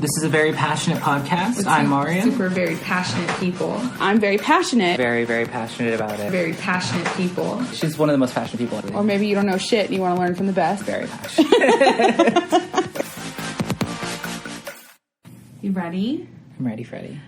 This is a very passionate podcast. I'm Mario. Super very passionate people. I'm very passionate. Very, very passionate about it. Very passionate people. She's one of the most passionate people. Or maybe you don't know shit and you want to learn from the best. Very passionate. You ready? I'm ready, Freddie.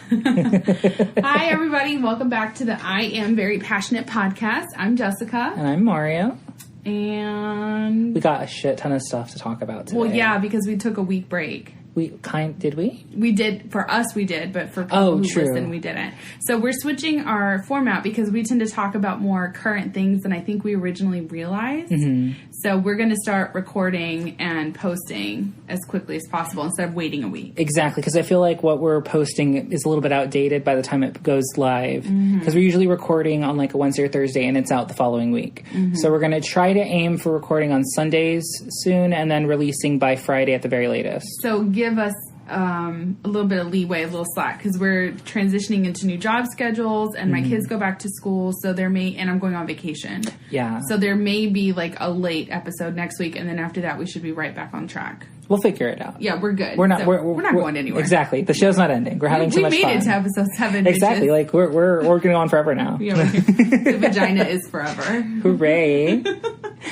Hi, everybody. Welcome back to the I Am Very Passionate podcast. I'm Jessica. And I'm Mario. And we got a shit ton of stuff to talk about today. Well, yeah, because we took a week break. Did we? We did. For us, we did. But for people who true. listen, we didn't. So we're switching our format because we tend to talk about more current things than I think we originally realized. Mm-hmm. So we're going to start recording and posting as quickly as possible instead of waiting a week. Exactly, because I feel like what we're posting is a little bit outdated by the time it goes live. Because we're usually recording on like a Wednesday or Thursday and it's out the following week. Mm-hmm. So we're going to try to aim for recording on Sundays soon and then releasing by Friday at the very latest. So give us a little bit of leeway, a little slack, because we're transitioning into new job schedules and my kids go back to school, so and I'm going on vacation. Yeah. So there may be like a late episode next week, and then after that we should be right back on track. We'll figure it out. Yeah, we're good. We're not going anywhere. Exactly. The show's not ending. We're having too much fun. We made it to episode 7. Exactly. Like we're going on forever now. Yeah, the vagina is forever. Hooray.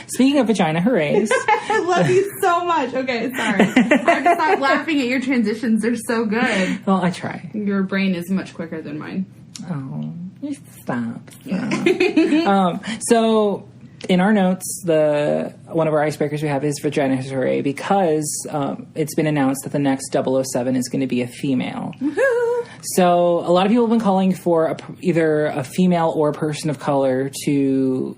Speaking of vagina, hoorays. I love you so much. Okay, sorry. I have to stop laughing at your transitions. They're so good. Well, I try. Your brain is much quicker than mine. Oh, stop. Yeah. So in our notes, one of our icebreakers we have is vagina hooray because it's been announced that the next 007 is going to be a female. Woohoo! So a lot of people have been calling for either a female or a person of color to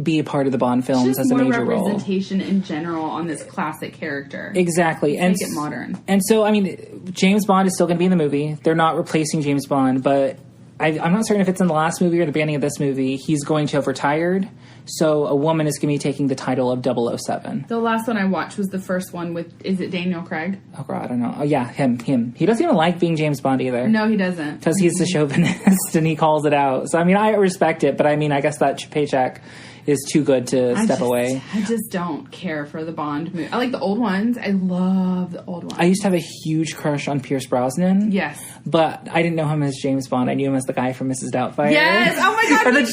be a part of the Bond films as a major role. Just more representation in general on this classic character. Exactly. And make it modern. And so, I mean, James Bond is still going to be in the movie. They're not replacing James Bond, but I'm not certain if it's in the last movie or the beginning of this movie. He's going to have retired, so a woman is going to be taking the title of 007. The last one I watched was the first one with, is it Daniel Craig? Oh, God, I don't know. Oh, yeah, him. He doesn't even like being James Bond either. No, he doesn't. Because he's the chauvinist and he calls it out. So, I mean, I respect it, but I mean, I guess that paycheck is too good to step away. I just don't care for the Bond movie. I like the old ones. I love the old ones. I used to have a huge crush on Pierce Brosnan. Yes. But I didn't know him as James Bond. I knew him as the guy from Mrs. Doubtfire. Yes! Oh my God, me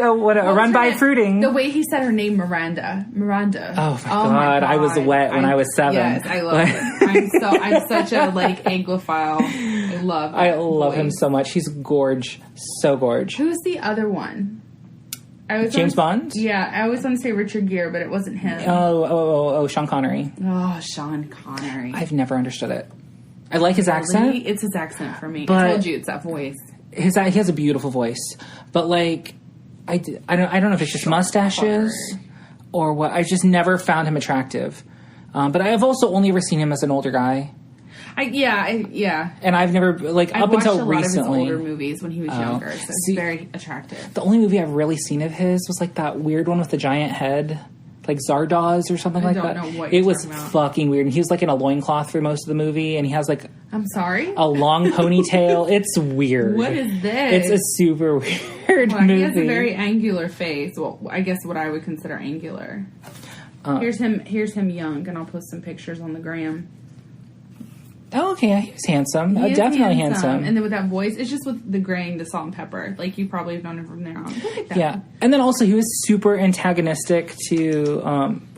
too! A run by fruiting. The way he said her name, Miranda. Oh my God. I was wet when I was 7. Yes, I love it. I'm such a, Anglophile. I love him so much. He's gorge. So gorge. Who's the other one? James Bond? Yeah, I always want to say Richard Gere, but it wasn't him. Oh, Sean Connery. Oh, Sean Connery. I've never understood it. I like his accent. It's his accent for me. But I told you, it's that voice. He has a beautiful voice. But, I don't know if it's just mustaches or what. I've just never found him attractive. But I have also only ever seen him as an older guy. Yeah. And I've never, up until recently. I watched a lot of his older movies when he was younger, so it's very attractive. The only movie I've really seen of his was, that weird one with the giant head. Like Zardoz or something like that. I don't know what it was fucking weird. And he was, in a loincloth for most of the movie, and he has, I'm sorry? a long ponytail. It's weird. What is this? It's a super weird movie. He has a very angular face. Well, I guess what I would consider angular. Here's him young, and I'll post some pictures on the gram. Oh, okay. He was handsome. Definitely handsome. And then with that voice, it's just with the graying, the salt and pepper. You probably have known him from there on. Yeah. And then also he was super antagonistic to,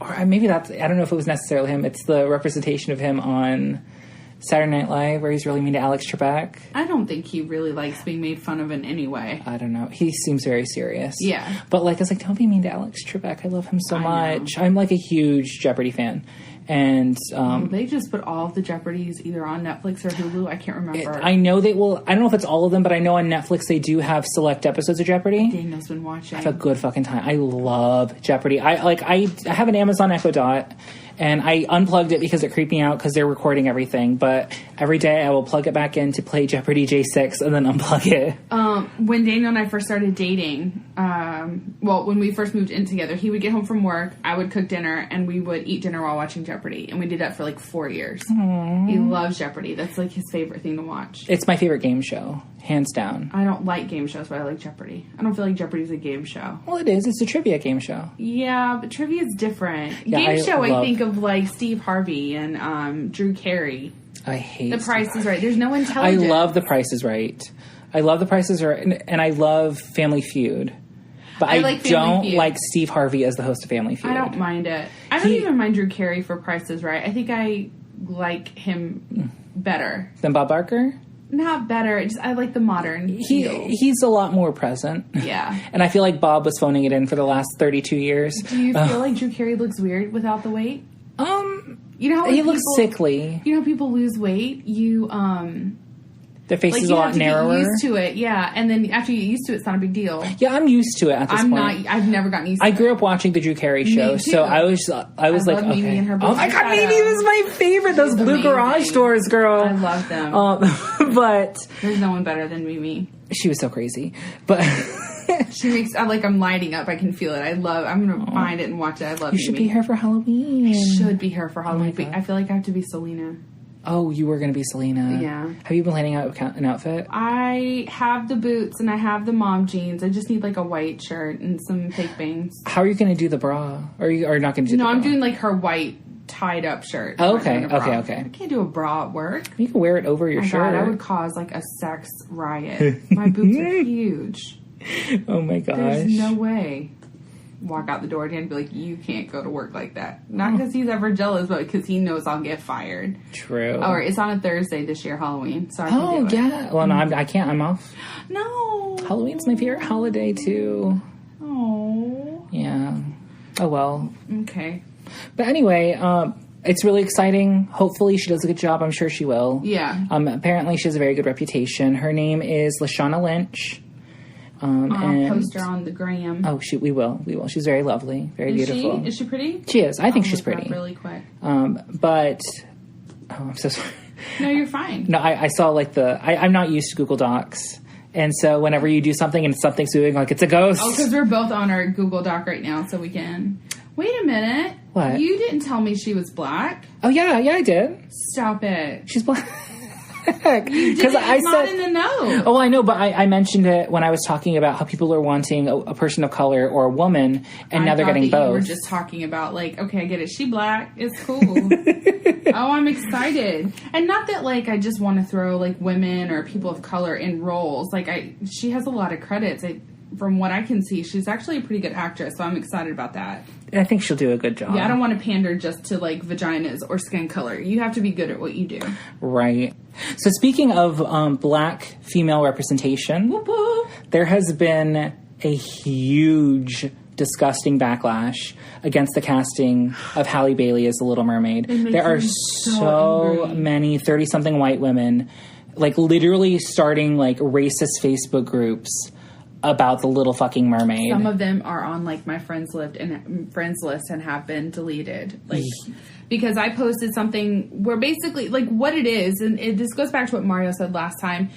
or maybe I don't know if it was necessarily him. It's the representation of him on Saturday Night Live where he's really mean to Alex Trebek. I don't think he really likes being made fun of in any way. I don't know. He seems very serious. Yeah. But I was don't be mean to Alex Trebek. I love him so much. I'm a huge Jeopardy fan. And they just put all of the Jeopardies either on Netflix or Hulu. I can't remember. I know they will. I don't know if it's all of them, but I know on Netflix they do have select episodes of Jeopardy. Daniel's been watching. I have a good fucking time. I love Jeopardy. I have an Amazon Echo Dot, and I unplugged it because it creeped me out because they're recording everything. But every day I will plug it back in to play Jeopardy J6 and then unplug it. When Daniel and I first started dating, when we first moved in together, he would get home from work, I would cook dinner, and we would eat dinner while watching Jeopardy. And we did that for 4 years. Aww. He loves Jeopardy. That's his favorite thing to watch. It's my favorite game show. hands down. I don't like game shows, but I like Jeopardy. I don't feel like Jeopardy's a game show. Well, it is. It's a trivia game show. Yeah, but trivia is different. Yeah, Game show, I think of like Steve Harvey and Drew Carey. I hate The Price is Right. There's no intelligence. I love The Price is Right. I love The Price is Right, and I love Family Feud. But I don't like Steve Harvey as the host of Family Feud. I don't mind it. I don't even mind Drew Carey for Price is Right. I think I like him better. Than Bob Barker? Not better. I like the modern. He's a lot more present. Yeah. And I feel like Bob was phoning it in for the last 32 years. Do you feel like Drew Carey looks weird without the weight? You know how he looks sickly. You know how people lose weight? Their face is a lot narrower. You get used to it, yeah. And then after you get used to it, it's not a big deal. Yeah, I'm used to it at this point. I've never gotten used to it. I grew up watching the Drew Carey show, so I was like, okay. Mimi and her oh my god, Mimi was my favorite. Those blue garage doors, girl. I love them. But there's no one better than Mimi. She was so crazy, but she makes I'm lighting up. I can feel it. I'm gonna find it and watch it. I love. You should be here for Halloween. I should be here for Halloween. But I feel like I have to be Selena. Oh, you were going to be Selena. Yeah. Have you been planning out an outfit? I have the boots and I have the mom jeans. I just need like a white shirt and some fake bangs. How are you going to do the bra? Or are you not going to do the bra? No, I'm doing like her white tied up shirt. Oh, okay. I can't do a bra at work. You can wear it over your shirt. God, I would cause like a sex riot. My boobs are huge. Oh my gosh. There's no way. Walk out the door and be like, you can't go to work like that. Not because he's ever jealous, but because he knows I'll get fired. True. Oh, it's on a Thursday this year, Halloween. So I can do it. Well, no, I can't. I'm off. No. Halloween's my favorite holiday, too. Oh. Yeah. Oh, well. Okay. But anyway, it's really exciting. Hopefully she does a good job. I'm sure she will. Yeah. Apparently she has a very good reputation. Her name is LaShawna Lynch. I'll post her on the gram. Oh, we will. She's very lovely, very beautiful. Is she pretty? She is. I think she's pretty. Really quick. But I'm so sorry. No, you're fine. No, I saw like I'm not used to Google Docs, and so whenever you do something and something's moving, like it's a ghost. Oh, because we're both on our Google Doc right now, so we can. Wait a minute. What? You didn't tell me she was black. Oh yeah, I did. Stop it. She's black. Because I said not in the know. Oh, I know, but I mentioned it when I was talking about how people are wanting a person of color or a woman, and now they're getting both. You were just talking about like, okay, I get it. She black. It's cool. Oh, I'm excited, and not that like I just want to throw like women or people of color in roles. Like she has a lot of credits. From what I can see, she's actually a pretty good actress, so I'm excited about that. I think she'll do a good job. Yeah, I don't want to pander just to like vaginas or skin color. You have to be good at what you do. Right. So speaking of black female representation, whoop, whoop. There has been a huge, disgusting backlash against the casting of Halle Bailey as the Little Mermaid. There are so many 30-something white women, like literally starting like racist Facebook groups about the Little fucking Mermaid. Some of them are on like my friends list and have been deleted. Like because I posted something where basically like what it is, and this goes back to what Mario said last time.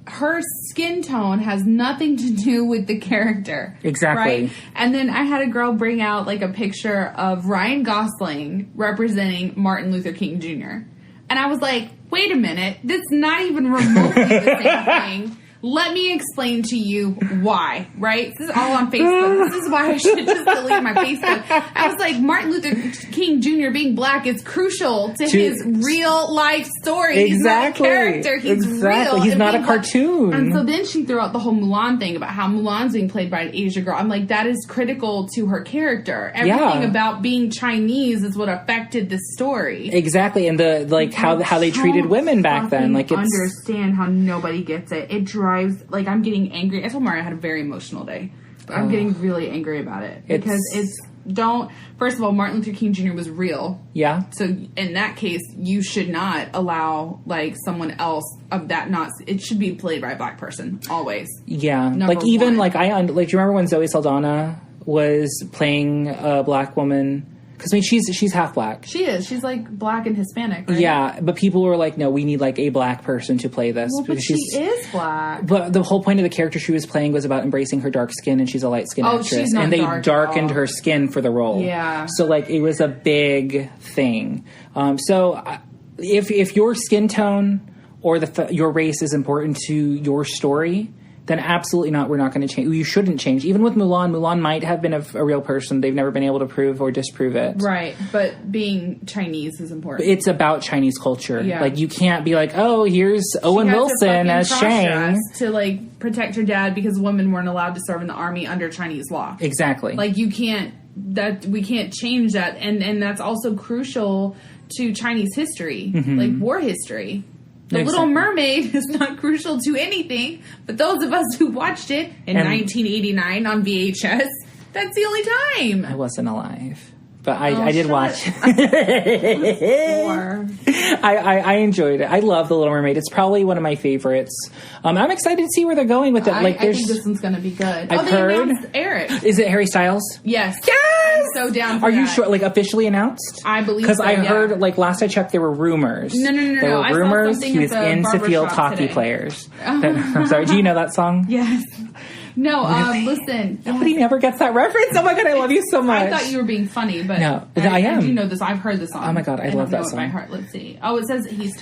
Her skin tone has nothing to do with the character. Exactly. Right? And then I had a girl bring out like a picture of Ryan Gosling representing Martin Luther King Jr. And I was like, wait a minute, that's not even remotely the same thing. Let me explain to you why, right? This is all on Facebook. This is why I should just delete my Facebook. I was like, Martin Luther King Jr. being black is crucial to his real life story. Exactly. He's not a character. He's real. He's not a cartoon. And so then she threw out the whole Mulan thing about how Mulan's being played by an Asian girl. I'm like, that is critical to her character. Everything about being Chinese is what affected the story. Exactly. And the like how they treated women back then. Like it's understand how nobody gets it. It drives like I'm getting angry. I told Mario I had a very emotional day. But I'm getting really angry about it because first of all, Martin Luther King Jr. was real. Yeah. So in that case, you should not allow like someone else of that it should be played by a black person always. Yeah. Like even like do you remember when Zoe Saldana was playing a black woman? Because I mean, she's half black. She is. She's like black and Hispanic, right? Yeah, but people were like, "No, we need like a black person to play this." Well, but she is black. But the whole point of the character she was playing was about embracing her dark skin, and she's a light skinned actress, she's not and they darkened her skin for the role. Yeah. So like it was a big thing. So if your skin tone or your race is important to your story, then absolutely not. We're not going to change. You shouldn't change. Even with Mulan might have been a real person. They've never been able to prove or disprove it. Right. But being Chinese is important. It's about Chinese culture. Yeah. Like, you can't be like, oh, here's Owen Wilson as Shang. To, like, protect her dad because women weren't allowed to serve in the army under Chinese law. Exactly. Like, we can't change that. And that's also crucial to Chinese history. Mm-hmm. Like, war history. The Little Mermaid is not crucial to anything, but those of us who watched it in 1989 on VHS, that's the only time. I wasn't alive. But I did watch. I enjoyed it. I love The Little Mermaid. It's probably one of my favorites. I'm excited to see where they're going with it. I think this one's going to be good. I've heard. Announced Eric. Is it Harry Styles? Yes. Yes! I'm so down for Are that. you sure? Like, officially announced? I believe so, because I heard, like, last I checked, there were rumors. No. There were rumors he was into field hockey today. players. I'm sorry. Do you know that song? Yes. No, listen. Nobody never gets that reference. Oh my God, I love you so much. I thought you were being funny, but no, I am. I do know this. I've heard the song. Oh my God, I love that song. By heart. Let's see. Oh, it says he's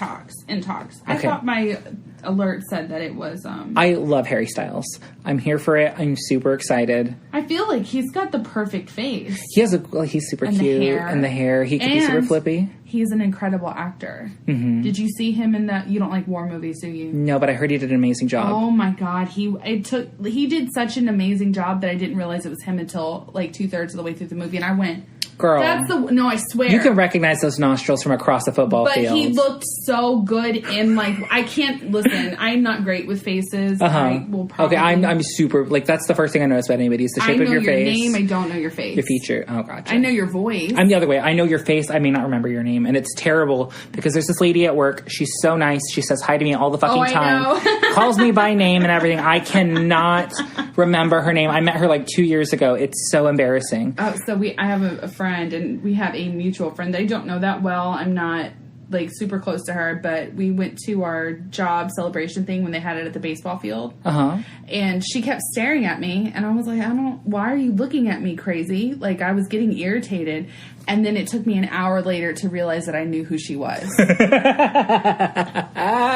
in talks. I Okay. thought my alert said that it was. I love Harry Styles. I'm here for it. I'm super excited. I feel like he's got the perfect face. He has he's super and cute, the hair. and the hair. He can be super flippy. He's an incredible actor. Mm-hmm. Did you see him in that? You don't like war movies, do you? No, but I heard he did an amazing job. Oh my God, he did such an amazing job that I didn't realize it was him until like 2/3 of the way through the movie, and I went, Girl, no, I swear. You can recognize those nostrils from across the football field. But he looked so good in, like, I can't, listen, I'm not great with faces. I will probably... Okay, I'm super, like, that's the first thing I notice about anybody is the shape of your face. I know your name, I don't know your face. Your feature, oh, gotcha. I know your voice. I'm the other way. I know your face, I may not remember your name, and it's terrible, because there's this lady at work, she's so nice, she says hi to me all the fucking time. Calls me by name and everything. I cannot remember her name. I met her, like, 2 years ago. It's so embarrassing. So I have a friend, and we have a mutual friend that I don't know that well. I'm not like super close to her, but we went to our job celebration thing when they had it at the baseball field. And she kept staring at me, and I was like, why are you looking at me crazy? Like, I was getting irritated. And then it took me an hour later to realize that I knew who she was.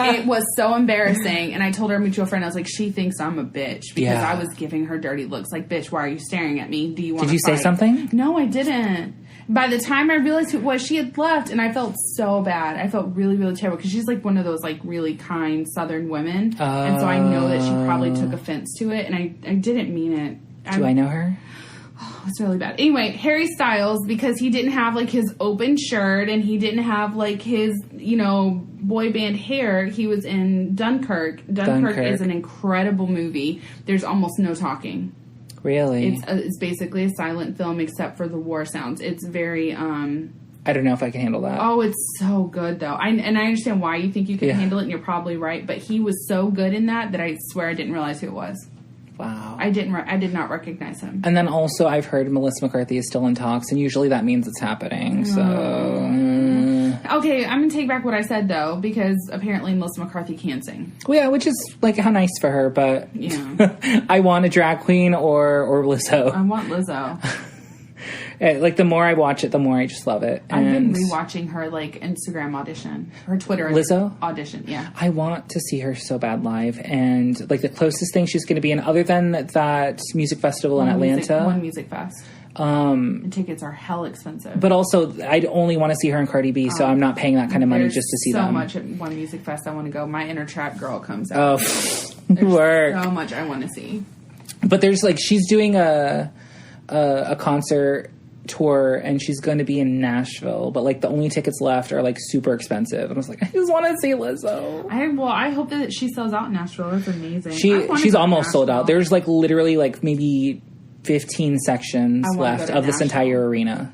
It was so embarrassing. And I told our mutual friend, I was like, she thinks I'm a bitch because I was giving her dirty looks. Like, bitch, why are you staring at me? Do you want to Did you say something? No, I didn't. By the time I realized who it was, she had left, and I felt so bad. I felt really, really terrible, because she's, like, one of those, like, really kind Southern women. And so I know that she probably took offense to it, and I didn't mean it. Do I know her? Oh, it's really bad. Anyway, Harry Styles, because he didn't have, like, his open shirt, and he didn't have, like, his, boy band hair, he was in Dunkirk. Dunkirk is an incredible movie. There's almost no talking. Really? It's basically a silent film except for the war sounds. It's very... I don't know if I can handle that. Oh, it's so good, though. And I understand why you think you can handle it, and you're probably right. But he was so good in that I swear I didn't realize who it was. Wow. I did not recognize him. And then also I've heard Melissa McCarthy is still in talks, and usually that means it's happening. Okay, I'm going to take back what I said, though, because apparently Melissa McCarthy can sing. Well, yeah, which is, like, how nice for her, but I want a drag queen or Lizzo. I want Lizzo. Like, the more I watch it, the more I just love it. I've been rewatching her, like, Instagram audition. Her Twitter Lizzo? Audition, yeah. I want to see her so bad live. And, like, the closest thing she's going to be in, other than that music festival in Atlanta. One music fest. And tickets are hell expensive. But also, I'd only want to see her and Cardi B, so I'm not paying that kind of money just to see them. So much at one music fest I want to go. My inner trap girl comes out. Oh, work. So much I want to see. But there's, like, she's doing a concert tour, and she's going to be in Nashville, but, like, the only tickets left are, like, super expensive. And I was like, I just want to see Lizzo. I hope that she sells out in Nashville. That's amazing. She's almost sold out. There's, like, literally, like, maybe 15 sections left of this entire arena.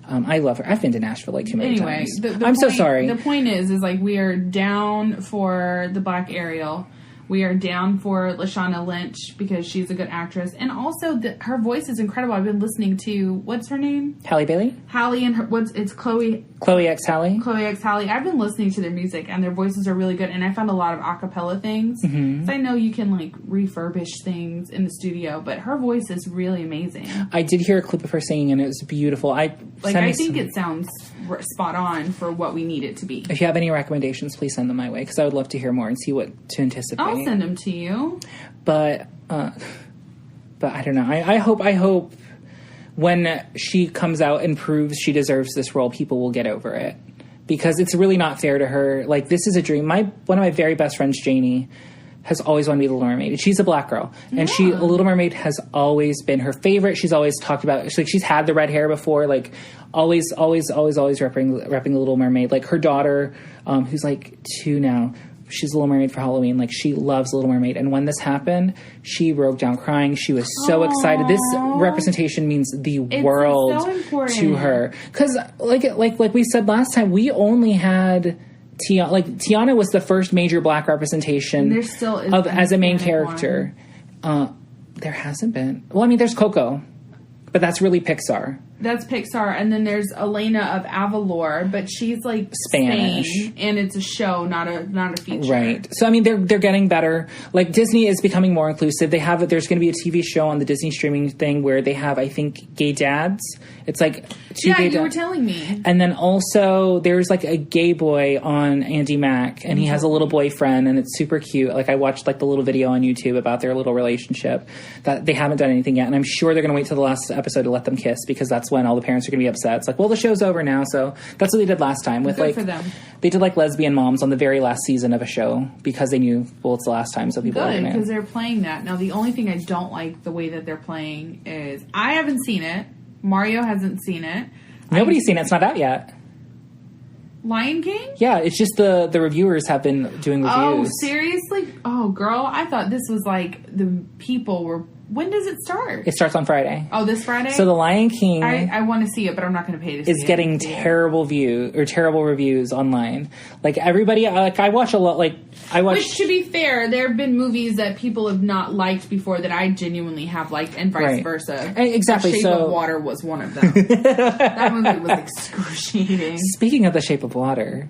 I love her. I've been to Nashville like too many times. I'm so sorry. The point is like, we are down for the Black Ariel. We are down for Lashana Lynch because she's a good actress. And also, her voice is incredible. I've been listening to, what's her name? Halle Bailey? Halle and it's Chloe. Chloe X Halle? Chloe X Halle. I've been listening to their music, and their voices are really good. And I found a lot of a cappella things. So I know you can, like, refurbish things in the studio, but her voice is really amazing. I did hear a clip of her singing, and it was beautiful. I think it sounds spot on for what we need it to be. If you have any recommendations, please send them my way, because I would love to hear more and see what to anticipate. I'll send them to you. But I don't know. I hope when she comes out and proves she deserves this role, people will get over it, because it's really not fair to her. Like, this is a dream. One of my very best friends, Janie, has always wanted to be the Little Mermaid. And she's a black girl. And The Little Mermaid has always been her favorite. She's always talked about, she's had the red hair before, like, always repping the Little Mermaid. Like, her daughter, who's like 2 now, she's Little Mermaid for Halloween. Like, she loves Little Mermaid. And when this happened, she broke down crying. She was so excited. This representation means the world to her. Because, like we said last time, we only had Tiana was the first major black representation there still is as a main character. There hasn't been. Well, I mean, there's Coco, but that's really Pixar. That's Pixar, and then there's Elena of Avalor, but she's like Spanish, Spain, and it's a show, not a feature. Right. So I mean, they're getting better. Like, Disney is becoming more inclusive. There's going to be a TV show on the Disney streaming thing where they have, I think, gay dads. It's like 2 gay dads. Yeah, you were telling me. And then also there's like a gay boy on Andy Mack, and he has a little boyfriend, and it's super cute. Like, I watched like the little video on YouTube about their little relationship. That they haven't done anything yet, and I'm sure they're going to wait till the last episode to let them kiss, because that's when all the parents are going to be upset. It's like, well, the show's over now. So that's what they did last time with Good for them. They did like lesbian moms on the very last season of a show, because they knew, well, it's the last time, so people are good, going because they're playing that. Now, the only thing I don't like the way that they're playing is, I haven't seen it. Mario hasn't seen it. Nobody's seen it. It's not out yet. Lion King? Yeah, it's just the reviewers have been doing reviews. Oh, seriously? Oh, girl, I thought this was like the people were... When does it start? It starts on Friday. Oh, this Friday? So The Lion King... I want to see it, but I'm not going to pay to see it. Is getting terrible reviews online. Like, everybody... Like, I watch a lot... Like, I watch... Which, to be fair, there have been movies that people have not liked before that I genuinely have liked, and vice versa. Exactly. The Shape of Water was one of them. That movie was excruciating. Speaking of The Shape of Water...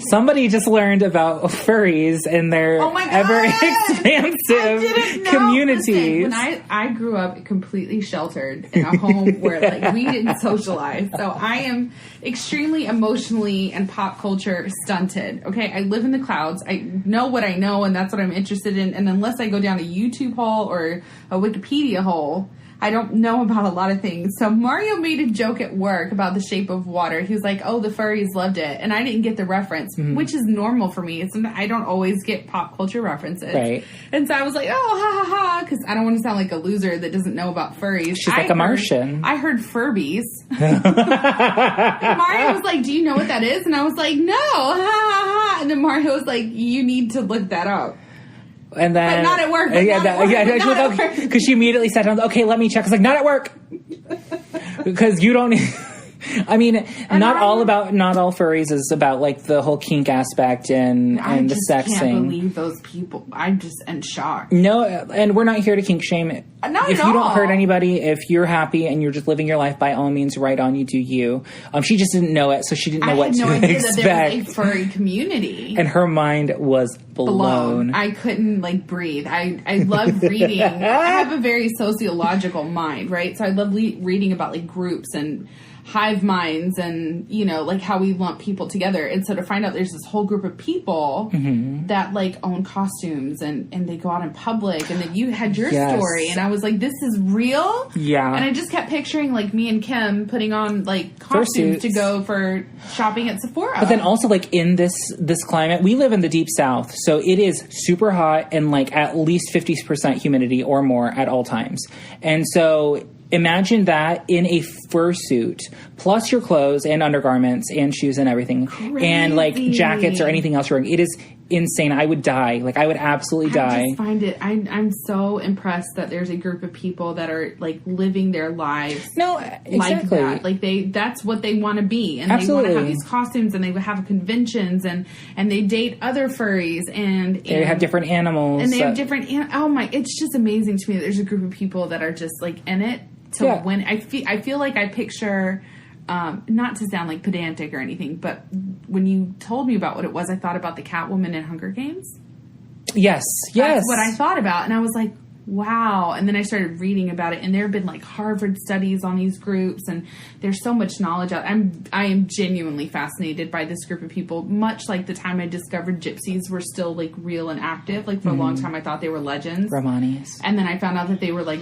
Somebody just learned about furries and their ever-expansive communities. Listen, when I grew up completely sheltered in a home where, like, we didn't socialize. So I am extremely emotionally and pop culture stunted. Okay, I live in the clouds. I know what I know, and that's what I'm interested in. And unless I go down a YouTube hole or a Wikipedia hole, I don't know about a lot of things. So Mario made a joke at work about The Shape of Water. He was like, oh, the furries loved it. And I didn't get the reference, which is normal for me. I don't always get pop culture references. Right. And so I was like, oh, ha, ha, ha, because I don't want to sound like a loser that doesn't know about furries. She's like a Martian. I heard Furbies. And Mario was like, do you know what that is? And I was like, no, ha, ha, ha. And then Mario was like, you need to look that up. And then, but not at work. Because she immediately sat down. Okay, let me check. I was like, not at work, because you don't. I mean, not all furries is about like the whole kink aspect and the sex thing. I can't believe those people. I'm just in shock. No, and we're not here to kink shame. Not if at you all. don't hurt anybody, if you're happy and you're just living your life, by all means, right on, you do you. She just didn't know it, so she didn't know what to expect. That there was a furry community, and her mind was blown. I couldn't breathe. I love reading. I have a very sociological mind, right? So I love reading about groups and hive minds and, how we lump people together. And so to find out there's this whole group of people that own costumes and they go out in public, and then you had your story, and I was like, this is real? Yeah. And I just kept picturing me and Kim putting on costumes to go for shopping at Sephora. But then also in this climate, we live in the deep south, so it is super hot and at least 50% humidity or more at all times. And so imagine that in a fursuit, plus your clothes and undergarments and shoes and everything. Crazy. And jackets or anything else you're wearing. It is insane. I would die. I would absolutely die. I just find it, I'm so impressed that there's a group of people that are living their lives exactly. like that. That's what they want to be. And absolutely. They want to have these costumes, and they have conventions, and they date other furries, and they have different animals. And they have different, it's just amazing to me that there's a group of people that are just in it to win. I feel like I picture, not to sound pedantic or anything, but when you told me about what it was, I thought about the Catwoman in Hunger Games. Yes. That's what I thought about, and I was like, wow. And then I started reading about it, and there have been like Harvard studies on these groups, and there's so much knowledge out. I am genuinely fascinated by this group of people, much like the time I discovered gypsies were still like real and active. Like for a long time I thought they were legends. Romanis. And then I found out that they were like,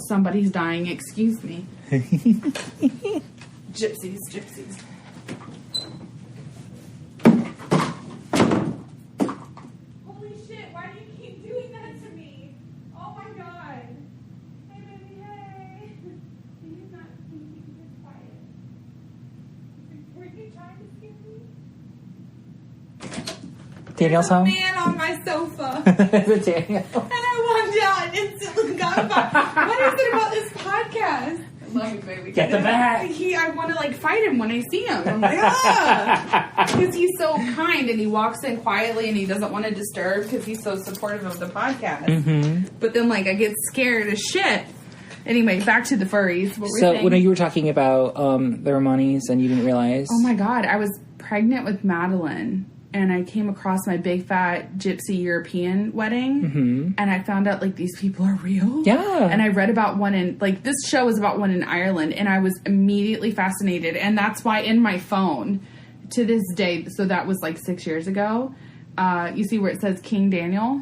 somebody's dying, excuse me. Gypsies. Holy shit, why do you keep doing that to me? Oh my god. Hey baby, hey. Can you keep this quiet? Were you trying to skip me? Daniel's There's a home? man on my sofa. Is it Daniel? And I walked out and instantly got about, what is it about this podcast? I love you, baby. Get the bag. I want to like fight him when I see him. I'm like, ah! Because he's so kind and he walks in quietly and he doesn't want to disturb because he's so supportive of the podcast. Mm-hmm. But then like I get scared as shit. Anyway, back to the furries. What were you saying? When you were talking about the Romanis and you didn't realize. Oh my god, I was pregnant with Madeline. And I came across my big fat gypsy European wedding, and I found out like these people are real. Yeah. And I read about one in like this show was about one in Ireland, and I was immediately fascinated. And that's why in my phone to this day, so that was like 6 years ago. You see where it says King Daniel?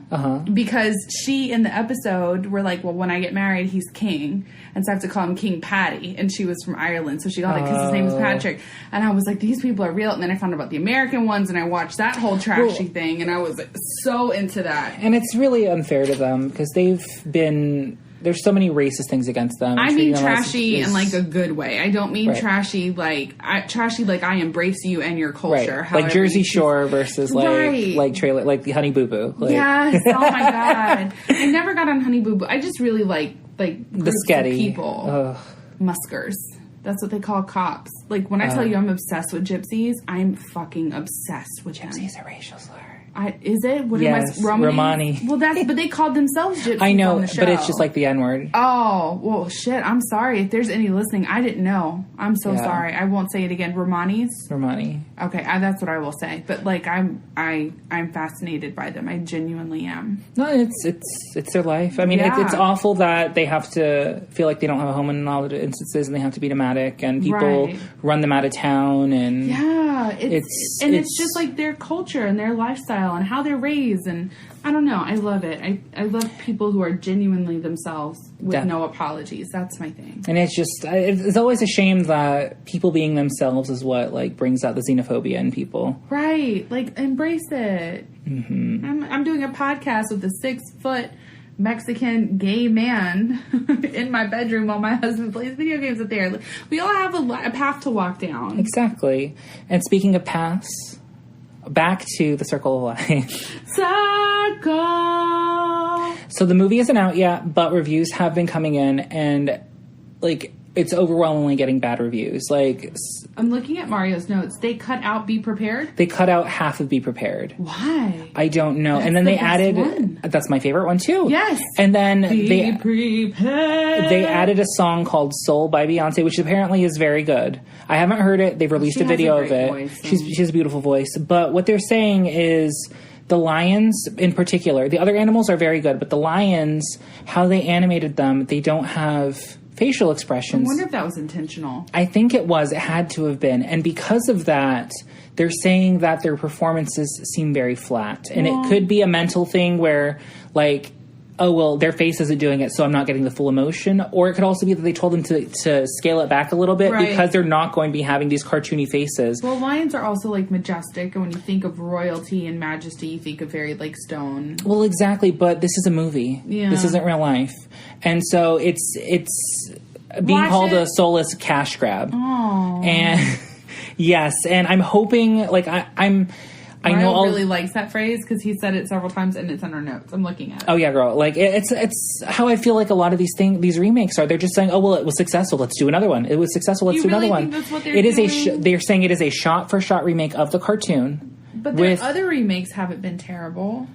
Because she, in the episode, were like, well, when I get married, he's king. And so I have to call him King Paddy. And she was from Ireland, so she got it because his name was Patrick. And I was like, these people are real. And then I found out about the American ones, and I watched that whole trashy thing, and I was so into that. And it's really unfair to them, because they've been... There's so many racist things against them. I mean trashy in like a good way. I don't mean trashy like I embrace you and your culture. Right. Like Jersey Shore versus like trailer, like the Honey Boo Boo. Like. Yes. Oh my god. I never got on Honey Boo Boo. I just really like the sketty people. Ugh. Muskers. That's what they call cops. Like when I tell you I'm obsessed with gypsies, I'm fucking obsessed with gypsies. them. Is a racial slur. Is it? What yes, am I? Romani. Well, but they called themselves gypsies. I know, on the show. but it's just like the N-word. Oh, well, shit. I'm sorry. If there's any listening, I didn't know. I'm so sorry. I won't say it again. Romanis? Romani. Okay, that's what I will say. But like, I'm fascinated by them. I genuinely am. No, it's their life. I mean, it's awful that they have to feel like they don't have a home in a lot of instances, and they have to be nomadic, and people run them out of town, and it's just like their culture and their lifestyle and how they're raised, and I don't know. I love it. I love people who are genuinely themselves with no apologies. That's my thing. And it's always a shame that people being themselves is what like brings out the xenophobia in people. Right. Like embrace it. Mm-hmm. I'm doing a podcast with a 6-foot Mexican gay man in my bedroom while my husband plays video games up there. We all have a path to walk down. Exactly. And speaking of paths, back to the Circle of Life. Circle. So the movie isn't out yet, but reviews have been coming in, and like it's overwhelmingly getting bad reviews. Like I'm looking at Mario's notes. They cut out Be Prepared? They cut out half of Be Prepared. Why? I don't know. And then they added one. That's my favorite one too. Yes. And then Be Prepared. They added a song called Soul by Beyonce, which apparently is very good. I haven't heard it. They've released a video of it. Voice, so. She has a beautiful voice. But what they're saying is the lions in particular, the other animals are very good, but the lions, how they animated them, they don't have facial expressions. I wonder if that was intentional. I think it was. It had to have been. And because of that, they're saying that their performances seem very flat. And it could be a mental thing where, like, oh, well, their face isn't doing it, so I'm not getting the full emotion. Or it could also be that they told them to scale it back a little bit because they're not going to be having these cartoony faces. Well, lions are also, like, majestic. And when you think of royalty and majesty, you think of very, like, stone. Well, exactly. But this is a movie. Yeah. This isn't real life. And so it's being called a soulless cash grab. Oh. And yes, and I'm hoping, like, I know Mario really likes that phrase because he said it several times and it's in our notes. I'm looking at it. Oh yeah, girl. Like it's how I feel like a lot of these remakes are. They're just saying, oh well, it was successful. Let's do another one. It was successful. Let's do another one. That's what they're doing? They're saying it is a shot for shot remake of the cartoon. But their other remakes haven't been terrible.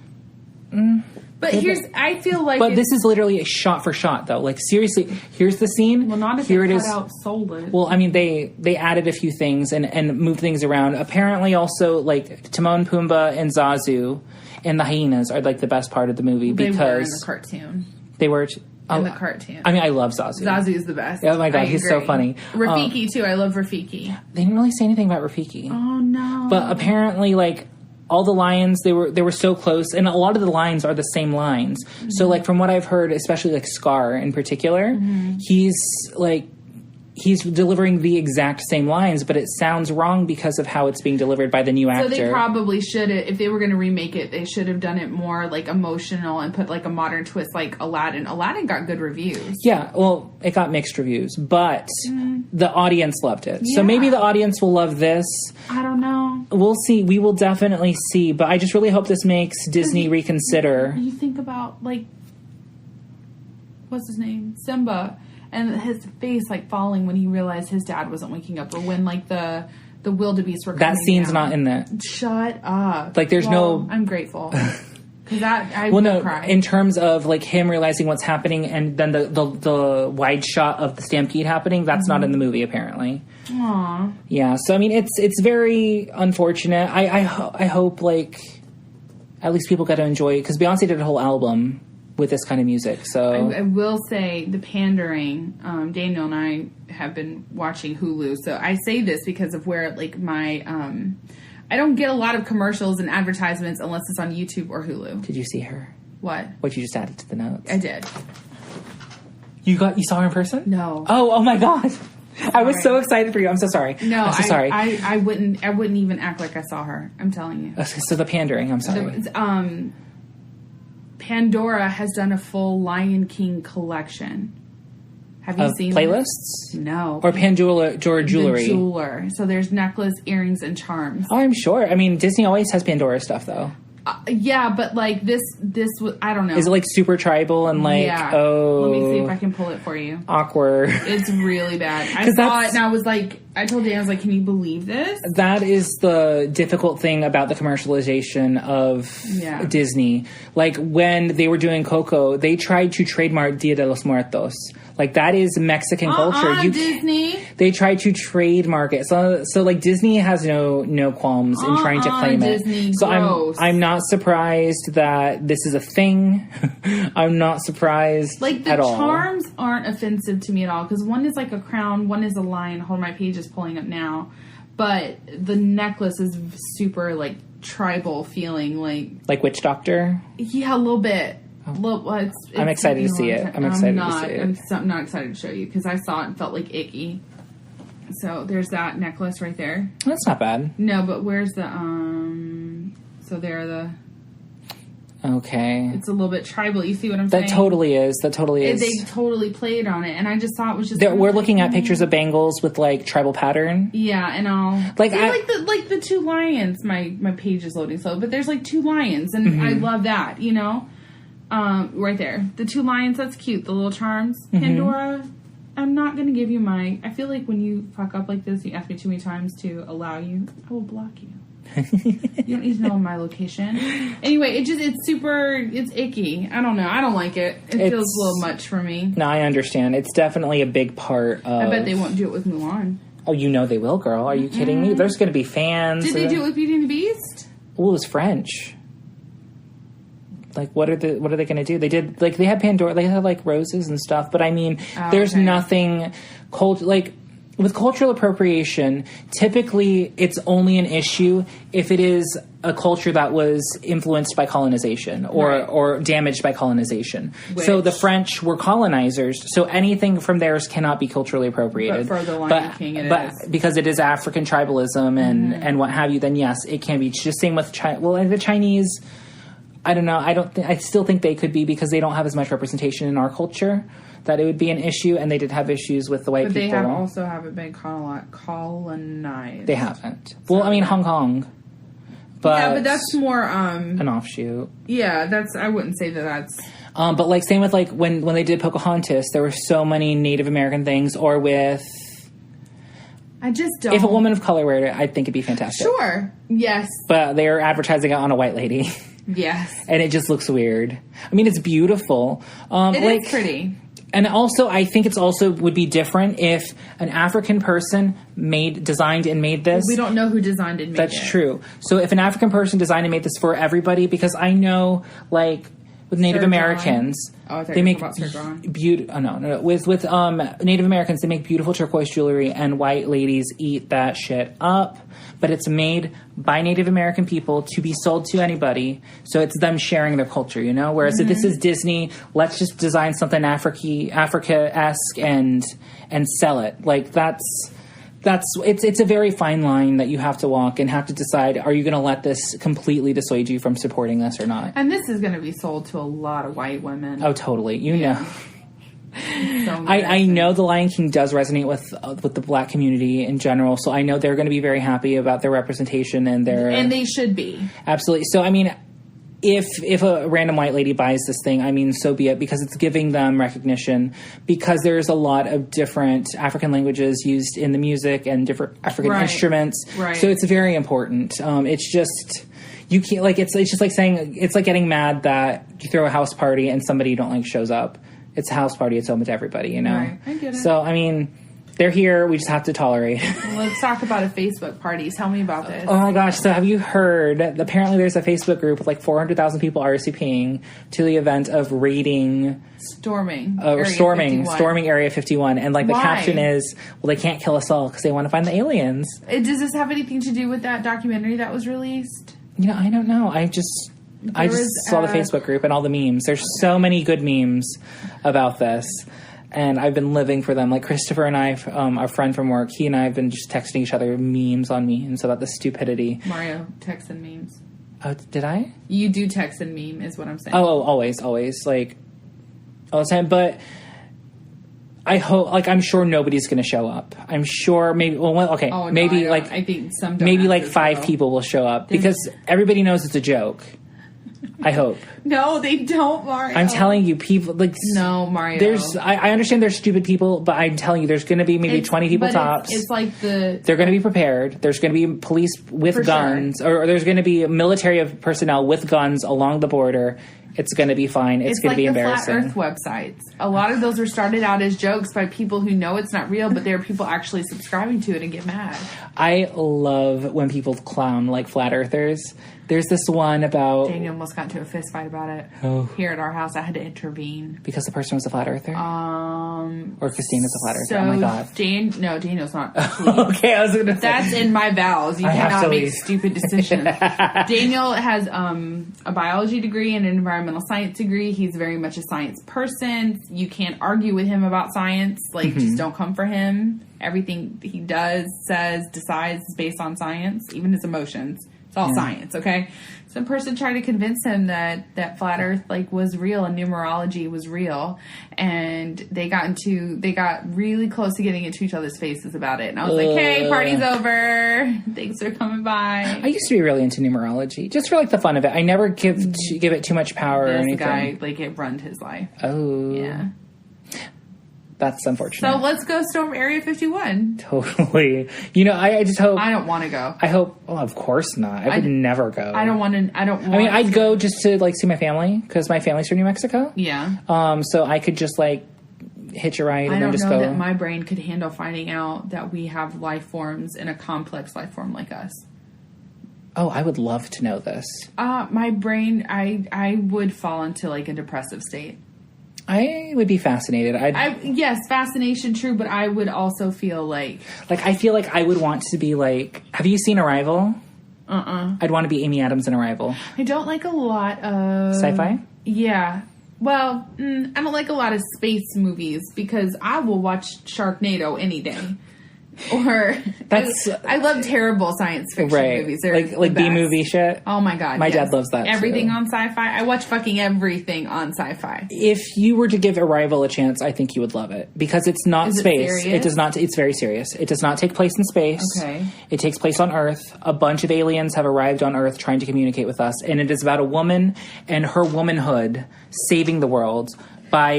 But I feel like... But this is literally a shot for shot, though. Like, seriously, here's the scene. Well, not if Here they it cut is. out Solid. Well, I mean, they added a few things and moved things around. Apparently, also, like, Timon, Pumbaa, and Zazu and the hyenas are, like, the best part of the movie because... They were in the cartoon. They were... In the cartoon. I mean, I love Zazu. Zazu is the best. Oh, my God, he's so funny. Rafiki, too. I love Rafiki. They didn't really say anything about Rafiki. Oh, no. But apparently, like... All the lines, they were so close, and a lot of the lines are the same lines. Mm-hmm. So, like, from what I've heard, especially, like, Scar in particular, he's delivering the exact same lines, but it sounds wrong because of how it's being delivered by the new actor. So they probably should have, if they were going to remake it, they should have done it more, like, emotional and put, like, a modern twist like Aladdin. Aladdin got good reviews. Yeah, well, it got mixed reviews, but the audience loved it. Yeah. So maybe the audience will love this. I don't know. We'll see. We will definitely see, but I just really hope this makes Disney reconsider. You think about, like, what's his name? Simba. And his face, like, falling when he realized his dad wasn't waking up. Or when, like, the wildebeest were coming That scene's down. not in that. Shut up. Like, there's no... I'm grateful. Because I would cry. In terms of, like, him realizing what's happening and then the wide shot of the stampede happening, that's not in the movie, apparently. Aww. Yeah, so, I mean, it's very unfortunate. I hope, like, at least people get to enjoy it. Because Beyonce did a whole album with this kind of music, so... I will say, the pandering, Daniel and I have been watching Hulu, so I say this because of where, like, my, I don't get a lot of commercials and advertisements unless it's on YouTube or Hulu. Did you see her? What? What you just added to the notes? I did. You saw her in person? No. Oh my God! Sorry. I was so excited for you. I'm so sorry. No, I'm so sorry. I wouldn't even act like I saw her. I'm telling you. So the pandering, I'm sorry. Pandora has done a full Lion King collection. Have you seen playlists? This? No. Or Pandora jewelry? The jeweler. So there's necklace, earrings, and charms. Oh, I'm sure. I mean, Disney always has Pandora stuff, though. Yeah, but, like, this was, I don't know. Is it, like, super tribal and, like, yeah. oh... Let me see if I can pull it for you. Awkward. It's really bad. I saw it and I was like, I told Dan, I was like, can you believe this? That is the difficult thing about the commercialization of Disney. Like, when they were doing Coco, they tried to trademark Dia de los Muertos. Like, that is Mexican culture. Disney. They tried to trademark it. So like, Disney has no qualms in trying to claim Disney, it. So gross. I'm not surprised that this is a thing. I'm not surprised like, the at all. charms aren't offensive to me at all. Because one is like a crown, one is a lion. Hold on, my page is pulling up now. But the necklace is super, like, tribal feeling. Like Witch Doctor? Yeah, a little bit. I'm excited to see it. I'm excited to see it. I'm not excited to show you because I saw it and felt like icky. So there's that necklace right there. That's not bad. No, but where's the so there are the... Okay. It's a little bit tribal. You see what I'm saying? That totally is. They totally played on it, and I just thought it was just... We're looking at pictures of bangles with, like, tribal pattern. Yeah, and all... Like the two lions. My page is loading slow, but there's, like, two lions, and I love that, you know? Right there. The two lions, that's cute. The little charms. Pandora, I'm not going to give you my... I feel like when you fuck up like this, you ask me too many times to allow you, I will block you. You don't need to know my location. Anyway, it's icky. I don't know. I don't like it. It feels a little much for me. No, I understand. It's definitely a big part of... I bet they won't do it with Mulan. Oh, you know they will, girl. Are you kidding me? There's going to be fans. Did they do it with Beauty and the Beast? Well, it was French. Like, what are they going to do? They did, like, they had Pandora, they had, like, roses and stuff, but I mean, there's nothing, with cultural appropriation, typically it's only an issue if it is a culture that was influenced by colonization or damaged by colonization. So the French were colonizers, so anything from theirs cannot be culturally appropriated. But for the Lion King it is. Because it is African tribalism and what have you, then yes, it can be. Just same with the Chinese... I don't know. I still think they could be because they don't have as much representation in our culture that it would be an issue, and they did have issues with the white people. But they also haven't been colonized. They haven't. Well, I mean, Hong Kong. But that's more... an offshoot. Yeah, I wouldn't say that's... But, like, same with, like, when they did Pocahontas, there were so many Native American things, or with... I just don't... If a woman of color wear it, I think it'd be fantastic. Sure. Yes. But they're advertising it on a white lady. Yes. And it just looks weird. I mean, it's beautiful. It is pretty. And also, I think it's also would be different if an African person designed and made this. We don't know who designed and made it. That's true. So if an African person designed and made this for everybody, because I know, like, with Native Americans, they make beautiful. Oh, no. With Native Americans, they make beautiful turquoise jewelry, and white ladies eat that shit up. But it's made by Native American people to be sold to anybody. So it's them sharing their culture, you know? Whereas if this is Disney, let's just design something Africa-esque and sell it. Like, it's a very fine line that you have to walk and have to decide, are you going to let this completely dissuade you from supporting this or not? And this is going to be sold to a lot of white women. Oh, totally. You know. I know The Lion King does resonate with the black community in general, so I know they're going to be very happy about their representation and they should be. Absolutely. So, I mean, if a random white lady buys this thing, I mean, so be it, because it's giving them recognition, because there's a lot of different African languages used in the music and different African instruments. Right. So it's very important. It's just, you can't, like, it's just like saying, it's like getting mad that you throw a house party and somebody you don't like shows up. It's a house party. It's open to everybody, you know? Right. I get it. So, I mean, they're here. We just have to tolerate. Well, let's talk about a Facebook party. Tell me about this. Oh, my gosh. So have you heard? Apparently there's a Facebook group with like 400,000 people RSVPing to the event of raiding... Storming Area 51. And, like, the caption is, well, they can't kill us all because they want to find the aliens. Does this have anything to do with that documentary that was released? You know, I don't know. I just saw the Facebook group and all the memes. There's so many good memes about this, and I've been living for them. Like, Christopher and I, our friend from work, he and I have been just texting each other memes on memes about the stupidity. Mario texts and memes. Oh, did I? You do text and meme, is what I'm saying. Oh, always, like, all the time. But I hope, like, I'm sure nobody's going to show up. I'm sure maybe, okay, oh, no, maybe, like, I think some maybe like 5 people will show up because everybody knows it's a joke. I hope. No, they don't, Mario. I'm telling you, people, like... No, Mario. I understand there's stupid people, but I'm telling you, there's going to be maybe 20 people tops. It's like They're going to be prepared. There's going to be police with guns, or there's going to be military personnel with guns along the border. It's going to be fine. It's going to be embarrassing. It's like the Flat Earth websites. A lot of those were started out as jokes by people who know it's not real, but there are people actually subscribing to it and get mad. I love when people clown, like, flat earthers. There's this one about... Daniel almost got into a fist fight about it. Oh. Here at our house, I had to intervene. Because the person was a flat earther? Or Christina's a flat earther. So oh, my God. Daniel's not. Okay, I was going to say. That's in my vows. You cannot make stupid decisions. Daniel has a biology degree and an environmental science degree. He's very much a science person. You can't argue with him about science. Like, just don't come for him. Everything he does, says, decides is based on science. Even his emotions. It's all science, okay? Some person tried to convince him that flat Earth, like, was real and numerology was real, and they got really close to getting into each other's faces about it. And I was like, "Hey, party's over. Thanks for coming by." I used to be really into numerology, just for, like, the fun of it. I never give it too much power or anything. This guy, like, it ruined his life. Oh, yeah. That's unfortunate. So let's go storm Area 51. Totally. You know, I just hope... I don't want to go. I hope... Well, of course not. I would never go. I don't want to... I mean, I'd go just to, like, see my family, because my family's from New Mexico. Yeah. So I could just, like, hitch a ride and then just go... I don't know that my brain could handle finding out that we have life forms in a complex life form like us. Oh, I would love to know this. My brain... I would fall into, like, a depressive state. I would be fascinated. Yes, fascination, true, but I would also feel like... Like, I feel like I would want to be like... Have you seen Arrival? I'd want to be Amy Adams in Arrival. I don't like a lot of... Sci-fi? Yeah. Well, I don't like a lot of space movies because I will watch Sharknado any day. Or I love terrible science fiction movies. They're like B-movie shit. Oh my God. My dad loves that. Everything too. on Sci-Fi. I watch fucking everything on Sci-Fi. If you were to give Arrival a chance, I think you would love it because it's not space. It does not. It's very serious. It does not take place in space. Okay. It takes place on Earth. A bunch of aliens have arrived on Earth trying to communicate with us, and it is about a woman and her womanhood saving the world by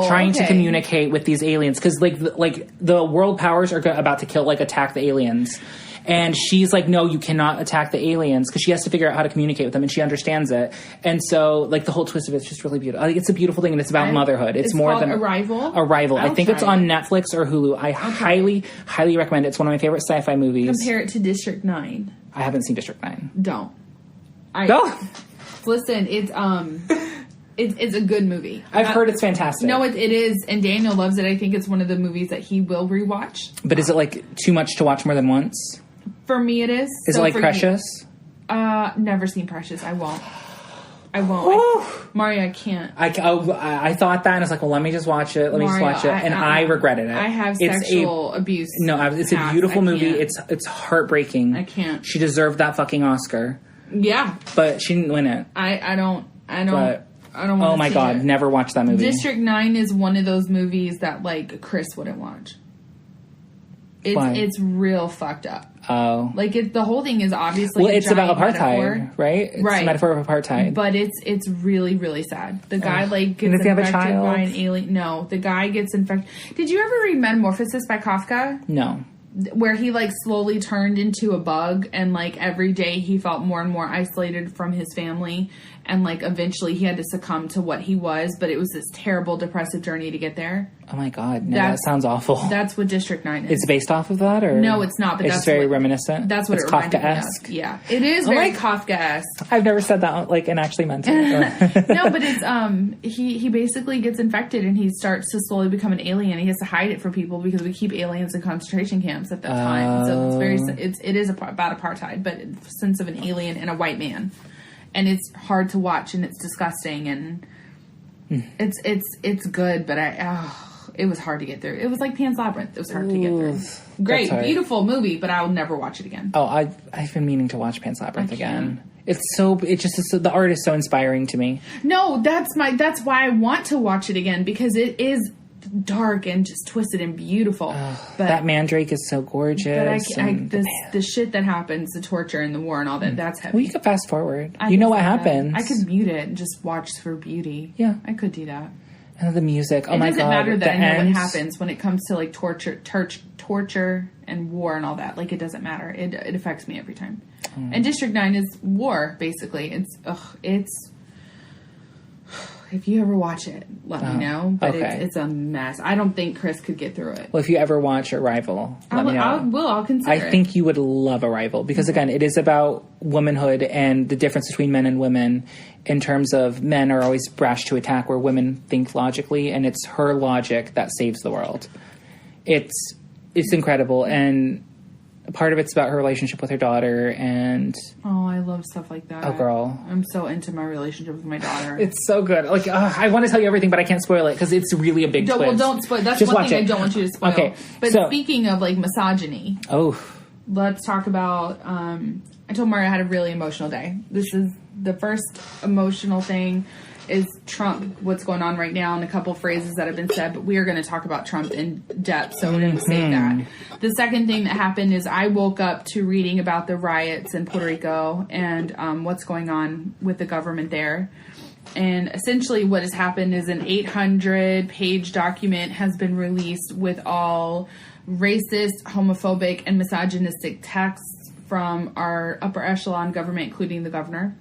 trying to communicate with these aliens. Because, like the world powers are about to attack the aliens. And she's like, no, you cannot attack the aliens, because she has to figure out how to communicate with them, and she understands it. And so, like, the whole twist of it's just really beautiful. Like, it's a beautiful thing, and it's about motherhood. It's more than Arrival. I think it's on Netflix or Hulu. I highly, highly recommend it. It's one of my favorite sci-fi movies. Compare it to District 9. I haven't seen District 9. Don't. Listen, it's a good movie. I've heard it's fantastic. No, it is, and Daniel loves it. I think it's one of the movies that he will rewatch. But is it, like, too much to watch more than once? For me, it is. Is it like Precious? Never seen Precious. I won't. Mario, I can't. I thought that, and I was like, well, let me just watch it. And I regretted it. I have sexual abuse. No, it's a beautiful movie. It's heartbreaking. I can't. She deserved that fucking Oscar. Yeah. But she didn't win it. I don't want oh my God, it. never watched that movie. District 9 is one of those movies that, like, Chris wouldn't watch. It's real fucked up. Oh. Like, the whole thing is obviously it's about apartheid, metaphor. right? It's a metaphor of apartheid. But it's really, really sad. The guy, gets does he have a infected child? by an alien. No, the guy gets infected. Did you ever read Metamorphosis by Kafka? No. Where he, like, slowly turned into a bug, and, like, every day he felt more and more isolated from his family, and, like, eventually he had to succumb to what he was, but it was this terrible depressive journey to get there. Oh my God, no, that sounds awful. That's what District 9 is. It's based off of that, or? No, it's not, but it's that's just very reminiscent? That's what it's it reminded Kafka-esque? me of. Yeah, it is very Kafka-esque. I've never said that, like, and actually meant it. No, but it's, he basically gets infected, and he starts to slowly become an alien. He has to hide it from people because we keep aliens in concentration camps at that time. So it is about apartheid, but it's the sense of an alien and a white man. And it's hard to watch, and it's disgusting, and it's good, but it was hard to get through. It was like Pan's Labyrinth. It was hard to get through. Great, beautiful movie, but I'll never watch it again. Oh, I've been meaning to watch Pan's Labyrinth again. The art is so inspiring to me. No, that's why I want to watch it again, because it is dark and just twisted and beautiful. But that mandrake is so gorgeous. But the shit that happens, the torture and the war and all that, that's heavy. Well, you could fast forward. You know what happens. I could mute it and just watch for beauty. Yeah. I could do that. And the music. Oh my God. It doesn't matter that I know what happens when it comes to, like, torture and war and all that. Like, it doesn't matter. It affects me every time. And District 9 is war, basically. It's if you ever watch it, let me know. But it's a mess. I don't think Chris could get through it. Well, if you ever watch Arrival, let me know. I'll consider it. I think you would love Arrival, because, again, it is about womanhood and the difference between men and women in terms of men are always brash to attack where women think logically, and it's her logic that saves the world. It's incredible, and part of it's about her relationship with her daughter, and I love stuff like that. Oh, girl, I'm so into my relationship with my daughter. It's so good. Like, I want to tell you everything, but I can't spoil it because it's really a big twist. Well, don't spoil. That's just one thing I don't want you to spoil. Okay, but speaking of, like, misogyny, let's talk about. I told Mario I had a really emotional day. This is the first emotional thing. Is Trump, what's going on right now, and a couple phrases that have been said, but we are going to talk about Trump in depth, so we're going to save that. The second thing that happened is I woke up to reading about the riots in Puerto Rico and what's going on with the government there. And essentially what has happened is an 800-page document has been released with all racist, homophobic, and misogynistic texts from our upper echelon government, including the governor.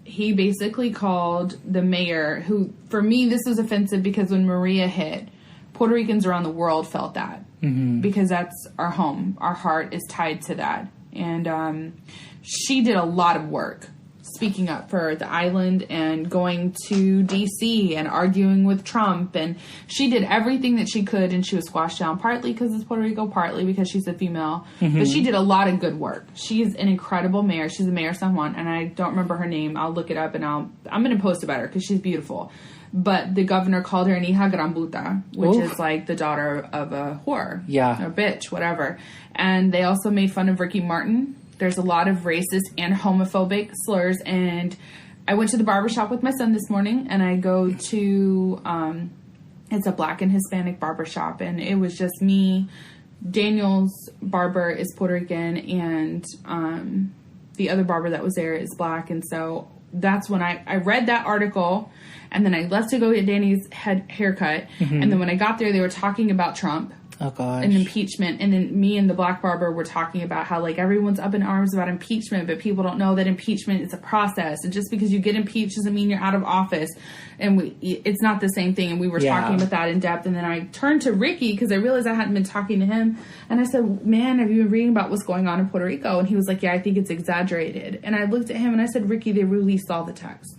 He basically called the mayor, who, for me, this was offensive because when Maria hit, Puerto Ricans around the world felt that. Because that's our home. Our heart is tied to that. And she did a lot of work speaking up for the island and going to D.C. and arguing with Trump. And she did everything that she could, and she was squashed down partly because it's Puerto Rico, partly because she's a female. But she did a lot of good work. She's an incredible mayor. She's the mayor of San Juan, and I don't remember her name. I'll look it up, and I'm going to post about her because she's beautiful. But the governor called her an hija gran puta, which is like the daughter of a whore. Yeah. Or a bitch, whatever. And they also made fun of Ricky Martin. There's a lot of racist and homophobic slurs. And I went to the barbershop with my son this morning, and I go to, it's a Black and Hispanic barbershop. And it was just me. Daniel's barber is Puerto Rican, and the other barber that was there is Black. And so that's when I read that article, and then I left to go get Danny's haircut. And then when I got there, they were talking about Trump. Oh, gosh. An impeachment. And then me and the black barber were talking about how, like, everyone's up in arms about impeachment, but people don't know that impeachment is a process. And just because you get impeached doesn't mean you're out of office. And it's not the same thing. And we were talking about that in depth. And then I turned to Ricky because I realized I hadn't been talking to him. And I said, man, have you been reading about what's going on in Puerto Rico? And he was like, yeah, I think it's exaggerated. And I looked at him and I said, Ricky, they released all the text.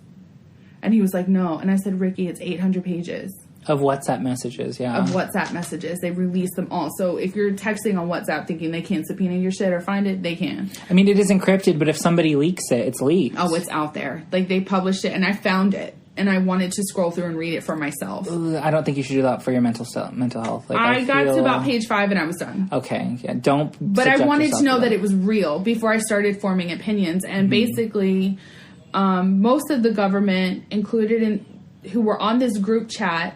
And he was like, no. And I said, Ricky, it's 800 pages. Of WhatsApp messages, yeah. Of WhatsApp messages. They released them all. So if you're texting on WhatsApp thinking they can't subpoena your shit or find it, they can. I mean, it is encrypted, but if somebody leaks it, it's leaked. Oh, it's out there. Like, they published it, and I found it. And I wanted to scroll through and read it for myself. I don't think you should do that for your mental health. Like, I got to about page 5 and I was done. Okay, yeah, don't. But I wanted to know that it was real before I started forming opinions. And basically, most of the government, who were on this group chat,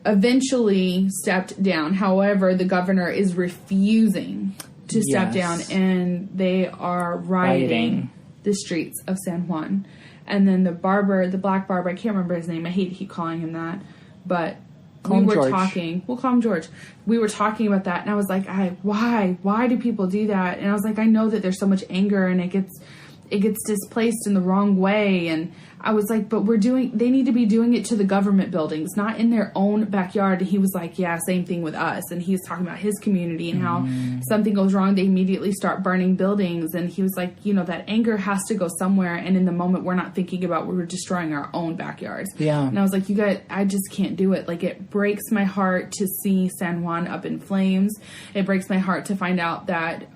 eventually stepped down. However, the governor is refusing to step down, and they are rioting the streets of San Juan. And then the black barber, I can't remember his name. I hate to keep calling him that, but we'll call him George. We were talking about that, and I was like, why do people do that? And I was like, I know that there's so much anger, and it gets displaced in the wrong way. And I was like, but they need to be doing it to the government buildings, not in their own backyard. And he was like, yeah, same thing with us. And he was talking about his community and how something goes wrong, they immediately start burning buildings. And he was like, that anger has to go somewhere. And in the moment, we're not thinking about, we're destroying our own backyards. Yeah. And I was like, you guys, I just can't do it. Like, it breaks my heart to see San Juan up in flames. It breaks my heart to find out that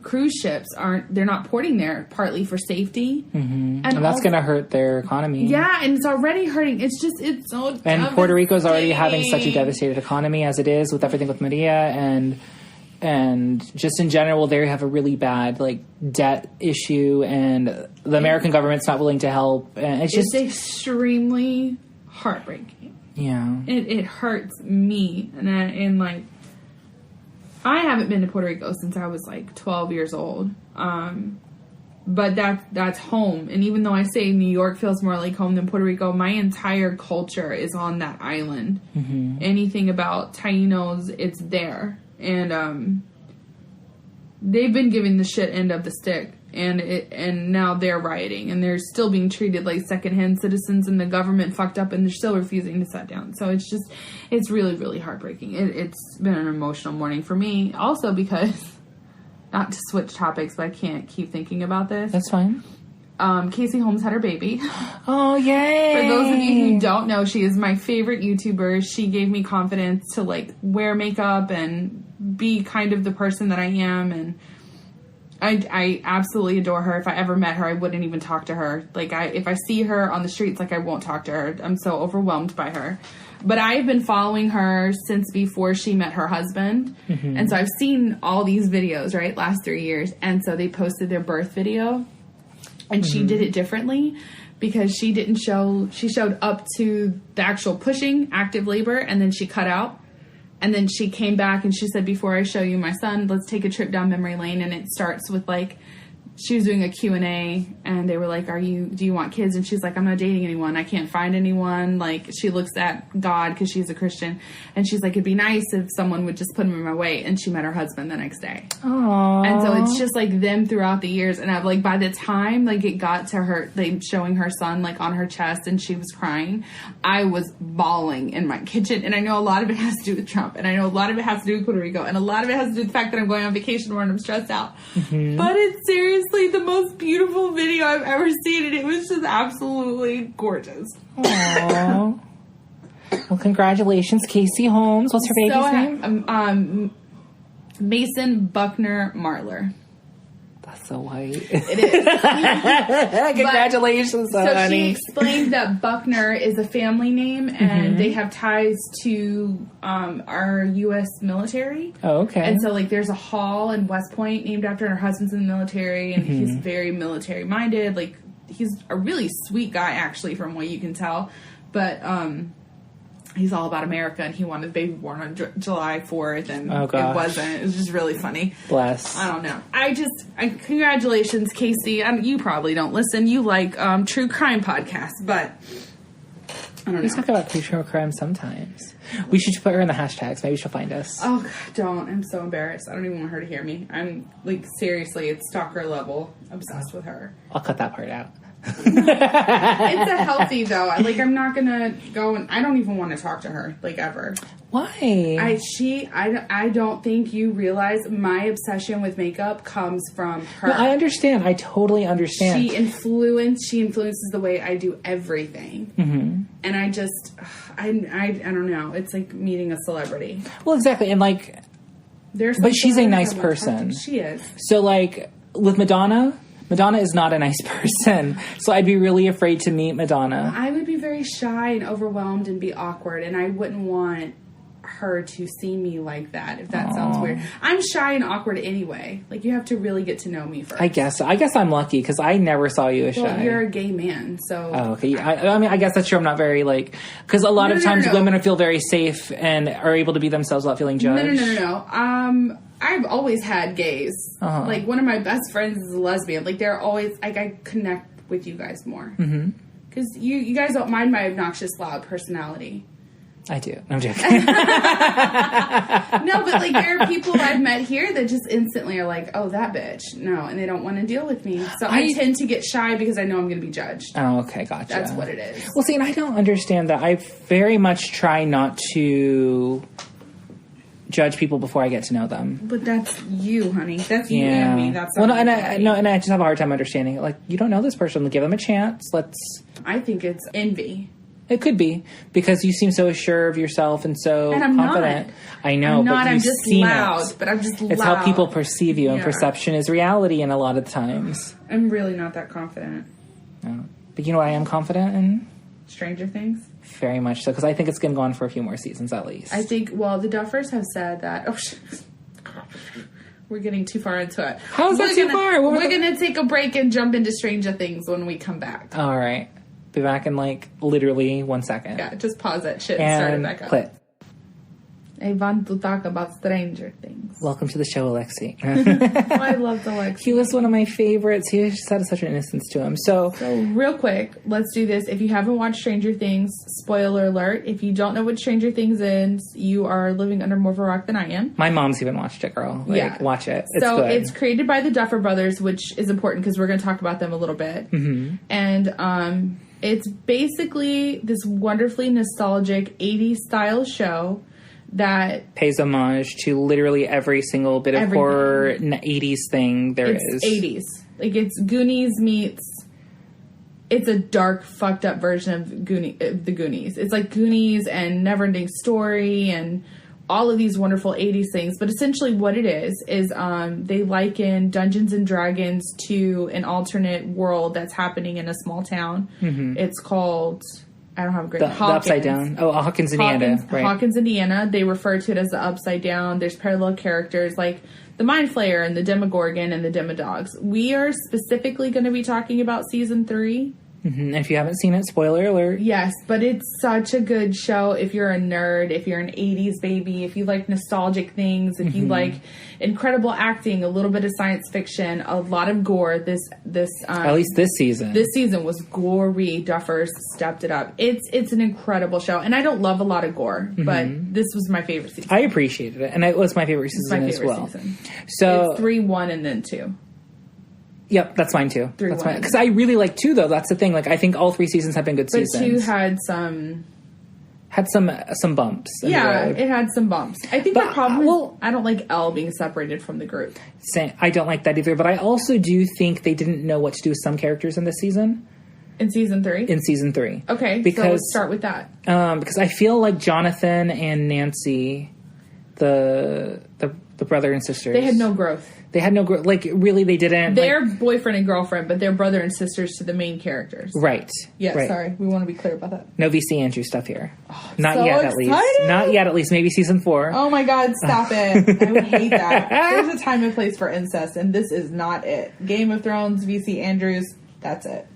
cruise ships they're not porting there, partly for safety. And that's going to hurt their economy. Yeah, and it's already hurting. It's so devastating. And Puerto Rico is already having such a devastated economy as it is with everything with Maria, and just in general, they have a really bad debt issue, and the American government's not willing to help. And it's extremely heartbreaking. Yeah, it hurts me, and I haven't been to Puerto Rico since I was 12 years old. But that's home. And even though I say New York feels more like home than Puerto Rico, my entire culture is on that island. Anything about Tainos, it's there. And they've been giving the shit end of the stick. And now they're rioting. And they're still being treated like secondhand citizens. And the government fucked up and they're still refusing to sit down. So it's really, really heartbreaking. It's been an emotional morning for me. Also because... Not to switch topics, but I can't keep thinking about this. That's fine. Casey Holmes had her baby. Oh, yay! For those of you who don't know, she is my favorite YouTuber. She gave me confidence to wear makeup and be kind of the person that I am. And I absolutely adore her. If I ever met her, I wouldn't even talk to her. If I see her on the streets, I won't talk to her. I'm so overwhelmed by her. But I have been following her since before she met her husband. And so I've seen all these videos, right, last 3 years. And so they posted their birth video. And she did it differently because she showed up to the actual pushing, active labor, and then she cut out. And then she came back and she said, before I show you my son, let's take a trip down memory lane. And it starts with she was doing a Q&A and they were like, do you want kids? And she's like, I'm not dating anyone. I can't find anyone. She looks at God because she's a Christian. And she's like, it'd be nice if someone would just put him in my way. And she met her husband the next day. Aww. And so it's just them throughout the years. And I've by the time it got to her, showing her son on her chest and she was crying, I was bawling in my kitchen. And I know a lot of it has to do with Trump. And I know a lot of it has to do with Puerto Rico. And a lot of it has to do with the fact that I'm going on vacation more and I'm stressed out. But it's seriously the most beautiful video I've ever seen, and it was just absolutely gorgeous. Aww. Well, congratulations, Casey Holmes. What's her baby's name? Mason Buckner Marler. That's so white. It is. Congratulations, honey. She explained that Buckner is a family name, and they have ties to our U.S. military. Oh, okay. And so, there's a hall in West Point named after her. Husband's in the military, and he's very military-minded. He's a really sweet guy, actually, from what you can tell. But he's all about America, and he wanted the baby born on July 4th, and it wasn't. It was just really funny. Bless. I don't know. Congratulations, Casey. You probably don't listen. You like true crime podcasts, but I don't know. We talk about true crime sometimes. We should put her in the hashtags. Maybe she'll find us. Oh, God, don't. I'm so embarrassed. I don't even want her to hear me. I'm, like, seriously, it's stalker level obsessed with her. I'll cut that part out. It's a healthy, though. Like, I'm not going to go and... I don't even want to talk to her, like, ever. Why? I don't think you realize my obsession with makeup comes from her. No, I understand. I totally understand. She influences the way I do everything. Mm-hmm. And I just... I don't know. It's like meeting a celebrity. Well, exactly. And, like... But she's a nice person. She is. So, like, with Madonna is not a nice person. So I'd be really afraid to meet Madonna. I would be very shy and overwhelmed and be awkward. And I wouldn't want her to see me like that, if that sounds weird. I'm shy and awkward anyway. Like, you have to really get to know me first. I guess I'm lucky because I never saw you as shy. Well, you're a gay man, so... Oh, okay. I mean, I guess that's true. I'm not very, like... Because a lot of times women feel very safe and are able to be themselves without feeling judged. No. I've always had gays. Uh-huh. Like, one of my best friends is a lesbian. Like, they're always... Like, I connect with you guys more. Mm-hmm. Because you guys don't mind my obnoxious, loud personality. I do. I'm joking. No, but, like, there are people I've met here that just instantly are like, oh, that bitch. No, and they don't want to deal with me. So I tend to get shy because I know I'm going to be judged. Oh, okay. Gotcha. That's what it is. Well, see, and I don't understand that. I very much try not to judge people before I get to know them. But that's you, honey. That's you and me. That's and I just have a hard time understanding it. Like, you don't know this person. Give them a chance. I think it's envy. It could be because you seem so assured of yourself and so confident. Not. I know, but I'm just loud. But I'm just loud. It's how people perceive you, and perception is reality. And a lot of the times, I'm really not that confident. No. But you know what I am confident in? Stranger Things. Very much so, because I think it's going to go on for a few more seasons at least. I think. Well, the Duffers have said that. Oh, we're getting too far into it. How is that too far? We're going to take a break and jump into Stranger Things when we come back. All right. Be back in, like, literally 1 second. Yeah, just pause that shit and start it back up. Clip. I want to talk about Stranger Things. Welcome to the show, Alexi. I love Alexi. He was one of my favorites. He just had such an innocence to him. So, real quick, let's do this. If you haven't watched Stranger Things, spoiler alert. If you don't know what Stranger Things is, you are living under more of a rock than I am. My mom's even watched it, girl. Like, watch it. It's so good. It's created by the Duffer Brothers, which is important because we're going to talk about them a little bit. Mm-hmm. And it's basically this wonderfully nostalgic 80s style show that pays homage to literally every single bit of horror 80s thing there is. 80s. Like, it's Goonies meets... It's a dark, fucked up version of the Goonies. It's like Goonies and Neverending Story and all of these wonderful 80s things. But essentially what it is they liken Dungeons and Dragons to an alternate world that's happening in a small town. Mm-hmm. It's called... I don't have a great... The Upside Down. Oh, Hawkins, Indiana. Right. Hawkins, Indiana. They refer to it as the Upside Down. There's parallel characters like the Mind Flayer and the Demogorgon and the Demodogs. We are specifically going to be talking about Season 3. Mm-hmm. If you haven't seen it, spoiler alert. Yes, but it's such a good show if you're a nerd, if you're an 80s baby, if you like nostalgic things, if you like incredible acting, a little bit of science fiction, a lot of gore. At least this season. This season was gory. Duffers stepped it up. It's an incredible show, and I don't love a lot of gore, but this was my favorite season. I appreciated it, and it was my favorite season as well. Season. So it's 3, 1, and then 2. Yep, that's mine too. That's mine. Because I really like 2, though. That's the thing. Like, I think all 3 seasons have been good seasons. But 2 had some bumps. Yeah, it had some bumps. I think the problem is I don't like Elle being separated from the group. I don't like that either. But I also do think they didn't know what to do with some characters in this season. In season 3? In season 3. Okay, so let's start with that. Because I feel like Jonathan and Nancy, the brother and sisters, they had no growth. They had no growth. Like, really, they didn't. They're boyfriend and girlfriend, but they're brother and sisters to the main characters. Right. Yeah, right. Sorry. We want to be clear about that. No VC Andrew stuff here. Oh, Not yet, at least. Not yet, at least. Maybe season 4. Oh, my God. Stop it. I would hate that. There's a time and place for incest, and this is not it. Game of Thrones, VC Andrews, that's it.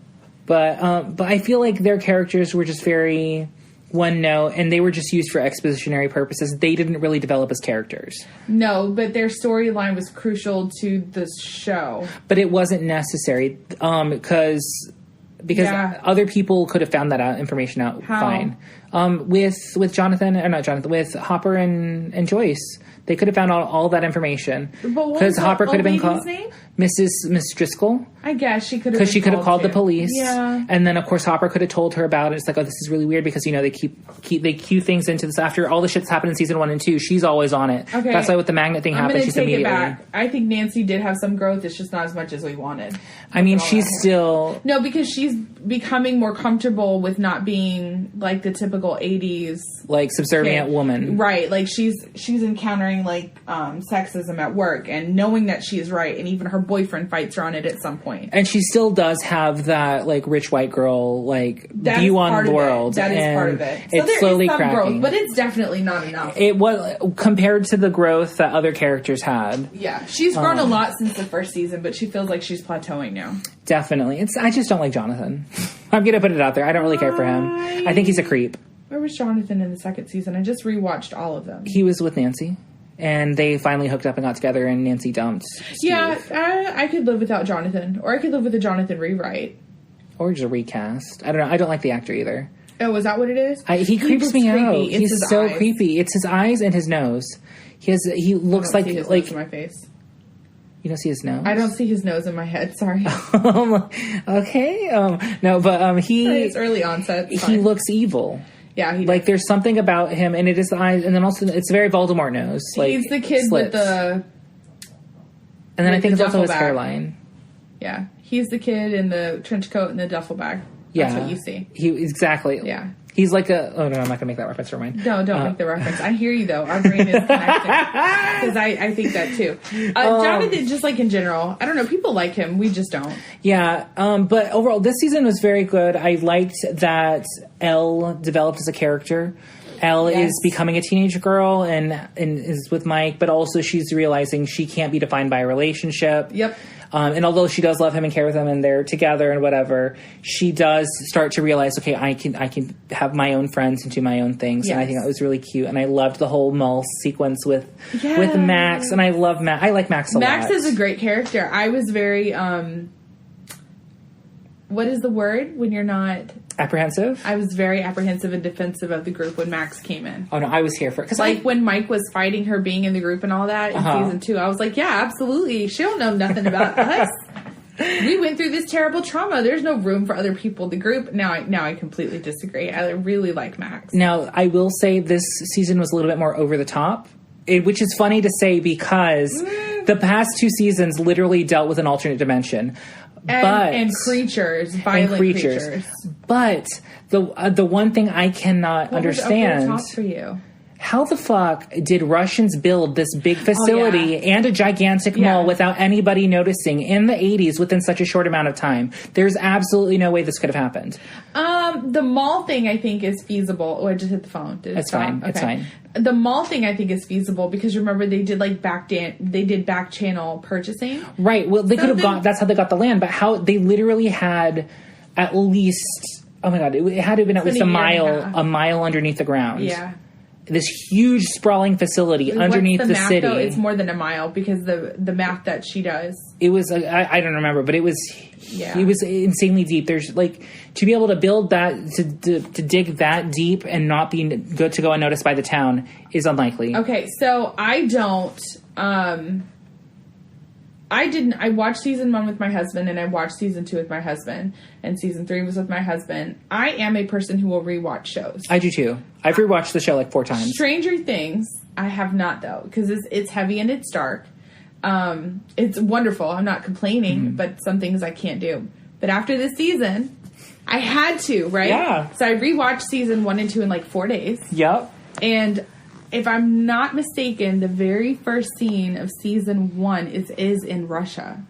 But I feel like their characters were just very one note, and they were just used for expositionary purposes. They didn't really develop as characters. No, but their storyline was crucial to the show. But it wasn't necessary, because because other people could have found that information out fine. With Jonathan, or not Jonathan, with Hopper and Joyce, they could have found out all that information. Because Hopper could have been called Miss Driscoll. I guess she could have. Because she could have called the police. Yeah. And then of course Hopper could have told her about it. It's like, oh, this is really weird because they cue things into this after all the shit's happened in season 1 and 2. She's always on it. Okay. That's why with the magnet thing happened. She's immediately. It back. I think Nancy did have some growth. It's just not as much as we wanted. I mean, she's still because she's becoming more comfortable with not being like the typical 80s like subservient woman, right? Like she's encountering like sexism at work and knowing that she is right, and even her boyfriend fights her on it at some point. And she still does have that like rich white girl like view on the world. That is part of it. So it's slowly cracking, growth, but it's definitely not enough. It was compared to the growth that other characters had. Yeah, she's grown a lot since the first season, but she feels like she's plateauing now. Definitely, I just don't like Jonathan. I'm gonna put it out there. I don't really care for him. I think he's a creep. Where was Jonathan in the second season? I just rewatched all of them. He was with Nancy. And they finally hooked up and got together, and Nancy dumped Steve. Yeah, I could live without Jonathan. Or I could live with a Jonathan rewrite. Or just a recast. I don't know. I don't like the actor either. Oh, is that what it is? He creeps me out. He's so creepy. It's his eyes and his nose. He looks like... Nose in my face. You don't see his nose? I don't see his nose in my head. Sorry. Okay. No, but he... It's early onset. He looks evil. Yeah, like there's something about him, and it is the eyes, and then also it's very Voldemort nose. Like he's the kid with the. And then I think it's also his hairline. Yeah, he's the kid in the trench coat and the duffel bag. That's what you see. Exactly. Yeah. He's like a... Oh, no, I'm not going to make that reference. Never mind. No, don't make the reference. I hear you, though. Our brain is connected. Because I think that, too. Jonathan, just like in general, I don't know. People like him. We just don't. Yeah. But overall, this season was very good. I liked that Elle developed as a character. Elle is becoming a teenage girl and is with Mike, but also she's realizing she can't be defined by a relationship. Yep. And although she does love him and care with him and they're together and whatever, she does start to realize, okay, I can have my own friends and do my own things. Yes. And I think that was really cute. And I loved the whole mall sequence with Max. And I love Max. I like Max a lot. Max is a great character. I was very, what is the word when you're not... Apprehensive? I was very apprehensive and defensive of the group when Max came in. Oh, no, I was here for it. Like, when Mike was fighting her being in the group and all that in season 2, I was like, yeah, absolutely. She don't know nothing about us. We went through this terrible trauma. There's no room for other people in the group. Now I completely disagree. I really like Max. Now, I will say this season was a little bit more over the top, which is funny to say because the past 2 seasons literally dealt with an alternate dimension. And creatures, violent creatures. But the one thing I cannot understand... What was over the top for you? How the fuck did Russians build this big facility and a gigantic mall without anybody noticing in the 80s within such a short amount of time? There's absolutely no way this could have happened. The mall thing I think is feasible. Oh, I just hit the phone. It's fine. Okay. It's fine. The mall thing I think is feasible because remember they did like back channel purchasing. Right. Well, they could have got. That's how they got the land. But how they literally had at least. Oh my god! It had to have been at least a mile underneath the ground. Yeah. This huge sprawling facility underneath the city. Though? It's more than a mile because the math that she does. It was I don't remember, but it was insanely deep. There's like to be able to build that to dig that deep and not be good to go unnoticed by the town is unlikely. Okay, so I don't. I watched season 1 with my husband and I watched season 2 with my husband and season 3 was with my husband. I am a person who will rewatch shows. I do too. I've rewatched the show like 4 times. Stranger Things, I have not though, because it's heavy and it's dark. It's wonderful. I'm not complaining, but some things I can't do. But after this season, I had to, right? Yeah. So I rewatched season 1 and 2 in like 4 days. Yep. And if I'm not mistaken, the very first scene of season 1 is in Russia.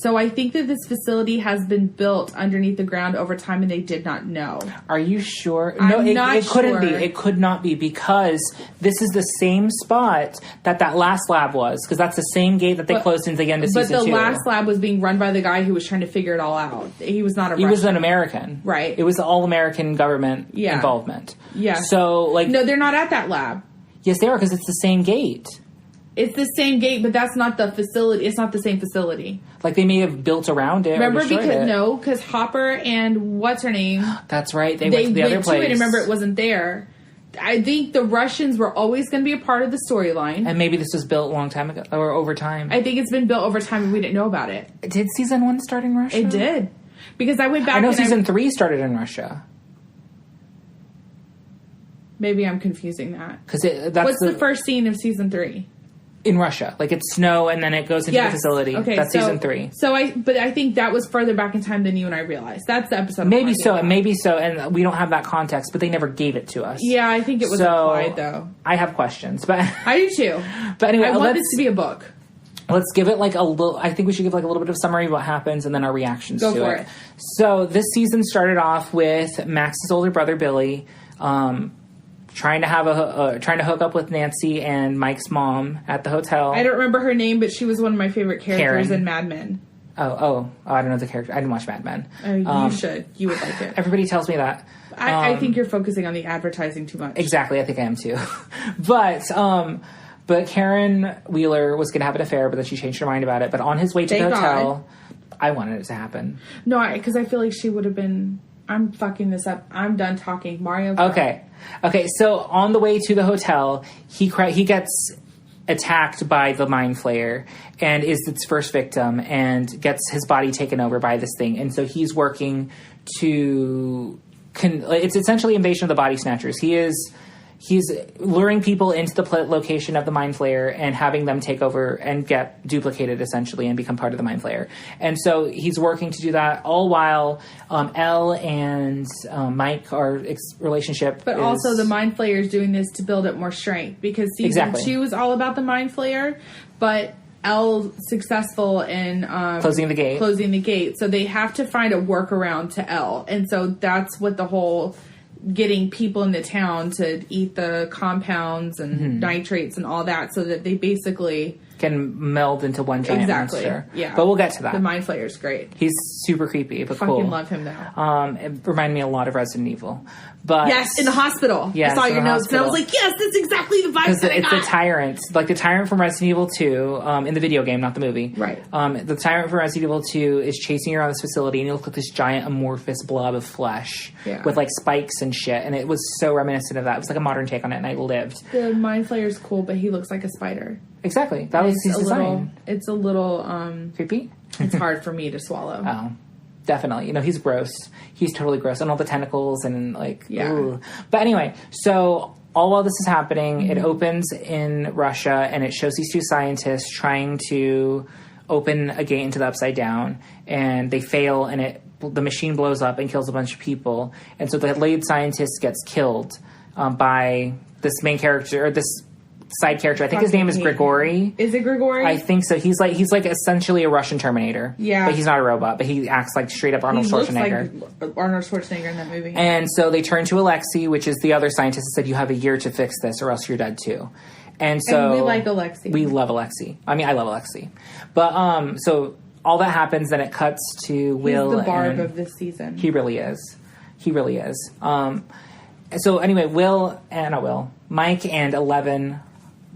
So I think that this facility has been built underneath the ground over time and they did not know. Are you sure? No, it couldn't be. It could not be because this is the same spot that last lab was. Because that's the same gate that they closed into the end of season 2. But the last lab was being run by the guy who was trying to figure it all out. He was not a Russian. He was an American. Right. It was all-American government involvement. Yeah. So, like... No, they're not at that lab. Yes, they are because it's the same gate. It's the same gate, but that's not the facility. It's not the same facility. Like, they may have built around it. Remember, or destroyed it. because Hopper and what's her name? That's right. They went to the other place. And remember, it wasn't there. I think the Russians were always going to be a part of the storyline. And maybe this was built a long time ago, or over time. I think it's been built over time, and we didn't know about it. Did season 1 start in Russia? It did. Because I went back. I know season 3 started in Russia. Maybe I'm confusing that. What's the first scene of season 3? In Russia. Like, it's snow, and then it goes into the facility. Okay, that's season 3. But I think that was further back in time than you and I realized. That's the episode. Maybe so, and we don't have that context, but they never gave it to us. Yeah, I think it was implied, though. I have questions, but I do too. But anyway, I want this to be a book. Let's give it like a little. I think we should give like a little bit of summary of what happens, and then our reactions to it. Go for it. So this season started off with Max's older brother Billy, trying to hook up with Nancy and Mike's mom at the hotel. I don't remember her name, but she was one of my favorite characters in Mad Men. Oh, I don't know the character. I didn't watch Mad Men. You should. You would like it. Everybody tells me that. I think you're focusing on the advertising too much. Exactly. I think I am too. But Karen Wheeler was going to have an affair, but then she changed her mind about it. But on his way to the hotel, I wanted it to happen. No, because I feel like she would have been... I'm fucking this up. I'm done talking. Mario. Okay. So on the way to the hotel, he gets attacked by the mind flayer and is its first victim and gets his body taken over by this thing. And so he's working to... it's essentially Invasion of the Body Snatchers. He's luring people into the location of the Mind Flayer and having them take over and get duplicated, essentially, and become part of the Mind Flayer. And so he's working to do that, all while Elle and Mike, our relationship But also the Mind Flayer is doing this to build up more strength, because season 2 is all about the Mind Flayer, but Elle successful in closing the gate. So they have to find a workaround to Elle. And so that's what the whole... getting people in the town to eat the compounds and nitrates and all that, so that they basically can meld into one giant monster. Yeah, but we'll get to that. The Mind Flayer's great. He's super creepy, but fucking cool. Love him though. It reminded me a lot of Resident Evil. But yes, in the hospital. Yes, I saw your notes, and I was like, yes, that's exactly the vibe that I got. It's the tyrant, like the tyrant from Resident Evil 2, in the video game, not the movie. Right. The tyrant from Resident Evil 2 is chasing you around this facility, and you look like this giant amorphous blob of flesh with like spikes and shit, and it was so reminiscent of that. It was like a modern take on it, and I lived. The Mind Flayer's cool, but he looks like a spider. Exactly. That was his design. It's a little creepy. It's hard for me to swallow. Oh. Definitely. He's gross. He's totally gross. And all the tentacles and, like, ooh. But anyway, so all while this is happening, it opens in Russia, and it shows these two scientists trying to open a gate into the Upside Down, and they fail, and the machine blows up and kills a bunch of people. And so the lead scientist gets killed by this main character, or this side character. I think his name is Grigory. Is it Grigory? I think so. He's like essentially a Russian Terminator. Yeah. But he's not a robot, but he acts like straight up Arnold Schwarzenegger. He looks like Arnold Schwarzenegger in that movie. And so they turn to Alexei, which is the other scientist, and said, you have a year to fix this or else you're dead too. And so... we like Alexei. We love Alexei. I mean, I love Alexei. But, so all that happens, then it cuts to Will. He's the Barb of this season. He really is. He really is. So anyway, Mike and Eleven...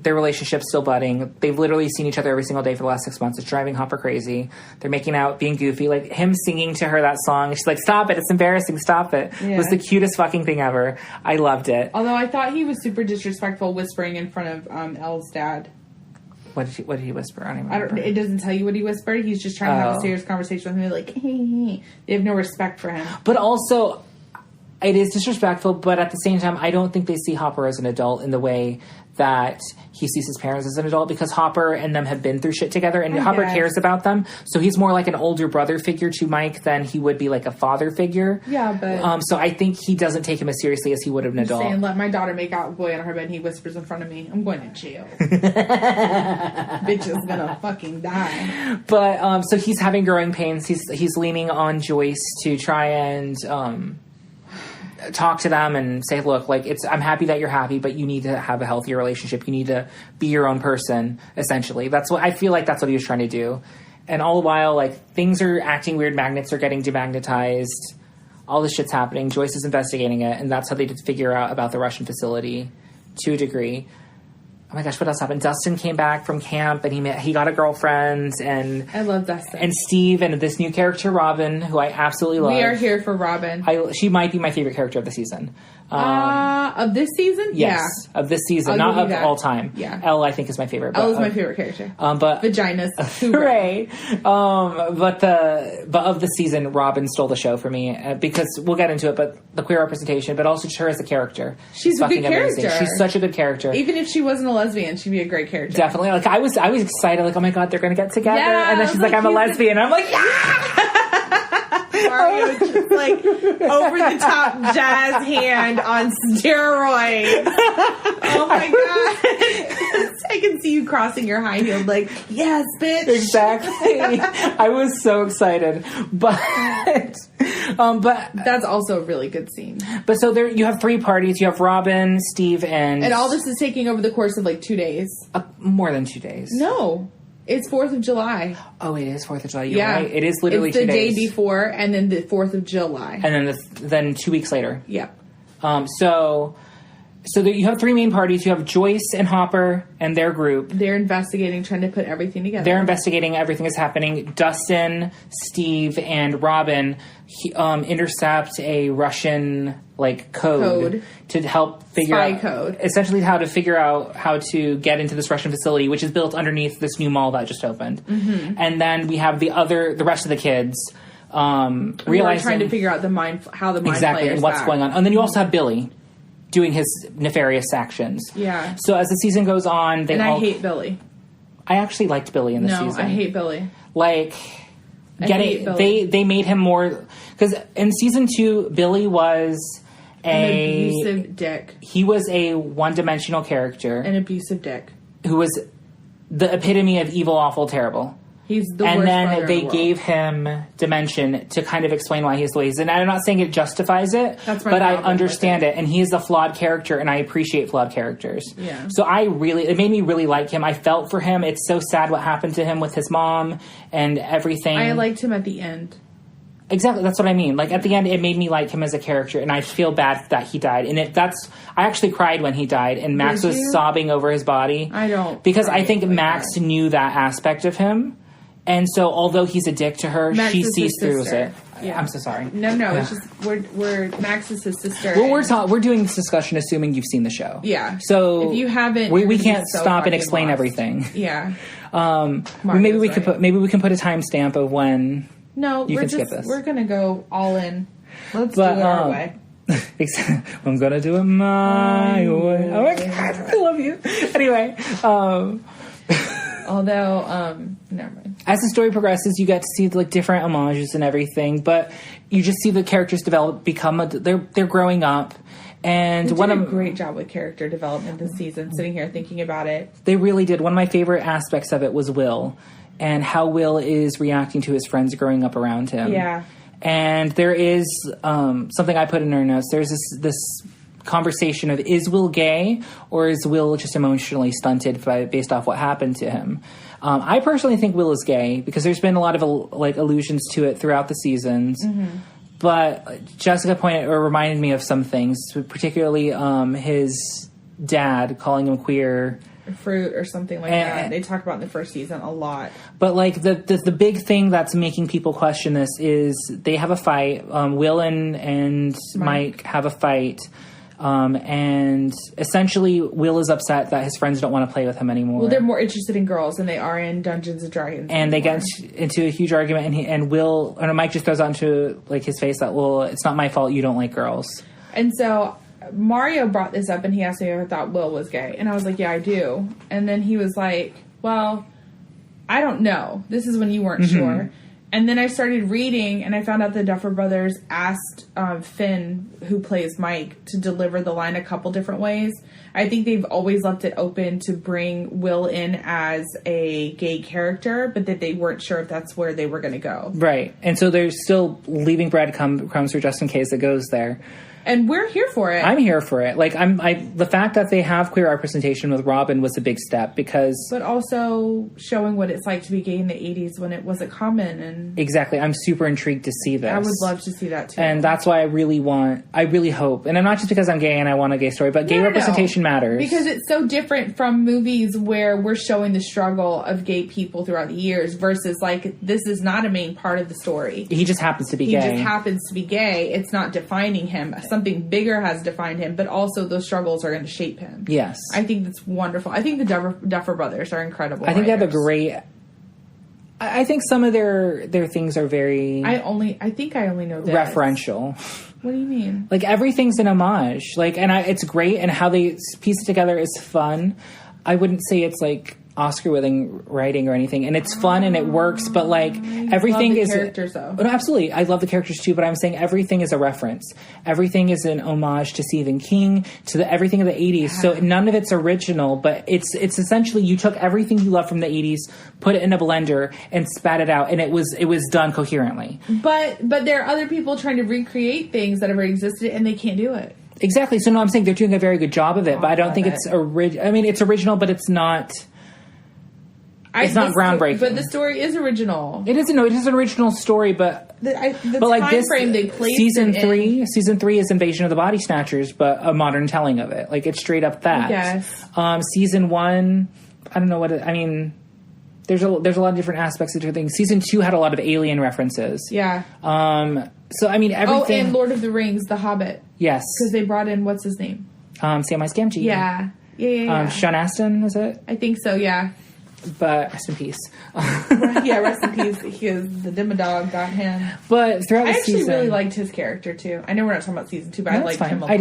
their relationship's still budding. They've literally seen each other every single day for the last 6 months. It's driving Hopper crazy. They're making out, being goofy. Like, him singing to her that song. She's like, stop it. It's embarrassing. Stop it. Yeah. It was the cutest fucking thing ever. I loved it. Although I thought he was super disrespectful whispering in front of Elle's dad. What did he whisper? I don't even remember. It doesn't tell you what he whispered. He's just trying to have a serious conversation with him. Like, hey. They have no respect for him. But also... it is disrespectful, but at the same time, I don't think they see Hopper as an adult in the way that he sees his parents as an adult, because Hopper and them have been through shit together, and Hopper cares about them. So he's more like an older brother figure to Mike than he would be like a father figure. Yeah, but... so I think he doesn't take him as seriously as he would an adult. Saying, let my daughter make out with boy on her bed, and he whispers in front of me, I'm going to jail. Bitch is gonna fucking die. But, so he's having growing pains. He's leaning on Joyce to try and... talk to them and say, look, like, I'm happy that you're happy, but you need to have a healthier relationship. You need to be your own person, essentially. I feel like that's what he was trying to do. And all the while, like, things are acting weird, magnets are getting demagnetized, all this shit's happening. Joyce is investigating it, and that's how they did figure out about the Russian facility to a degree. Oh my gosh, what else happened? Dustin came back from camp and he got a girlfriend, and I love Dustin. And Steve and this new character, Robin, who I absolutely love. We are here for Robin. She might be my favorite character of the season. Of this season? Yes, yeah. Of this season, not of all time. Yeah. Elle, I think, is my favorite. Elle is my favorite character. But vaginas. Hooray. But of the season, Robin stole the show for me because we'll get into it, but the queer representation, but also her as a character. She's a good character. She's such a good character. Even if she wasn't a lesbian, she'd be a great character. Definitely. Like I was excited, like, oh my god, they're gonna get together. Yeah, and then she's like, I'm a lesbian. And I'm like, yeah! Mario just like over the top jazz hand on steroids. Oh my god. I can see you crossing your high heel like, yes, bitch. Exactly. I was so excited. But that's also a really good scene. But so there you have 3 parties. You have Robin, Steve, and all this is taking over the course of like 2 days. More than 2 days. No. It's 4th of July. Oh, it is 4th of July. You're right. It is literally 2 days. It's the day before, and then the 4th of July. And then 2 weeks later. Yep. So you have 3 main parties. You have Joyce and Hopper and their group. They're investigating, trying to put everything together. They're investigating everything that's happening. Dustin, Steve, and Robin intercept a Russian code to help figure out essentially how to figure out how to get into this Russian facility, which is built underneath this new mall that just opened. Mm-hmm. And then we have the rest of the kids realizing, trying to figure out how the mind exactly players what's back. going on. And then you also have Billy doing his nefarious actions. Yeah. So as the season goes on, I hate Billy. I actually liked Billy in this season. No, I hate Billy. They made him more, because in season 2, Billy was an abusive dick. He was a one-dimensional character. An abusive dick. Who was the epitome of evil, awful, terrible. He's the worst. And then they gave him dimension to kind of explain why he's the way he is. And I'm not saying it justifies it, but I understand it. And he is a flawed character, and I appreciate flawed characters. Yeah. So it made me really like him. I felt for him. It's so sad what happened to him with his mom and everything. I liked him at the end. Exactly, that's what I mean. Like, at the end, it made me like him as a character, and I feel bad that he died. And I actually cried when he died, and Max was sobbing over his body. I don't. Because I think Max knew that aspect of him. And so, although he's a dick to her, she sees through it. Yeah. I'm so sorry. No, it's just we're Max is his sister. Well, we're doing this discussion assuming you've seen the show. Yeah. So if you haven't, we can't stop and explain everything. Yeah. Maybe we can put a timestamp of when. No, you can skip this. We're gonna go all in. Let's do it our way. I'm gonna do it my way. Oh my god, I love you. Anyway. Although, never mind. As the story progresses, you get to see different homages and everything, but you just see the characters develop, they're growing up, and they did a great job with character development this season. Sitting here thinking about it, they really did. One of my favorite aspects of it was Will, and how Will is reacting to his friends growing up around him. Yeah, and there is something I put in our notes. There's this conversation of, is Will gay, or is Will just emotionally stunted based off what happened to him? I personally think Will is gay, because there's been a lot of allusions to it throughout the seasons. Mm-hmm. But Jessica reminded me of some things, particularly his dad calling him queer. Fruit or something like that. They talk about in the first season a lot. But the big thing that's making people question this is they have a fight. Will and Mike have a fight. And essentially Will is upset that his friends don't want to play with him anymore. Well, they're more interested in girls than they are in Dungeons and Dragons. And they get into a huge argument, and Mike just throws onto his face that, well, it's not my fault you don't like girls. And so Mario brought this up, and he asked me if I thought Will was gay. And I was like, yeah, I do. And then he was like, well, I don't know. This is when you weren't sure. And then I started reading, and I found out the Duffer Brothers asked Finn, who plays Mike, to deliver the line a couple different ways. I think they've always left it open to bring Will in as a gay character, but that they weren't sure if that's where they were going to go. Right. And so they're still leaving breadcrumbs for just in case it goes there. And we're here for it. I'm here for it. Like, the fact that they have queer representation with Robin was a big step because... But also showing what it's like to be gay in the 80s when it wasn't common. And exactly. I'm super intrigued to see this. I would love to see that, too. And that's why I really hope, and I'm not just because I'm gay and I want a gay story, but gay representation matters. Because it's so different from movies where we're showing the struggle of gay people throughout the years versus, like, this is not a main part of the story. He just happens to be gay. He just happens to be gay. It's not defining him. Something bigger has defined him, but also those struggles are going to shape him. Yes. I think that's wonderful. I think the Duffer Brothers are incredible. I think they have a great... I think some of their things are very... I think I only know this. Referential. What do you mean? Like, everything's an homage. Like, and it's great, and how they piece it together is fun. I wouldn't say it's, like, Oscar-winning writing or anything, and it's fun and it works, but, like, everything is... characters, though. No, absolutely. I love the characters, too, but I'm saying everything is a reference. Everything is an homage to Stephen King, to everything of the 80s, yeah. So none of it's original, but it's essentially you took everything you love from the 80s, put it in a blender, and spat it out, and it was done coherently. But there are other people trying to recreate things that have already existed, and they can't do it. Exactly. So, no, I'm saying they're doing a very good job of it, but I don't think it's original. I mean, it's original, but it's not... It's not groundbreaking. But the story is original. It is an original story, but... The but like time frame they placed Season 3 is Invasion of the Body Snatchers, but a modern telling of it. Like, it's straight up that. Yes. Season 1, I don't know what... I mean, there's a lot of different aspects of different things. Season 2 had a lot of alien references. Yeah. So, I mean, everything... Oh, and Lord of the Rings, The Hobbit. Yes. Because they brought in, what's his name? Samwise Gamgee. Yeah. Sean Astin, is it? I think so, yeah. But rest in peace. Yeah, rest in peace. The Dimmadog got him. But throughout the season... I actually really liked his character, too. I know we're not talking about season 2, but I liked him a lot. I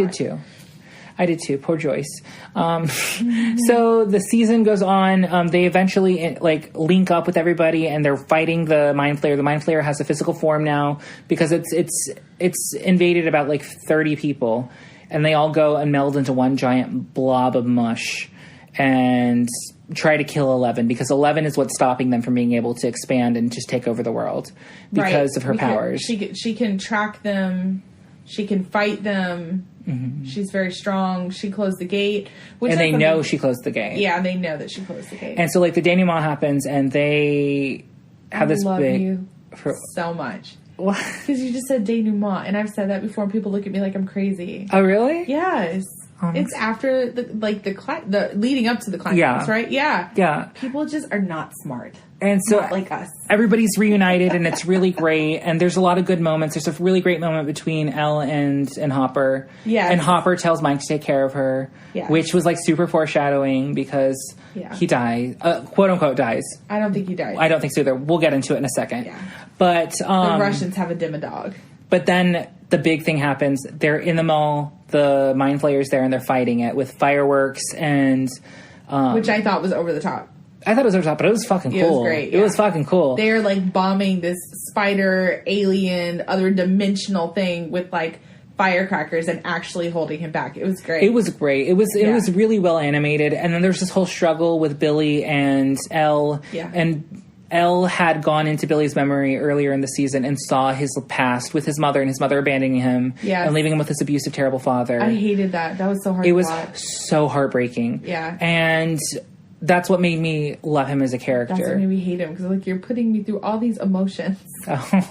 did too. Poor Joyce. So the season goes on. They eventually link up with everybody, and they're fighting the Mind Flayer. The Mind Flayer has a physical form now because it's invaded about 30 people, and they all go and meld into one giant blob of mush and try to kill 11 because 11 is what's stopping them from being able to expand and just take over the world because of her powers. She can track them. She can fight them. Mm-hmm. She's very strong. She closed the gate. And they know she closed the gate. Yeah, they know that she closed the gate. And so, the denouement happens, and they have this love big... you so much. What? Because you just said denouement, and I've said that before, and people look at me like I'm crazy. Oh, really? Yes. It's after the leading up to the climax, right? Yeah. Yeah. People just are not smart. And so not like us. Everybody's reunited, and it's really great. And there's a lot of good moments. There's a really great moment between Elle and Hopper. Yeah. And Hopper tells Mike to take care of her, which was super foreshadowing because he dies, quote unquote dies. I don't think he dies. I don't think so either. We'll get into it in a second. Yeah. But the Russians have a Dimmadog. But then the big thing happens. They're in the mall. The Mind Flayer's there, and they're fighting it with fireworks and... which I thought was over the top. I thought it was over the top, but it was fucking cool. It was great. It was fucking cool. They're bombing this spider, alien, other dimensional thing with firecrackers and actually holding him back. It was great. It was great. It was really well animated. And then there's this whole struggle with Billy and Elle. Yeah. And Elle had gone into Billy's memory earlier in the season and saw his past with his mother and his mother abandoning him and leaving him with this abusive, terrible father. I hated that. That was so hard to watch. It was so heartbreaking. Yeah. And that's what made me love him as a character. That's what made me hate him because you're putting me through all these emotions. Oh.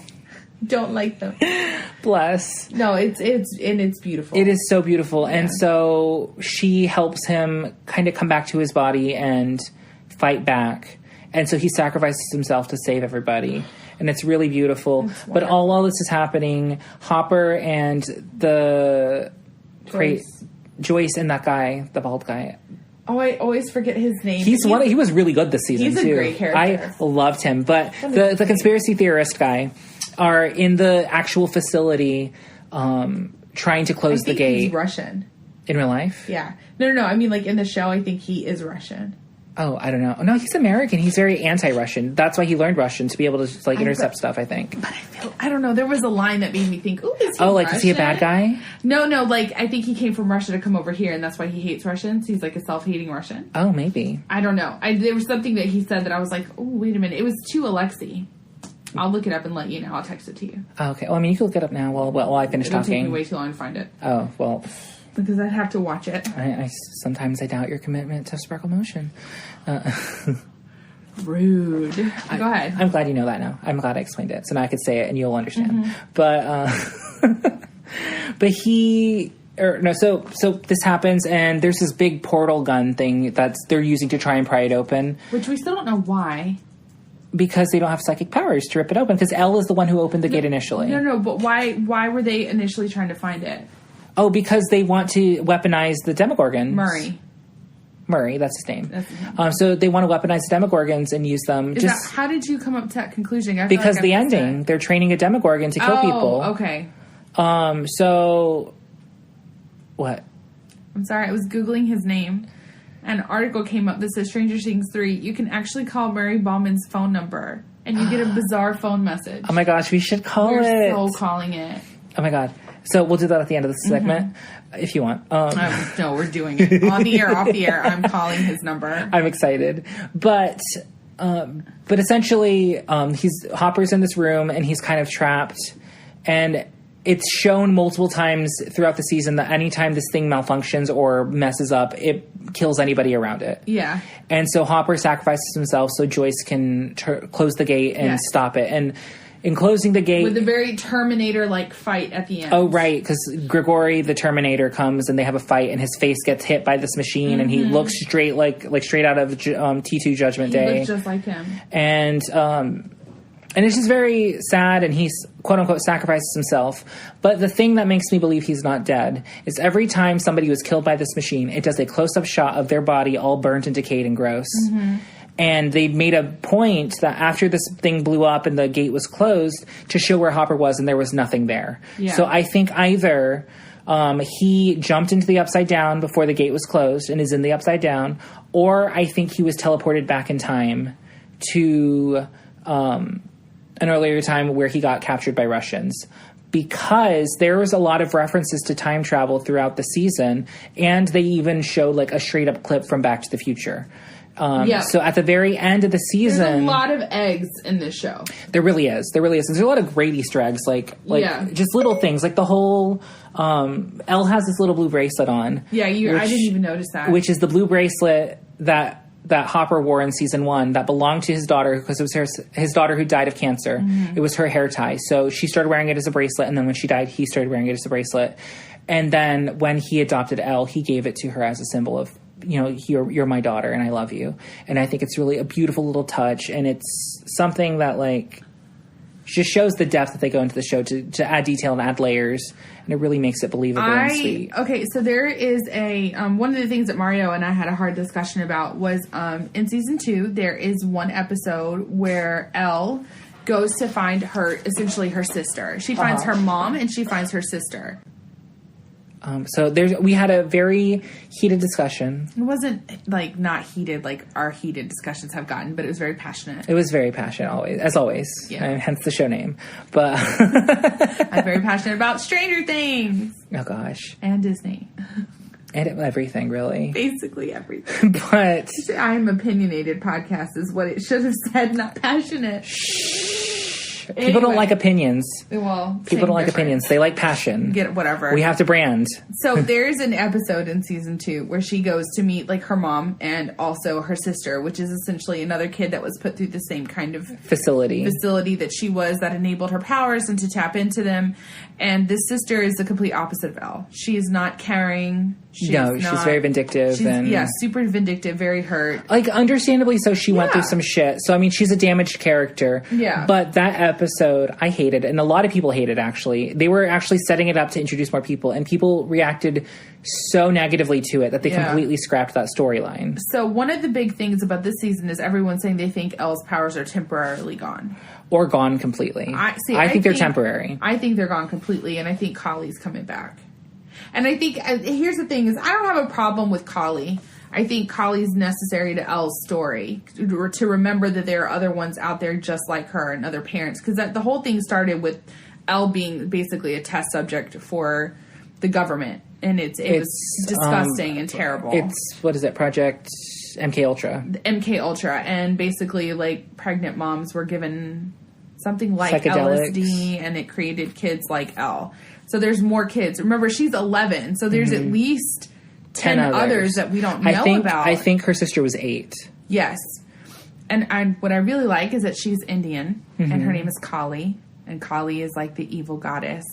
Don't like them. Bless. No, it's beautiful. It is so beautiful. Yeah. And so she helps him kind of come back to his body and fight back. And so he sacrifices himself to save everybody. And it's really beautiful. But while this is happening, Hopper and Joyce and that guy, the bald guy. Oh, I always forget his name. He was really good this season, too. He's a great character. I loved him. But the conspiracy theorist guy are in the actual facility trying to close the gate. He's Russian. In real life? Yeah. No. I mean, in the show, I think he is Russian. Oh, I don't know. No, he's American. He's very anti-Russian. That's why he learned Russian, to be able to intercept stuff, I think. But I don't know. There was a line that made me think, ooh, is he Russian? Is he a bad guy? No, I think he came from Russia to come over here, and that's why he hates Russians. He's a self-hating Russian. Oh, maybe. I don't know. There was something that he said that I was like, oh, wait a minute. It was to Alexei. I'll look it up and let you know. I'll text it to you. Okay. Well, I mean, you can look it up now while I finish It'll talking. take me way too long to find it. Oh, well. Because I'd have to watch it. Sometimes I doubt your commitment to Sparkle Motion. Rude. Go ahead. I'm glad you know that now. I'm glad I explained it. So now I could say it and you'll understand. But so this happens and there's this big portal gun thing they're using to try and pry it open. Which we still don't know why. Because they don't have psychic powers to rip it open. Because Elle is the one who opened the gate initially. No, but why were they initially trying to find it? Oh, because they want to weaponize the Demogorgons. Murray, that's his name. So they want to weaponize the Demogorgons and use them. How did you come up to that conclusion? Because the ending, they're training a Demogorgon to kill people. Okay. So what? I'm sorry, I was Googling his name. An article came up that says Stranger Things 3, you can actually call Murray Bauman's phone number and you get a bizarre phone message. Oh my gosh, we should call it. We're so calling it. Oh my god. So we'll do that at the end of the segment if you want. No, we're doing it. On the air, off the air, I'm calling his number. I'm excited. But essentially, Hopper's in this room and he's kind of trapped. And it's shown multiple times throughout the season that anytime this thing malfunctions or messes up, it kills anybody around it. Yeah. And so Hopper sacrifices himself so Joyce can close the gate and stop it. And in closing the gate... with a very Terminator-like fight at the end. Oh, right, because Grigori, the Terminator, comes and they have a fight and his face gets hit by this machine and he looks straight straight out of T2 Judgment Day. He looks just like him. And it's just very sad, and he's, quote-unquote, sacrifices himself. But the thing that makes me believe he's not dead is every time somebody was killed by this machine, it does a close-up shot of their body all burnt and decayed and gross. And they made a point that after this thing blew up and the gate was closed to show where Hopper was, and there was nothing there. Yeah. So I think either he jumped into the Upside Down before the gate was closed and is in the Upside Down, or I think he was teleported back in time to... an earlier time where he got captured by Russians, because there was a lot of references to time travel throughout the season, and they even showed like a straight up clip from Back to the Future. So at the very end of the season, there's a lot of eggs in this show. There really is. There's a lot of great Easter eggs, like just little things, like the whole. Elle has this little blue bracelet on. Yeah, I didn't even notice that. Which is the blue bracelet that Hopper wore in season 1 that belonged to his daughter because it was his daughter who died of cancer. It was her hair tie. So she started wearing it as a bracelet, and then when she died, he started wearing it as a bracelet. And then when he adopted Elle, he gave it to her as a symbol of, you're my daughter and I love you. And I think it's really a beautiful little touch, and it's something that like just shows the depth that they go into the show to add detail and add layers, and it really makes it believable and sweet. Okay, so there is a one of the things that Mario and I had a hard discussion about was in season 2 there is one episode where Elle goes to find essentially her sister. She finds her mom and she finds her sister. So we had a very heated discussion. It wasn't like not heated like our heated discussions have gotten, but it was very passionate. It was very passionate, as always. Yeah. Hence the show name. But I'm very passionate about Stranger Things. Oh gosh. And Disney. And everything, really. Basically everything. But I'm opinionated podcast is what it should have said, not passionate. People don't like opinions. Well, people don't like opinions. They like passion. Get whatever. We have to brand. So there's an episode in season 2 where she goes to meet like her mom and also her sister, which is essentially another kid that was put through the same kind of facility that she was, that enabled her powers and to tap into them. And this sister is the complete opposite of Elle. She is not caring. She's very vindictive. Super vindictive, very hurt. Like, understandably so, she went through some shit. So, I mean, she's a damaged character. Yeah. But that episode, I hated, and a lot of people hated, actually. They were actually setting it up to introduce more people, and people reacted so negatively to it that they completely scrapped that storyline. So, one of the big things about this season is everyone saying they think Elle's powers are temporarily gone. Or gone completely. I think they're temporary. I think they're gone completely, and I think Collie's coming back. And I think, here's the thing, is I don't have a problem with Collie. I think Collie's necessary to Elle's story, to remember that there are other ones out there just like her and other parents. Because the whole thing started with Elle being basically a test subject for the government. And it was disgusting and terrible. It's, what is it, Project MK Ultra? MK Ultra. And basically, like, pregnant moms were given something like Psychedelics. LSD, and it created kids like Elle. So there's more kids. Remember, she's 11, so there's at least 10 others that we don't know about. I think her sister was 8. Yes. And what I really like is that she's Indian, and her name is Kali, and Kali is like the evil goddess.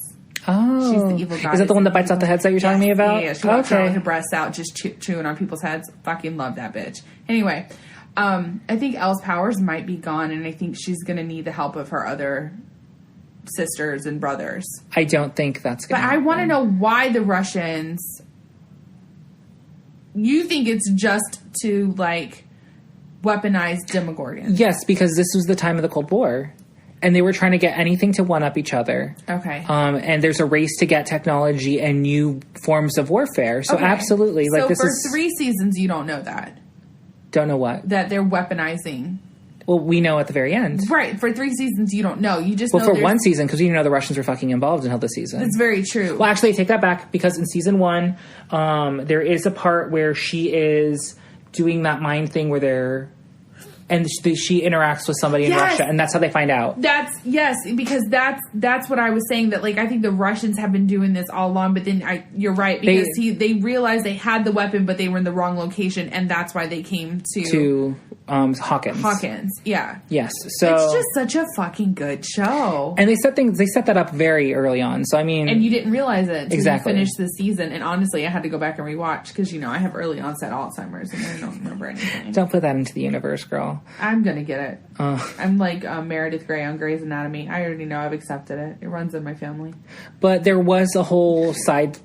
Oh. She's the evil goddess. Is that the one that bites out the heads that you're telling me about? Yeah. She walks around with her breasts out, just chewing on people's heads. Fucking love that bitch. Anyway, I think Elle's powers might be gone, and I think she's going to need the help of her other sisters and brothers. I don't think that's going to But happen. I want to know why the Russians... You think it's just to, like, weaponize Demogorgon? Yes, because this was the time of the Cold War. And they were trying to get anything to one-up each other. Okay. And there's a race to get technology and new forms of warfare. So absolutely. So for 3 seasons, you don't know that. Don't know what? That they're weaponizing. Well, we know at the very end. Right. For 3 seasons, you don't know. You just Well, know for one season, because we didn't know the Russians were fucking involved until this season. That's very true. Well, actually, I take that back, because in season 1, there is a part where she is doing that mind thing where they're... And she interacts with somebody in Russia, and that's how they find out. Because that's what I was saying, that, like, I think the Russians have been doing this all along, but then you're right, because they realized they had the weapon, but they were in the wrong location, and that's why they came to Hawkins, yeah. Yes, so... It's just such a fucking good show. And they set that up very early on, so I mean... And you didn't realize it until exactly. you finished the season, and honestly, I had to go back and rewatch, because, you know, I have early onset Alzheimer's, and I don't remember anything. Don't put that into the universe, girl. I'm gonna get it. I'm like Meredith Grey on Grey's Anatomy. I already know. I've accepted it. It runs in my family. But there was a whole side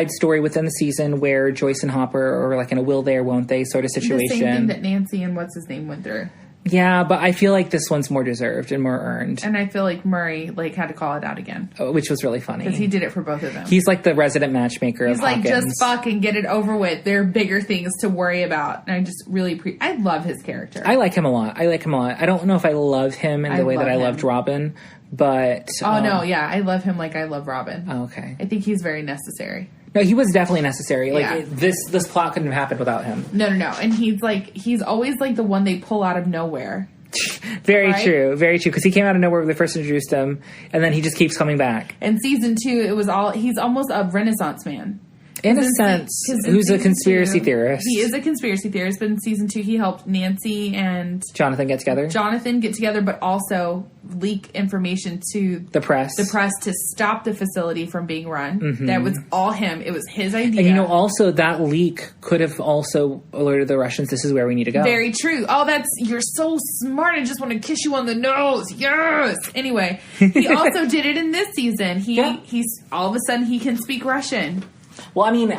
story within the season where Joyce and Hopper are like in a will they or won't they sort of situation. The same thing that Nancy and what's his name went through. Yeah, but I feel like this one's more deserved and more earned. And I feel like Murray had to call it out again, which was really funny because he did it for both of them. He's like the resident matchmaker. He's of like, Hawkins. just fucking get it over with. There are bigger things to worry about. And I just really I love his character. I like him a lot. I don't know if I love him in the way that I loved Robin, but no, yeah, I love him like I love Robin. Oh, okay, I think he's very necessary. No, he was definitely necessary. Like Yeah. this plot couldn't have happened without him. No, and he's always like the one they pull out of nowhere. Very true, because he came out of nowhere when they first introduced him, and then he just keeps coming back. In season 2, he's almost a Renaissance man. In a sense, who's a conspiracy theorist. He is a conspiracy theorist, but in season 2, he helped Nancy and Jonathan get together, but also leak information to the press to stop the facility from being run. Mm-hmm. That was all him. It was his idea. And also that leak could have also alerted the Russians this is where we need to go. Very true. Oh, you're so smart. I just want to kiss you on the nose. Yes. Anyway, he also did it in this season. He's all of a sudden he can speak Russian. Well, I mean,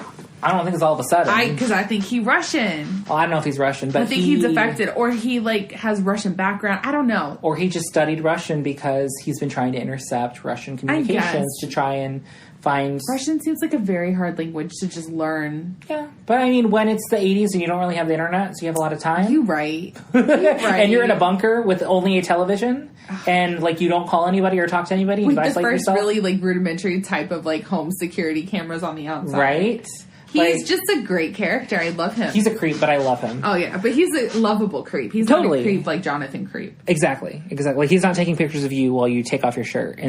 I don't think it's all of a sudden. Because I think he's Russian. Well, I don't know if he's Russian, but I think he's affected, or he has Russian background. I don't know. Or he just studied Russian because he's been trying to intercept Russian communications to try and find... Russian seems like a very hard language to just learn. Yeah, but I mean, when it's the 80s and you don't really have the internet, so you have a lot of time. You're right. And you're in a bunker with only a television, and you don't call anybody or talk to anybody. With the first really rudimentary type of home security cameras on the outside. Right? He's just a great character. I love him. He's a creep, but I love him. Oh, yeah. But he's a lovable creep. He's not a creep like Jonathan Creep. Exactly. He's not taking pictures of you while you take off your shirt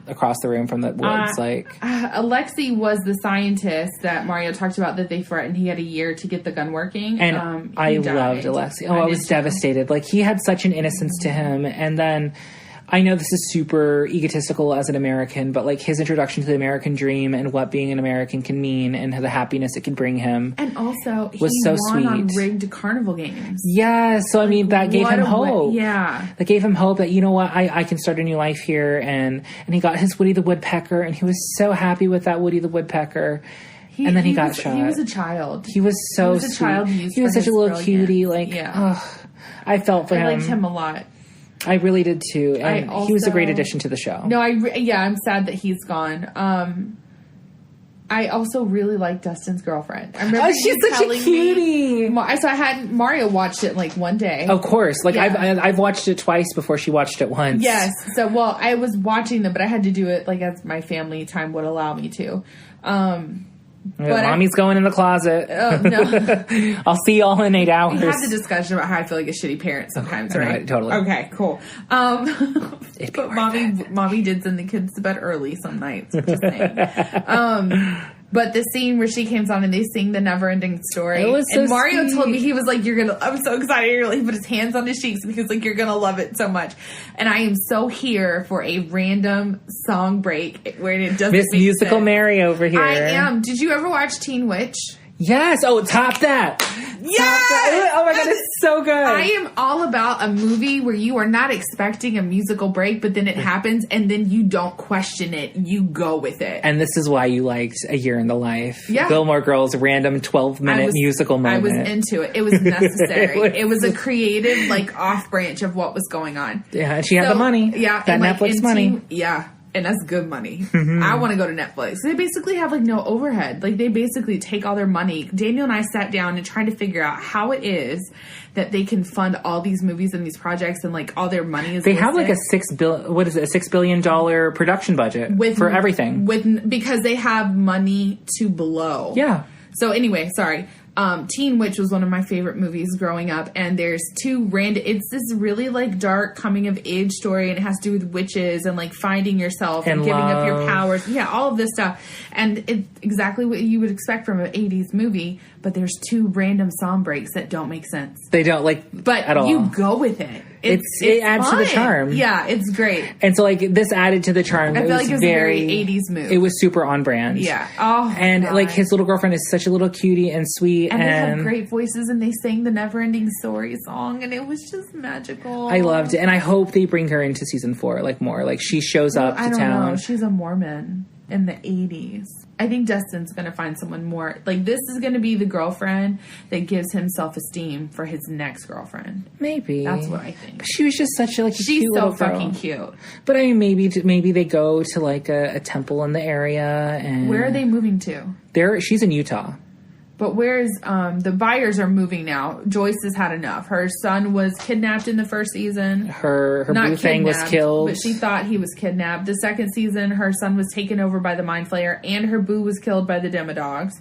across the room from the woods. Alexei was the scientist that Mario talked about that they threatened. He had a year to get the gun working. And I loved Alexei. Oh, I was devastated. He had such an innocence to him. And then... I know this is super egotistical as an American, but his introduction to the American dream and what being an American can mean and the happiness it can bring him, and also was so sweet. On rigged carnival games. Yeah, so I mean that gave him hope. Yeah, that gave him hope that I can start a new life here, and he got his Woody the Woodpecker, and he was so happy with that Woody the Woodpecker. And then he got shot. He was a child. He was so sweet. He was such a little cutie. I felt for him. I liked him a lot. I really did too, and he was a great addition to the show. No, I'm sad that he's gone. I also really like Dustin's girlfriend. I remember she's such a cutie. So I had Mario watched it one day. Of course, I've watched it twice before she watched it once. Yes. So I was watching them, but I had to do it as my family time would allow me to. But Mommy's going in the closet. Oh, no. I'll see y'all in 8 hours. We had the discussion about how I feel like a shitty parent sometimes, right? Right, totally. Okay, cool. But mommy did send the kids to bed early some nights. Just saying. But the scene where she comes on and they sing the never-ending story. It was so and Mario sweet. told me, he was like, I'm so excited. He put his hands on his cheeks and he was like, you're going to love it so much. And I am so here for a random song break where it doesn't Miss make Musical sense. Mary over here. I am. Did you ever watch Teen Witch? Yes. Oh, top that. Yes! Oh my God, it's so good. I am all about a movie where you are not expecting a musical break, but then it happens and then you don't question it. You go with it. And this is why you liked A Year in the Life. Yeah. Gilmore Girls, random 12-minute musical moment. I was into it. It was necessary. It was a creative, off branch of what was going on. Yeah, and she had the money. Yeah. That Netflix money. Yeah. And that's good money. Mm-hmm. I want to go to Netflix. They basically have no overhead. They basically take all their money. Daniel and I sat down and tried to figure out how it is that they can fund all these movies and these projects and all their money is. They have a $6 billion production budget for everything. Because they have money to blow. Yeah. So anyway, sorry. Teen Witch was one of my favorite movies growing up, and there's it's this really dark coming of age story, and it has to do with witches and finding yourself and giving up your powers. Yeah, all of this stuff. And it's exactly what you would expect from an 80s movie, but there's 2 random song breaks that don't make sense. They don't but at all. You go with it. It adds fun. to the charm. Yeah, it's great. And so this added to the charm. I feel like it was a very 80s move. It was super on brand. Yeah. Oh, and his little girlfriend is such a little cutie and sweet. And they have great voices, and they sang the Never Ending Story song, and it was just magical. I loved it, and I hope they bring her into season 4 more. She shows up to town. I don't know. She's a Mormon in the 80s. I think Dustin's going to find someone more... this is going to be the girlfriend that gives him self-esteem for his next girlfriend. Maybe. That's what I think. But she was just such a She's cute little girl. She's so fucking cute. But I mean, maybe they go to a temple in the area. And where are they moving to? She's in Utah. But where's the buyers are moving now? Joyce has had enough. Her son was kidnapped in the first season. Her boo thing was killed, but she thought he was kidnapped. The second season, her son was taken over by the Mind Flayer, and her boo was killed by the Demodogs.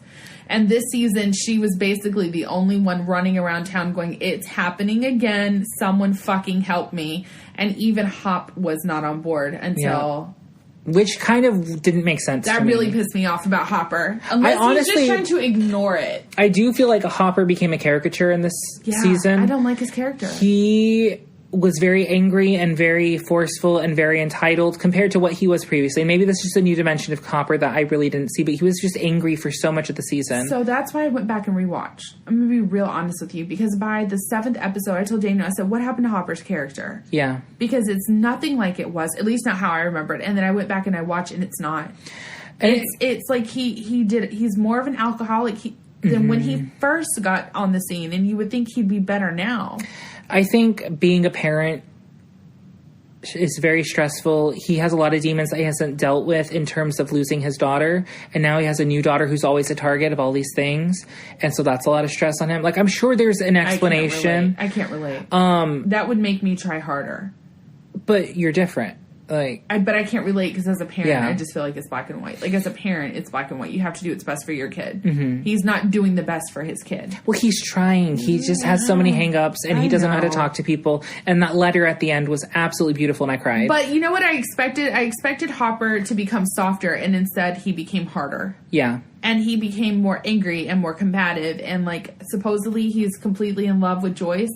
And this season, she was basically the only one running around town going, "It's happening again. Someone fucking help me!" And even Hop was not on board until. Yeah. Which kind of didn't make sense. That really pissed me off about Hopper. Unless he's just trying to ignore it. I do feel like Hopper became a caricature in this season. I don't like his character. He was very angry and very forceful and very entitled compared to what he was previously. Maybe this is just a new dimension of Hopper that I really didn't see, but he was just angry for so much of the season. So that's why I went back and rewatched. I'm going to be real honest with you, because by the 7th episode, I told Daniel, I said, what happened to Hopper's character? Yeah. Because it's nothing like it was, at least not how I remember it. And then I went back and I watched, and it's not. And it's like he's more of an alcoholic than when he first got on the scene, and you would think he'd be better now. I think being a parent is very stressful. He has a lot of demons that he hasn't dealt with in terms of losing his daughter. And now he has a new daughter who's always a target of all these things. And so that's a lot of stress on him. I'm sure there's an explanation. I can't relate. That would make me try harder. But you're different. But I can't relate because as a parent, I just feel like it's black and white. As a parent, it's black and white. You have to do what's best for your kid. Mm-hmm. He's not doing the best for his kid. Well, he's trying. He just has so many hang-ups, and he doesn't know how to talk to people. And that letter at the end was absolutely beautiful, and I cried. But you know what I expected? I expected Hopper to become softer, and instead he became harder. Yeah. And he became more angry and more combative, and supposedly he's completely in love with Joyce.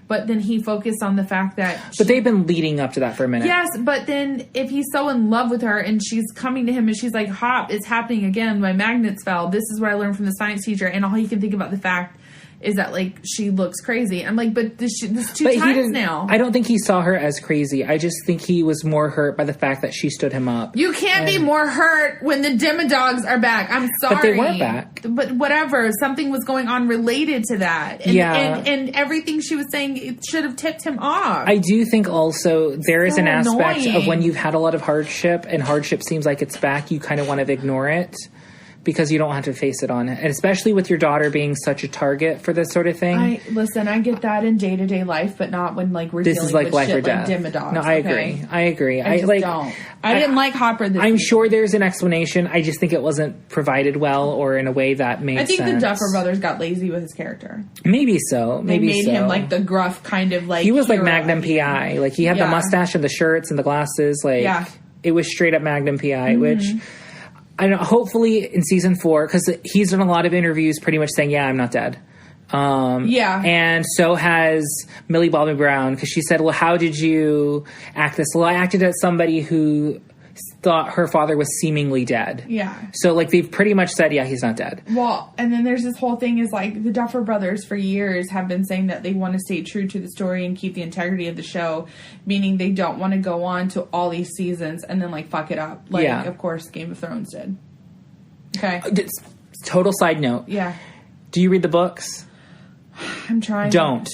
But then he focused on the fact that... But they've been leading up to that for a minute. Yes, but then if he's so in love with her and she's coming to him and she's like, Hop, it's happening again. My magnets fell. This is what I learned from the science teacher. And all he can think about the fact is that, she looks crazy. I'm like, but this 2 times now. I don't think he saw her as crazy. I just think he was more hurt by the fact that she stood him up. You can't be more hurt when the Demodogs are back. I'm sorry. But they weren't back. But whatever. Something was going on related to that. And, and everything she was saying, it should have tipped him off. I do think also there is an aspect annoying. of when you've had a lot of hardship and hardship seems like it's back, you kind of want to ignore it. because you don't have to face it on. And especially with your daughter being such a target for this sort of thing. I get that in day-to-day life, but not when, like, we're this dealing is like with life shit or death. like Dimmadogs. No, I agree. I agree. I just don't. I didn't like Hopper this I'm season. sure there's an explanation. I just think it wasn't provided well or in a way that made sense. I think the Duffer Brothers got lazy with his character. Maybe so. They made him, like, the gruff kind of, like, he was like hero Magnum PI. Like, he had the mustache and the shirts and the glasses. Like, it was straight up Magnum PI, which... I don't know, hopefully in season 4, because he's done a lot of interviews pretty much saying, I'm not dead. And so has Millie Bobby Brown, because she said, well, how did you act this? Well, I acted as somebody who thought her father was seemingly dead. Yeah. So, like, they've pretty much said, he's not dead. Well, and then there's this whole thing is, like, the Duffer Brothers for years have been saying that they want to stay true to the story and keep the integrity of the show, meaning they don't want to go on to all these seasons and then, like, fuck it up. Like, of course, Game of Thrones did. Okay. Total side note. Yeah. Do you read the books? I'm trying. Don't.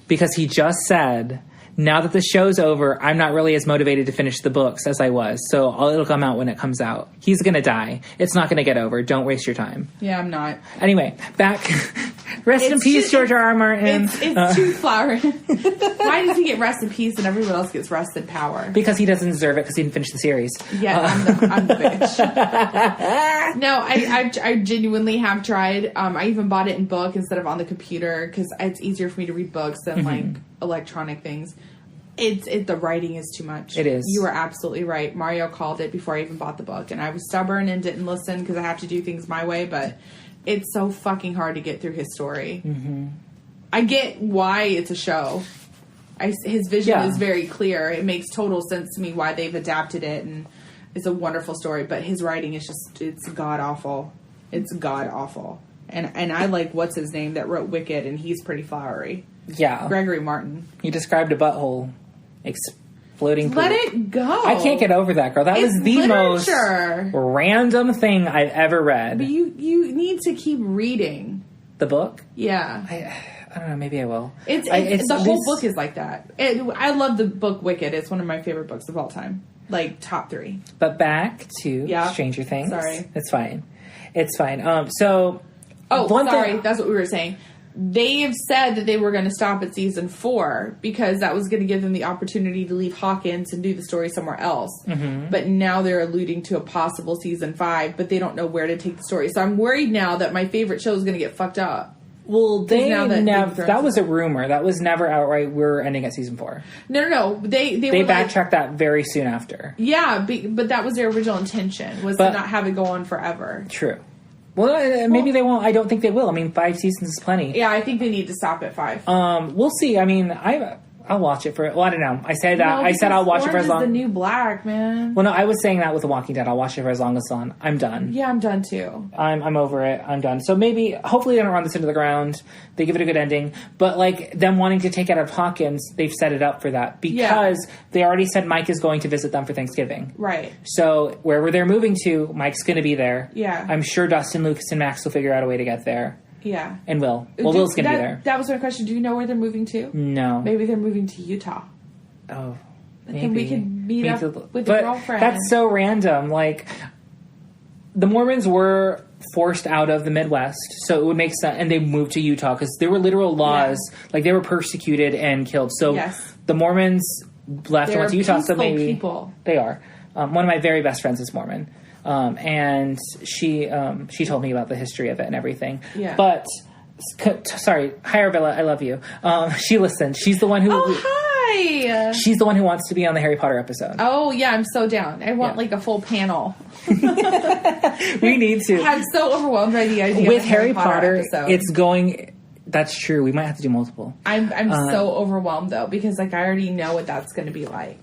Because he just said... Now that the show's over, I'm not really as motivated to finish the books as I was. So it'll come out when it comes out. He's going to die. It's not going to get over. Don't waste your time. Yeah, I'm not. Anyway, back. Rest in peace, George R. R. Martin. It's too flowery. Why does he get rest in peace and everyone else gets rest in power? Because he doesn't deserve it because he didn't finish the series. Yeah, I'm the bitch. No, I genuinely have tried. I even bought it in book instead of on the computer because it's easier for me to read books than like electronic things. The writing is too much. It is. You were absolutely right. Mario called it before I even bought the book, and I was stubborn and didn't listen because I have to do things my way, but it's so fucking hard to get through his story. I get why it's a show. His vision is very clear. It makes total sense to me why they've adapted it, and it's a wonderful story, but his writing is just, it's god-awful. It's god-awful. And I like, what's his name, that wrote Wicked, and he's pretty flowery. Yeah. Gregory Martin. He described a butthole exploding poop. Let it go. I can't get over that, girl. That was the most random thing I've ever read. But you need to keep reading. The book? Yeah. I don't know. Maybe I will. The whole book is like that. I love the book Wicked. It's one of my favorite books of all time. Like, top 3. But back to Stranger Things. Sorry. It's fine. It's fine. That's what we were saying. They've said that they were going to stop at season 4 because that was going to give them the opportunity to leave Hawkins and do the story somewhere else. But now they're alluding to a possible season 5, but they don't know where to take the story. So I'm worried now that my favorite show is going to get fucked up. Well, that was a rumor. That was never outright, we're ending at season 4. No. They backtracked that very soon after. Yeah, but that was their original intention, was to not have it go on forever. True. Well, maybe they won't. I don't think they will. I mean, 5 seasons is plenty. Yeah, I think they need to stop at 5. We'll see. I mean, I'll watch it for... Well, I don't know. I said that. I said I'll watch it for as long... Orange is the New Black, man. Well, no, I was saying that with The Walking Dead. I'll watch it for as long as it's on. I'm done. Yeah, I'm done too. I'm over it. I'm done. So maybe, hopefully they don't run this into the ground. They give it a good ending. But, like, them wanting to take out of Hawkins, they've set it up for that. Because they already said Mike is going to visit them for Thanksgiving. Right. So, wherever they're moving to, Mike's going to be there. Yeah. I'm sure Dustin, Lucas, and Max will figure out a way to get there. Yeah. And Will. Well, Will's going to be there. That was my question. Do you know where they're moving to? No. Maybe they're moving to Utah. Oh, maybe. And we can meet up with the girlfriend. That's so random. Like, the Mormons were forced out of the Midwest, so it would make sense. And they moved to Utah because there were literal laws. Like, they were persecuted and killed. So the Mormons left and went to Utah. So maybe people. They are. One of my very best friends is Mormon, and she told me about the history of it and everything. Yeah. But sorry, hi Arvilla, I love you. She listened. She's the one who. Oh, hi. She's the one who wants to be on the Harry Potter episode. Oh, yeah, I'm so down. I want, like, a full panel. We need to. I'm so overwhelmed by the idea with of Harry Potter episode. It's going... That's true. We might have to do multiple. I'm so overwhelmed, though, because, like, I already know what that's going to be like.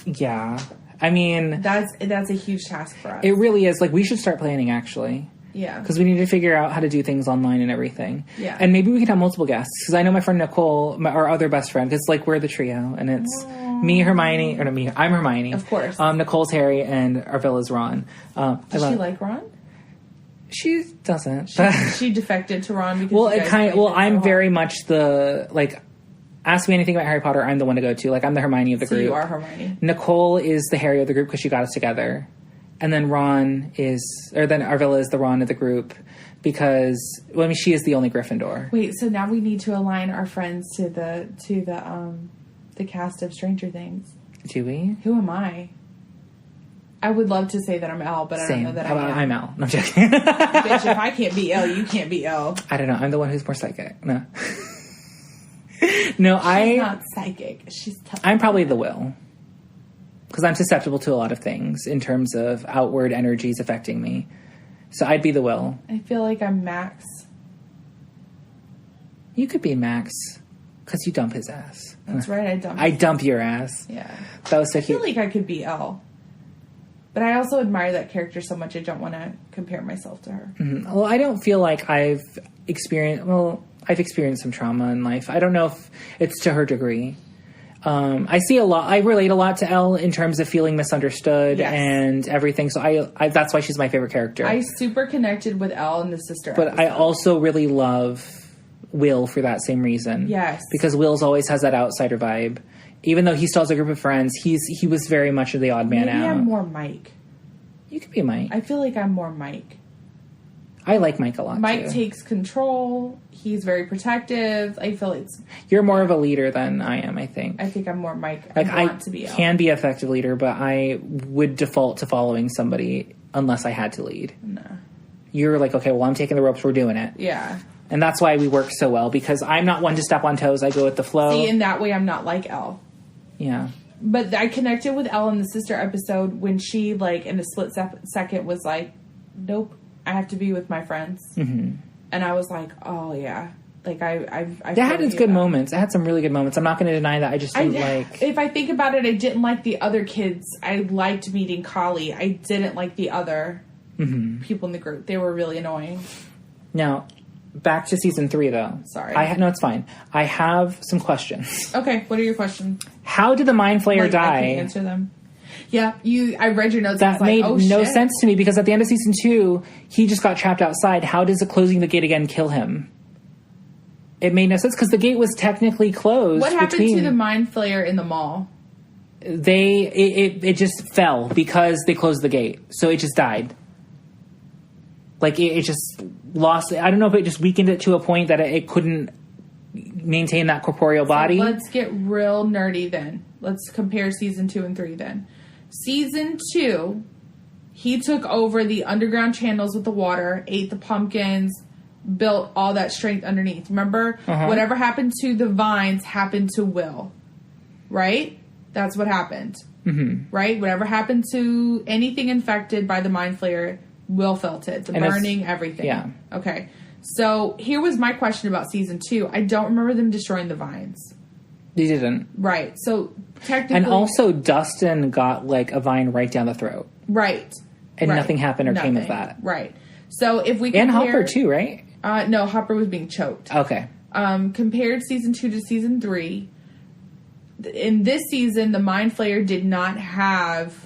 Yeah. I mean... That's a huge task for us. It really is. Like, we should start planning, actually. Yeah. Because we need to figure out how to do things online and everything. Yeah. And maybe we can have multiple guests. Because I know my friend Nicole, our other best friend, because, like, we're the trio. And it's me, Hermione, or not me, I'm Hermione. Of course. Nicole's Harry, and Arvilla's Ron. Does she like Ron? She doesn't. She defected to Ron because I'm very much the, like... Ask me anything about Harry Potter, I'm the one to go to. Like, I'm the Hermione of the group. You are Hermione. Nicole is the Harry of the group because she got us together. And then then Arvilla is the Ron of the group because, well, I mean, she is the only Gryffindor. Wait, so now we need to align our friends to the cast of Stranger Things. Do we? Who am I? I would love to say that I'm Elle, but I don't know that I am. I'm Elle. No, I'm joking. Bitch, if I can't be Elle, you can't be Elle. I don't know. I'm the one who's more psychic. No. No, She's not psychic. She's tough. I'm probably the Will. Because I'm susceptible to a lot of things in terms of outward energies affecting me. So I'd be the Will. I feel like I'm Max. You could be Max. Because you dump his ass. That's right, I dump your ass. Yeah. That was so cute. I feel like I could be Elle. But I also admire that character so much I don't want to compare myself to her. Mm-hmm. Well, I don't feel like I've experienced some trauma in life. I don't know if it's to her degree. I relate a lot to Elle in terms of feeling misunderstood and everything. So I that's why she's my favorite character. I super connected with Elle in the sister But episode. I also really love Will for that same reason. Yes. Because Will's always has that outsider vibe. Even though he still has a group of friends, he was very much the odd man out. Maybe I'm more Mike. You could be Mike. I feel like I'm more Mike. I like Mike a lot, Mike too. takes control. He's very protective. I feel it's... You're more of a leader than I am, I think. I think I'm more Mike. Like, I want to be Elle. Can be an effective leader, but I would default to following somebody unless I had to lead. No. You're like, okay, well, I'm taking the ropes. We're doing it. Yeah. And that's why we work so well, because I'm not one to step on toes. I go with the flow. See, in that way, I'm not like Elle. Yeah. But I connected with Elle in the sister episode when she, like, in a split second was like, nope, I have to be with my friends. Mm-hmm. And I was like, oh, yeah. Like, I That had its good moments. It had some really good moments. I'm not going to deny that. I just didn't like... If I think about it, I didn't like the other kids. I liked meeting Kali. I didn't like the other people in the group. They were really annoying. Now, back to season 3, though. Sorry. No, it's fine. I have some questions. Okay, what are your questions? How did the Mind Flayer die? I can answer them. Yeah, I read your notes. That made no sense to me, because at the end of season 2, he just got trapped outside. How does closing the gate again kill him? It made no sense, because the gate was technically closed. What happened to the Mind Flayer in the mall? It just fell because they closed the gate. So it just died. Like, it just lost... I don't know if it just weakened it to a point that it couldn't maintain that corporeal body. So let's get real nerdy then. Let's compare season 2 and 3 then. Season 2, he took over the underground channels with the water, ate the pumpkins, built all that strength underneath. Remember? Uh-huh. Whatever happened to the vines happened to Will. Right? That's what happened. Mm-hmm. Right? Whatever happened to anything infected by the Mind Flayer, Will felt it. The burning, everything. Yeah. Okay. So here was my question about season 2. I don't remember them destroying the vines. They didn't. Right. So technically... And also Dustin got, like, a vine right down the throat. Right. And nothing happened or came of that. Right. So if we compare... And Hopper, too, right? No, Hopper was being choked. Okay. Compared season 2 to season 3, in this season, the Mind Flayer did not have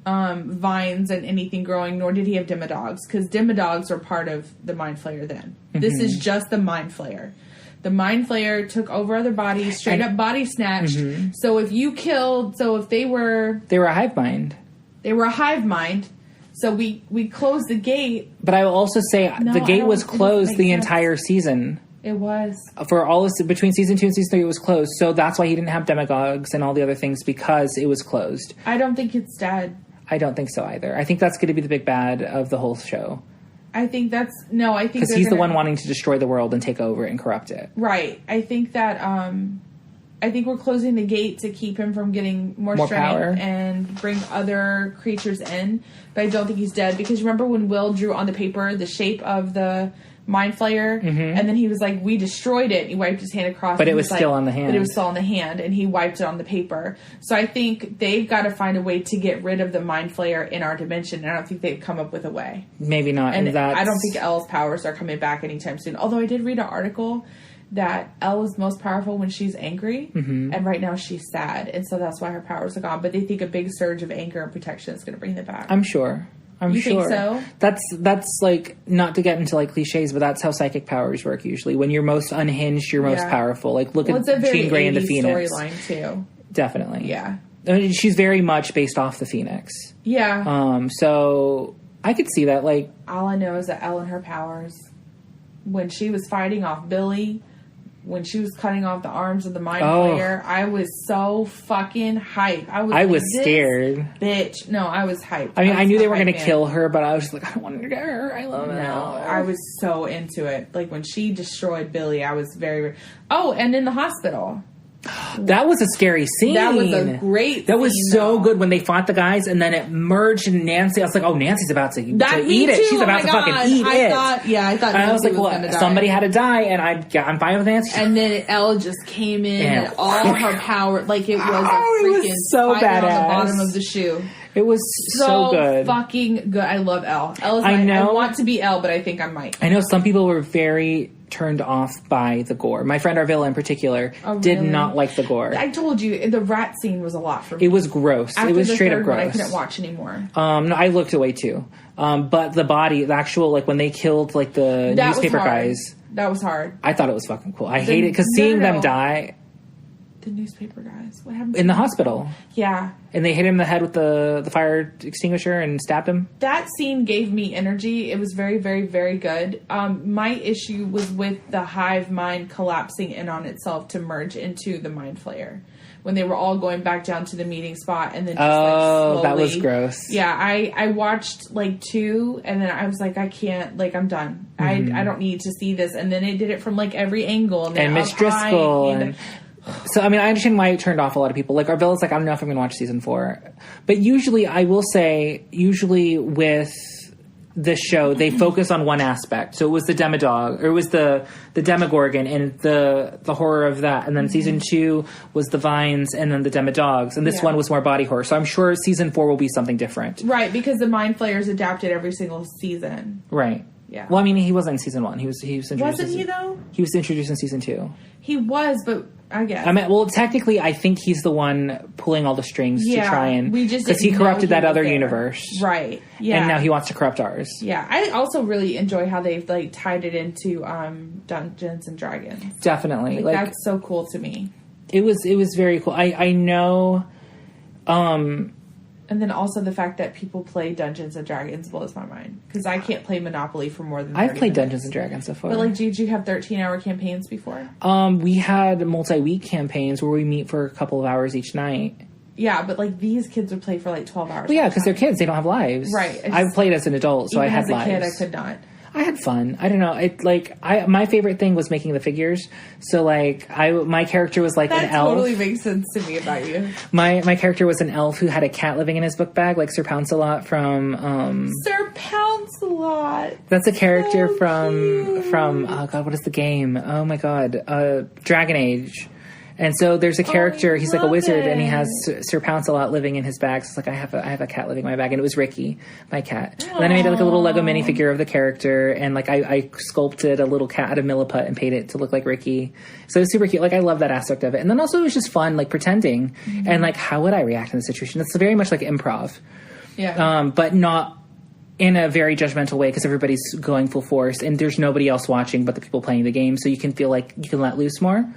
vines and anything growing, nor did he have Demodogs, because Demodogs are part of the Mind Flayer then. Mm-hmm. This is just the Mind Flayer. The Mind Flayer took over other bodies, straight up body snatched. Mm-hmm. So if they were a hive mind. They were a hive mind. So we closed the gate. But I will also say the gate was closed the entire season. It was. For all this, between season 2 and season 3, it was closed. So that's why he didn't have demagogues and all the other things, because it was closed. I don't think it's dead. I don't think so either. I think that's going to be the big bad of the whole show. I think that's... No, I think... Because he's the one wanting to destroy the world and take over it and corrupt it. Right. I think that... I think we're closing the gate to keep him from getting more strength power and bring other creatures in. But I don't think he's dead. Because remember when Will drew on the paper the shape of the Mind Flayer? Mm-hmm. And then he was like, we destroyed it. He wiped his hand across. But it was still on the hand. But it was still on the hand. And he wiped it on the paper. So I think they've got to find a way to get rid of the Mind Flayer in our dimension. And I don't think they've come up with a way. Maybe not. And I don't think Elle's powers are coming back anytime soon. Although I did read an article that Elle is most powerful when she's angry, and right now she's sad, and so that's why her powers are gone. But they think a big surge of anger and protection is going to bring them back. I'm sure. You think so? That's like, not to get into like cliches, but that's how psychic powers work usually. When you're most unhinged, you're most powerful. Like look at Jean Grey and the Phoenix. Storyline too. Definitely. Yeah. I mean, she's very much based off the Phoenix. Yeah. So I could see that. Like, all I know is that Elle and her powers, when she was fighting off Billy, when she was cutting off the arms of the mind flayer, I was so fucking hyped. I was scared. Bitch. No, I was hyped. I mean, I knew they were going to kill her, but I was just like, I don't want to get her. I love her. No, I was so into it. Like, when she destroyed Billy, I was very... Oh, and in the hospital. That was a scary scene. That was a great That was scene, so good when they fought the guys and then it merged in Nancy. I was like, oh, Nancy's about to eat it. She's about to fucking eat it. I thought and I was like, what? Somebody had to die and I'm fine with Nancy. And then Elle just came in and all her power, like it was a freaking so badass. On the bottom of the shoe. It was so good. Fucking good. I love Elle. Elle is I want to be Elle, but I think I might. I know some people were very turned off by the gore. My friend Arvilla in particular did not like the gore. I told you, the rat scene was a lot for me. It was gross. After it was straight up gross. I couldn't watch anymore. No, I looked away too. But the body, the actual, like when they killed like the newspaper guys. That was hard. I thought it was fucking cool. I hate it because seeing them die. The newspaper guys. What happened? In the hospital. Yeah. And they hit him in the head with the fire extinguisher and stabbed him. That scene gave me energy. It was very, very, very good. My issue was with the hive mind collapsing in on itself to merge into the mind flayer. When they were all going back down to the meeting spot and then just slowly. That was gross. Yeah, I watched like 2 and then I was like, I can't, like I'm done. Mm-hmm. I don't need to see this. And then it did it from like every angle. And Miss Driscoll. So, I mean, I understand why it turned off a lot of people. Like, Arvilla's like, I don't know if I'm going to watch season 4. But usually, I will say, with this show, they focus on one aspect. So it was the Demodog, or it was the Demogorgon and the horror of that. And then season 2 was the Vines and then the Demodogs. And this one was more body horror. So I'm sure season 4 will be something different. Right, because the Mind Flayers adapted every single season. Right. Yeah. Well, I mean, he wasn't in season 1. He was introduced. Wasn't he, though? He was introduced in season 2. He was, but I guess. I mean, well, technically, I think he's the one pulling all the strings to try and... because he corrupted that other universe. Right. Yeah. And now he wants to corrupt ours. Yeah. I also really enjoy how they've, like, tied it into Dungeons and Dragons. Definitely. Like, that's so cool to me. It was very cool. I know... And then also the fact that people play Dungeons and Dragons blows my mind. Because I can't play Monopoly for more than 30 I've played minutes. Dungeons and Dragons before. But, like, did you have 13-hour campaigns before? We had multi-week campaigns where we meet for a couple of hours each night. Yeah, but, like, these kids would play for, like, 12 hours. Well, yeah, because they're kids. They don't have lives. Right. I've played as an adult, so I had lives. Even as a kid, I could not. I had fun. I don't know. My favorite thing was making the figures. So, like, my character was like an elf. That totally makes sense to me about you. My character was an elf who had a cat living in his book bag, like Sir Pouncelot from... Sir Pouncelot! That's a character so from... Oh, God, what is the game? Oh, my God. Dragon Age. And so there's a character, he's like a wizard, and he has Sir Pouncelot living in his bag. So it's like, I have a cat living in my bag, and it was Ricky, my cat. And then I made like a little Lego minifigure of the character, and like I sculpted a little cat out of Milliput and painted it to look like Ricky. So it was super cute. Like, I love that aspect of it. And then also it was just fun, like pretending, and like, how would I react in this situation? It's very much like improv. Yeah. But not in a very judgmental way, because everybody's going full force, and there's nobody else watching but the people playing the game, so you can feel like you can let loose more.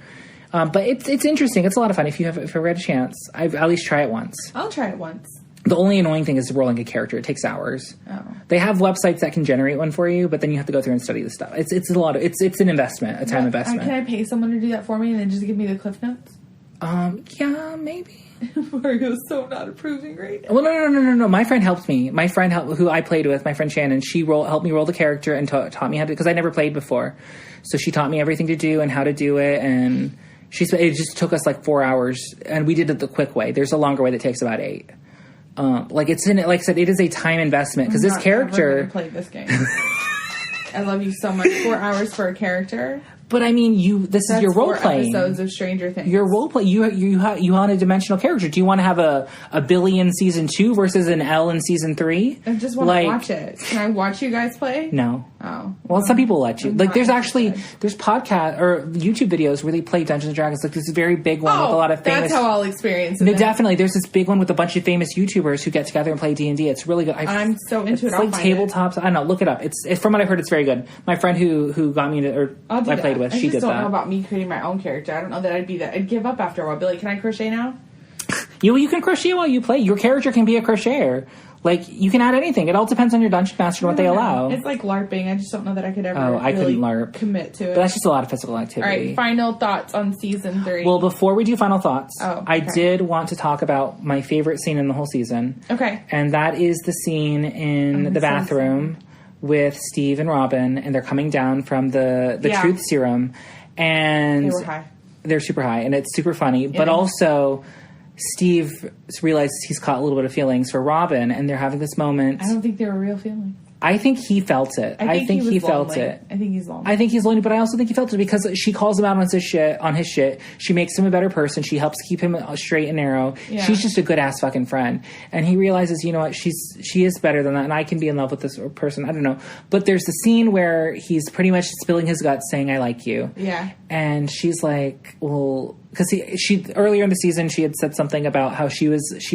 But it's interesting. It's a lot of fun. If you ever had a chance, I've at least try it once. I'll try it once. The only annoying thing is rolling a character. It takes hours. Oh. They have websites that can generate one for you, but then you have to go through and study the stuff. It's a lot of it's an investment, a time investment. Can I pay someone to do that for me and then just give me the Cliff Notes? Yeah, maybe. Mario's so not approving right now. Well, no. My friend helped me. My friend who I played with, my friend Shannon, she helped me roll the character and taught me how to, because I never played before. So she taught me everything to do and how to do it, and it just took us like 4 hours, and we did it the quick way. There's a longer way that takes about 8. Like I said, it is a time investment, because this character. I'm not ever gonna play this game. I love you so much. 4 hours for a character. But I mean, this is your role playing. Episodes of Stranger Things. Your role play. You want a dimensional character. Do you want to have a Billy in season 2 versus an Elle in season 3? I just want to watch it. Can I watch you guys play? No. Oh. Well, some people let you. Like, there's podcast or YouTube videos where they play Dungeons and Dragons. Like, this very big one with a lot of famous. That's how I'll experience it. No, definitely. There's this big one with a bunch of famous YouTubers who get together and play D&D. It's really good. I'm so into it. It's like tabletops. I don't know. Look it up. It's from what I've heard, it's very good. My friend who got me to, or I played with, she did that. I don't know about me creating my own character. I don't know that I'd be that. I'd give up after a while. Be like, can I crochet now? You can crochet while you play. Your character can be a crocheter. Like, you can add anything. It all depends on your dungeon master and what they allow. It's like LARPing. I just don't know that I could ever I really couldn't LARP. commit to it. But that's just a lot of physical activity. All right, final thoughts on season 3. Well, before we do final thoughts, okay. I did want to talk about my favorite scene in the whole season. Okay. And that is the scene in the bathroom with Steve and Robin, and they're coming down from the truth serum. And they were high. They're super high, and it's super funny. But also, Steve realizes he's caught a little bit of feelings for Robin, and they're having this moment. I don't think they were real feelings. I think he felt it. I think he felt it. I think he's lonely. I think he's lonely, but I also think he felt it because she calls him out on his shit. She makes him a better person. She helps keep him straight and narrow. Yeah. She's just a good ass fucking friend. And he realizes, you know what, she is better than that, and I can be in love with this person. I don't know. But there's the scene where he's pretty much spilling his guts saying, I like you. Yeah. And she's like, well, because she earlier in the season she had said something about how she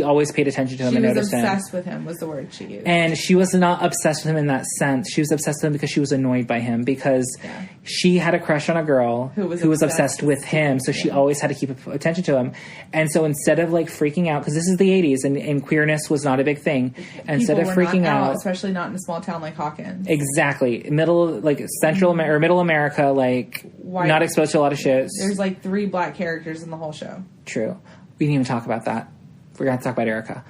always paid attention to him and noticed him. She was obsessed with him was the word she used. And she was not obsessed with him in that sense. She was obsessed with him because she was annoyed by him because she had a crush on a girl who was obsessed with him. So she always had to keep attention to him. And so instead of like freaking out, because this is the 80s and queerness was not a big thing. Instead of freaking out, especially not in a small town like Hawkins. Exactly. Middle America, like white, not exposed to a lot of shit. There's like 3 black characters in the whole show. True. We didn't even talk about that. We're going to talk about Erica.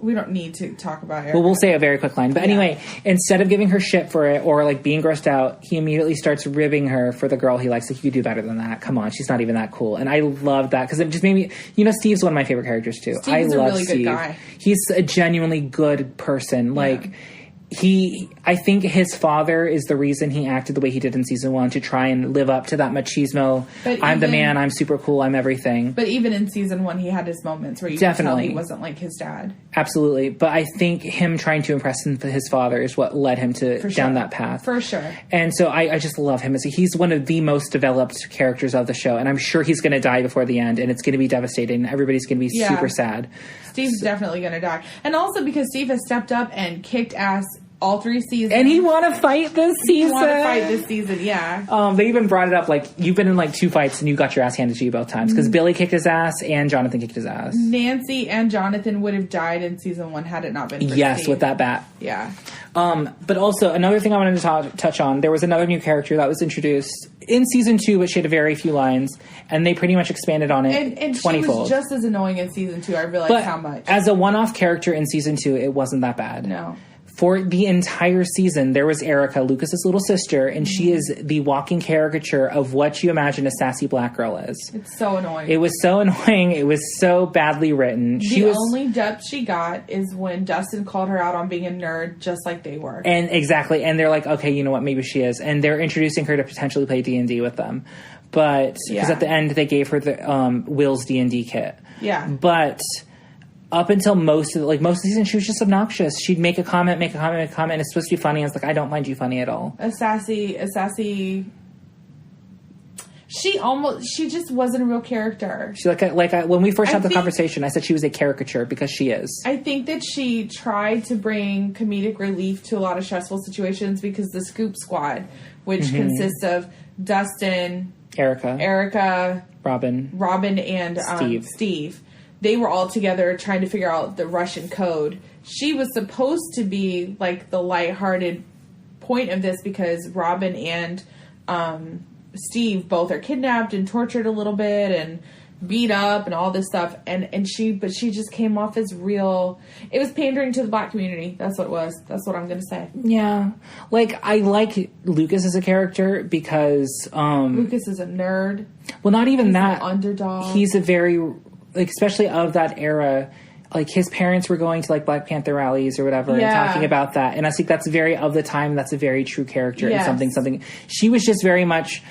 We don't need to talk about Erica. Well, we'll say a very quick line. But anyway, instead of giving her shit for it or like being grossed out, he immediately starts ribbing her for the girl he likes. Like, you do better than that. Come on, she's not even that cool. And I loved that because it just made me, Steve's one of my favorite characters too. Steve's a really good guy. He's a genuinely good person. Like, I think his father is the reason he acted the way he did in season 1 to try and live up to that machismo. I'm the man, I'm super cool, I'm everything. But even in season 1, he had his moments where you could tell he wasn't like his dad. Absolutely. But I think him trying to impress his father is what led him down that path. For sure. And so I just love him. He's one of the most developed characters of the show. And I'm sure he's going to die before the end. And it's going to be devastating. Everybody's going to be super sad. Steve's definitely going to die. And also because Steve has stepped up and kicked ass all 3 seasons. And he want to fight this season. Yeah. They even brought it up, like, you've been in, like, 2 fights and you got your ass handed to you both times. Because Billy kicked his ass and Jonathan kicked his ass. Nancy and Jonathan would have died in season 1 had it not been for Steve. With that bat. Yeah. But also, another thing I wanted to touch on, there was another new character that was introduced in season 2, but she had very few lines. And they pretty much expanded on it and 20-fold. She was just as annoying in season 2. I realized how much. As a one-off character in season 2, it wasn't that bad. No. For the entire season, there was Erica, Lucas's little sister, and she is the walking caricature of what you imagine a sassy black girl is. It's so annoying. It was so annoying. It was so badly written. The only depth she got is when Dustin called her out on being a nerd, just like they were. And exactly. And they're like, okay, you know what? Maybe she is. And they're introducing her to potentially play D&D with them. But, because at the end, they gave her the Will's D&D kit. Yeah. But up until most of the season, she was just obnoxious. She'd make a comment, and it's supposed to be funny. I was like, I don't find you funny at all. A sassy. She just wasn't a real character. She when we first had the conversation, I said she was a caricature because she is. I think that she tried to bring comedic relief to a lot of stressful situations because the Scoop Squad, which consists of Dustin, Erica, Robin, and Steve. They were all together trying to figure out the Russian code. She was supposed to be like the lighthearted point of this because Robin and Steve both are kidnapped and tortured a little bit and beat up and all this stuff. But she just came off as real. It was pandering to the black community. That's what it was. That's what I'm going to say. Yeah. I like Lucas as a character because Lucas is a nerd. Well, not even that. An underdog. He's a very, especially of that era, his parents were going to Black Panther rallies or whatever and talking about that. And I think that's very of the time. That's a very true character and something. She was just very much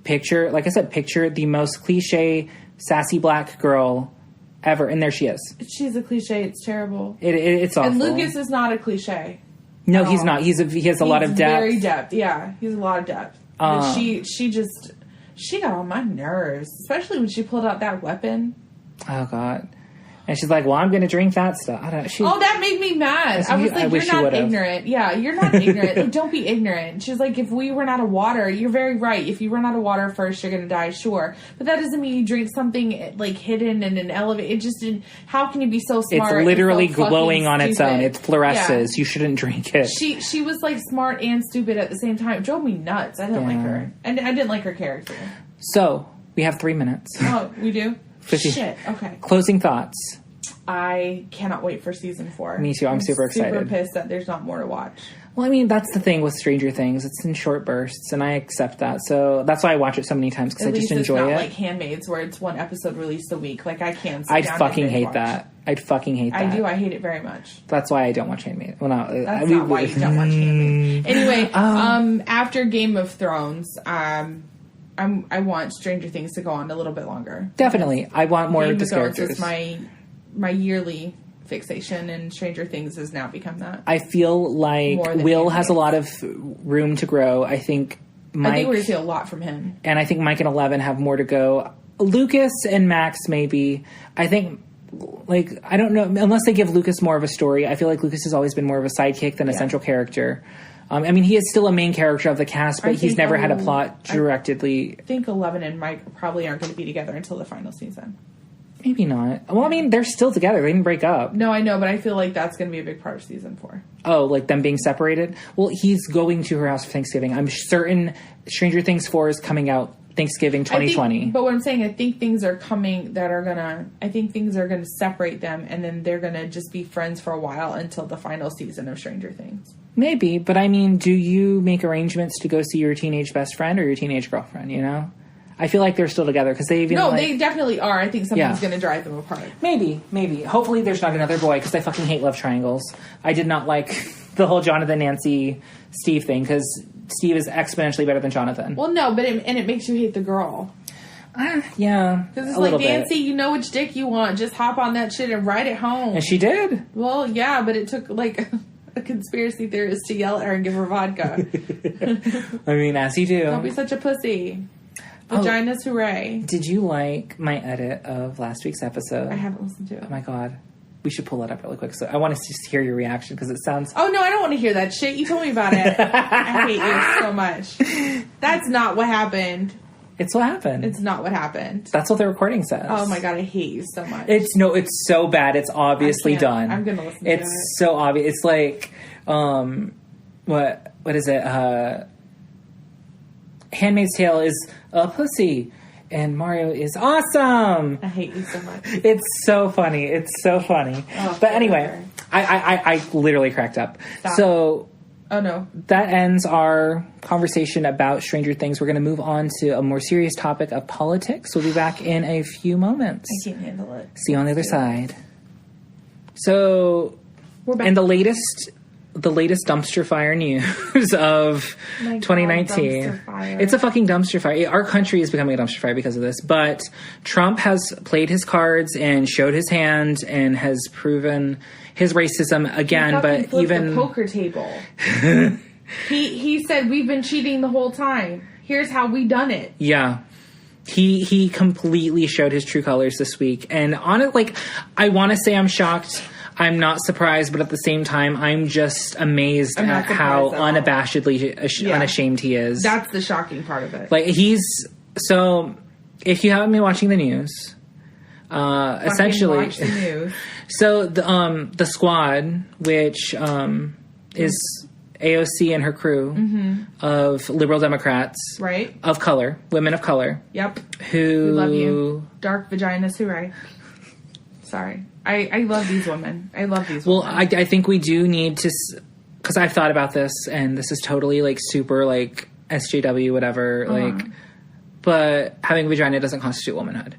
picture the most cliche, sassy black girl ever. And there she is. She's a cliche. It's terrible. It's awful. And Lucas is not a cliche. No, he's not. He has a lot of depth. Very depth. Yeah. He's a lot of depth. But she got on my nerves, especially when she pulled out that weapon. Oh, God. And she's like, well, I'm going to drink that stuff. I don't know. That made me mad. I was like, you're not ignorant. Yeah, you're not ignorant. Like, don't be ignorant. She's like, if we run out of water, you're very right. If you run out of water first, you're going to die, sure. But that doesn't mean you drink something, like, hidden in an elevator. It just didn't... How can you be so smart? It's literally glowing on its own. It fluoresces. Yeah. You shouldn't drink it. She was, like, smart and stupid at the same time. It drove me nuts. I didn't like her. And I didn't like her character. So, we have 3 minutes. Oh, we do? Shit, okay. Closing thoughts. I cannot wait for season 4. Me too. I'm super excited. Super pissed that there's not more to watch. Well, I mean, that's the thing with Stranger Things. It's in short bursts, and I accept that. So that's why I watch it so many times, because I just enjoy it. At least it's not like Handmaids, where it's one episode released a week. Like, I can't sit down fucking hate that. I'd fucking hate that. I do. I hate it very much. That's why I don't watch Handmaids. Well, no, that's not why you don't watch Handmaids. Anyway, after Game of Thrones, I want Stranger Things to go on a little bit longer. Definitely. I want more of these characters. Is my yearly fixation, and Stranger Things has now become that. I feel like Will has a lot of room to grow. I think Mike... I think we're going to see a lot from him. And I think Mike and Eleven have more to go. Lucas and Max, maybe. I think... Like, I don't know. Unless they give Lucas more of a story. I feel like Lucas has always been more of a sidekick than a central character. I mean, he is still a main character of the cast, but he's never had a plot directly. I think 11 and Mike probably aren't going to be together until the final season. Maybe not. Well, I mean, they're still together. They didn't break up. No, I know, but I feel like that's going to be a big part of season 4. Oh, like them being separated? Well, he's going to her house for Thanksgiving. I'm certain Stranger Things 4 is coming out Thanksgiving 2020. But what I'm saying, I think things are coming that are I think things are going to separate them, and then they're going to just be friends for a while until the final season of Stranger Things. Maybe, but I mean, do you make arrangements to go see your teenage best friend or your teenage girlfriend, you know? I feel like they're still together because they even. No, they definitely are. I think something's going to drive them apart. Maybe. Hopefully, there's not another boy, because I fucking hate love triangles. I did not like the whole Jonathan, Nancy, Steve thing, because Steve is exponentially better than Jonathan. Well, no, but it makes you hate the girl. Yeah, because it's like, Nancy, you know which dick you want. Just hop on that shit and ride it home. And she did. Well, yeah, but it took like a conspiracy theorist to yell at her and give her vodka. I mean, as you do. Don't be such a pussy. Vaginas, hooray. Did you like my edit of last week's episode? I haven't listened to it. Oh my god. We should pull that up really quick. So I want to just hear your reaction, because it sounds... Oh, no, I don't want to hear that shit. You told me about it. I hate you so much. That's not what happened. It's what happened. It's not what happened. What the recording says. Oh my god, I hate you so much. It's so bad. It's obviously done. I'm going to listen to it. It's so obvious. It's like, what is it? Handmaid's Tale is a pussy, and Mario is awesome. I hate you so much. It's so funny. Oh, but anyway, I literally cracked up. Stop. So, oh no, that ends our conversation about Stranger Things. We're going to move on to a more serious topic of politics. We'll be back in a few moments. I can't handle it. See you on the other side. So, we're back. And the latest dumpster fire news of 2019. It's a fucking dumpster fire. Our country is becoming a dumpster fire because of this. But Trump has played his cards and showed his hand and has proven his racism again. But even the poker table. he said, we've been cheating the whole time. Here's how we done it. Yeah. He completely showed his true colors this week. And on it, like, I want to say I'm shocked. I'm not surprised, but at the same time, I'm just amazed at how unabashedly unashamed he is. That's the shocking part of it. Like, so, if you haven't been watching the news, essentially, watch the news. So the squad, which is AOC and her crew of liberal Democrats, right, of color, women of color, yep, who we love you, dark vaginas, hooray. Sorry. I love these women. Well, I think we do need to, because I've thought about this, and this is totally, like, super, like, SJW, whatever, like, but having a vagina doesn't constitute womanhood.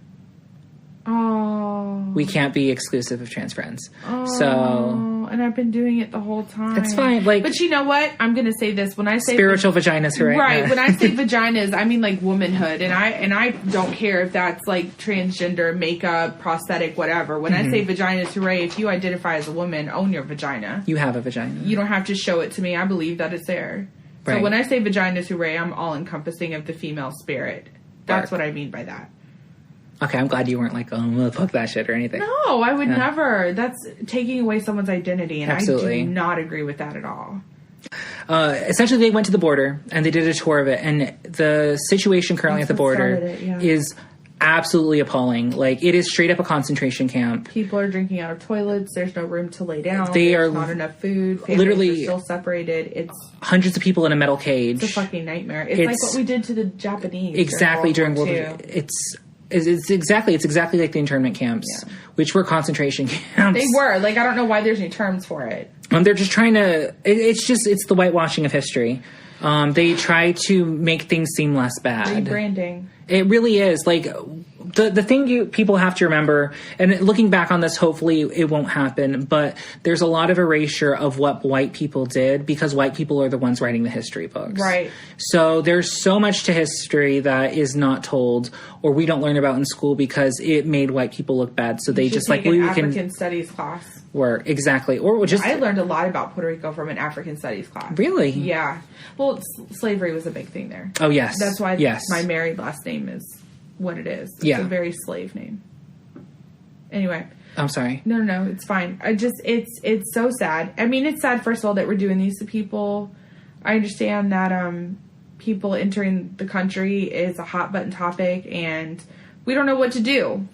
Oh. We can't be exclusive of trans friends. Oh. So... And I've been doing it the whole time. It's fine. Like, but you know what? I'm going to say this. When I say... Spiritual vaginas, hooray. Right. When I say vaginas, I mean, like, womanhood. And I don't care if that's, like, transgender, makeup, prosthetic, whatever. When I say vaginas, hooray, if you identify as a woman, own your vagina. You have a vagina. You don't have to show it to me. I believe that it's there. Right. So when I say vaginas, hooray, I'm all-encompassing of the female spirit. That's what I mean by that. Okay, I'm glad you weren't like, oh, fuck that shit or anything. No, I would never. That's taking away someone's identity, and Absolutely. I do not agree with that at all. Essentially, they went to the border and they did a tour of it, and the situation currently at the border is absolutely appalling. Like, it is straight up a concentration camp. People are drinking out of toilets. There's no room to lay down. There's not enough food. Families literally are still separated. It's hundreds of people in a metal cage. It's a fucking nightmare. It's like what we did to the Japanese. Exactly during World War II. It's exactly like the internment camps, which were concentration camps. They were. Like, I don't know why there's any terms for it. They're just trying to. It's the whitewashing of history. They try to make things seem less bad. Rebranding. It really is. Like, the thing people have to remember, and looking back on this, hopefully it won't happen, but there's a lot of erasure of what white people did because white people are the ones writing the history books. Right. So there's so much to history that is not told or we don't learn about in school because it made white people look bad. So they just like, we can African studies class. Work. Exactly. Or just... I learned a lot about Puerto Rico from an African studies class. Really? Yeah. Well, slavery was a big thing there. Oh, yes. That's why my married last name is what it is. It's a very slave name. Anyway. I'm sorry. No, it's fine. It's so sad. I mean, it's sad, first of all, that we're doing these to people. I understand that people entering the country is a hot button topic and we don't know what to do.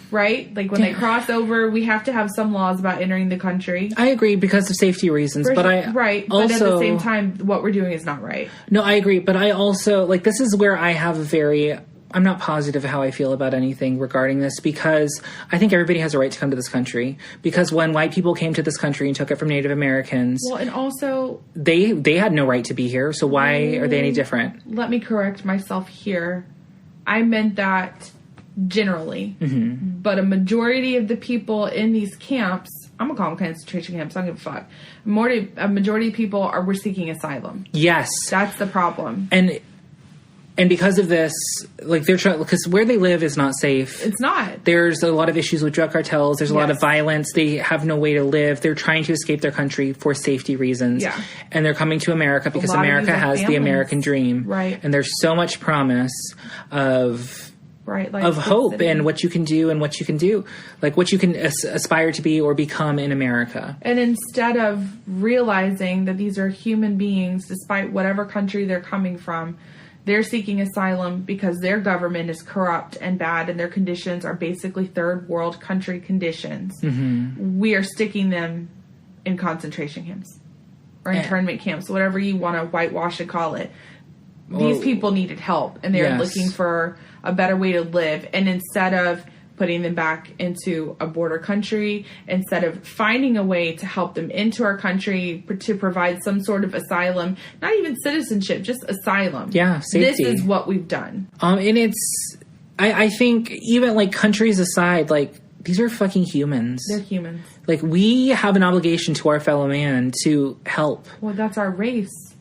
Right? Like, when they cross over, we have to have some laws about entering the country. I agree because of safety reasons, but Right, also, but at the same time, what we're doing is not right. No, I agree, but I also, like, this is where I have I'm not positive how I feel about anything regarding this because I think everybody has a right to come to this country because when white people came to this country and took it from Native Americans... Well, and also... They had no right to be here, so why are they any different? Let me correct myself here. I meant that... generally, but a majority of the people in these camps, I'm gonna call them concentration camps, I don't give a fuck. A majority of people were seeking asylum. Yes, that's the problem. And because of this, like they're trying, because where they live is not safe. It's not. There's a lot of issues with drug cartels. There's a lot of violence. They have no way to live. They're trying to escape their country for safety reasons. Yeah. And they're coming to America because America has the American dream. Right. And there's so much promise of hope and what you can do and what you can do, like what you can aspire to be or become in America. And instead of realizing that these are human beings, despite whatever country they're coming from, they're seeking asylum because their government is corrupt and bad and their conditions are basically third world country conditions. We are sticking them in concentration camps or internment camps, whatever you want to whitewash and call it. These people needed help and they're looking for a better way to live. And instead of putting them back into a border country, instead of finding a way to help them into our country to provide some sort of asylum, not even citizenship, just asylum. Yeah, safety. This is what we've done. And it's, I think even like countries aside, like these are fucking humans. They're humans. Like we have an obligation to our fellow man to help. Well, that's our race.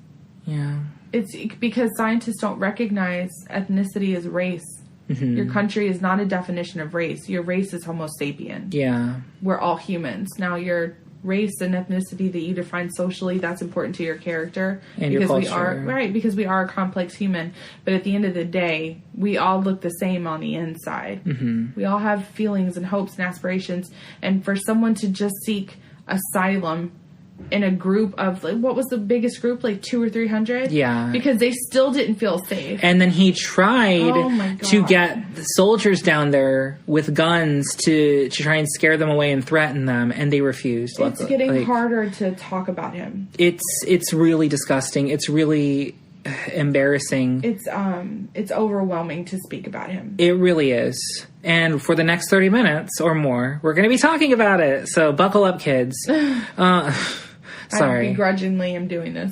Yeah. It's because scientists don't recognize ethnicity as race. Your country is not a definition of race. Your race is Homo sapien. Yeah. We're all humans. Now, your race and ethnicity that you define socially, that's important to your character. And because your culture. Because we are a complex human. But at the end of the day, we all look the same on the inside. We all have feelings and hopes and aspirations. And for someone to just seek asylum in a group of, like, what was the biggest group? Like 200 or 300? Yeah. Because they still didn't feel safe. And then he tried to get soldiers down there with guns to try and scare them away and threaten them, and they refused. It's getting harder to talk about him. It's really disgusting. It's really embarrassing. It's overwhelming to speak about him. It really is. And for the next 30 minutes or more, we're going to be talking about it. So buckle up, kids. Sorry. I begrudgingly am doing this.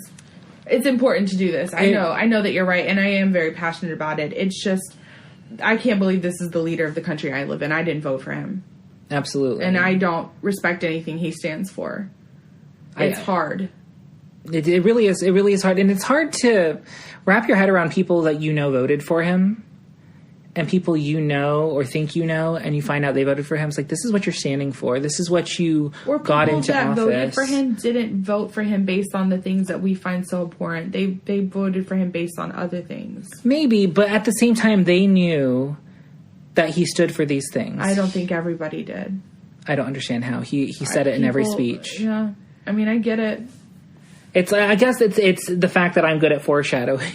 It's important to do this. I know that you're right, and I am very passionate about it. It's just, I can't believe this is the leader of the country I live in. I didn't vote for him. Absolutely. And I don't respect anything he stands for. It's hard. It really is. It really is hard. And it's hard to wrap your head around people that you know voted for him and people you know or think you know, and you find out they voted for him. It's like, this is what you're standing for. This is what you got into office. Or people that voted for him didn't vote for him based on the things that we find so abhorrent. They voted for him based on other things. Maybe, but at the same time, they knew that he stood for these things. I don't think everybody did. I don't understand how. He said it in every speech. Yeah. I mean, I get it. It's I guess it's the fact that I'm good at foreshadowing.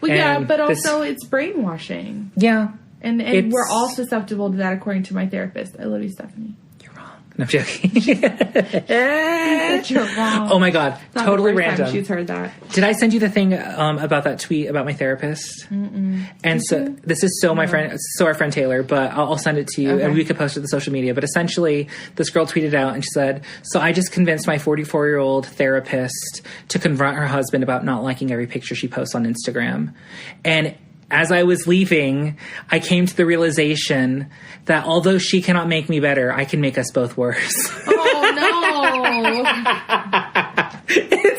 Well, yeah, but also it's brainwashing. Yeah. And we're all susceptible to that, according to my therapist. I love you, Stephanie. You're wrong. No, I'm joking. That you're wrong. Oh my God. Not Totally the first random. time she's heard that. Did I send you the thing about that tweet about my therapist? Mm-mm. And so this is our friend Taylor, but I'll send it to you and we could post it to social media. But essentially, this girl tweeted out and she said, "So I just convinced my 44-year-old therapist to confront her husband about not liking every picture she posts on Instagram." And as I was leaving, I came to the realization that although she cannot make me better, I can make us both worse. Oh, no.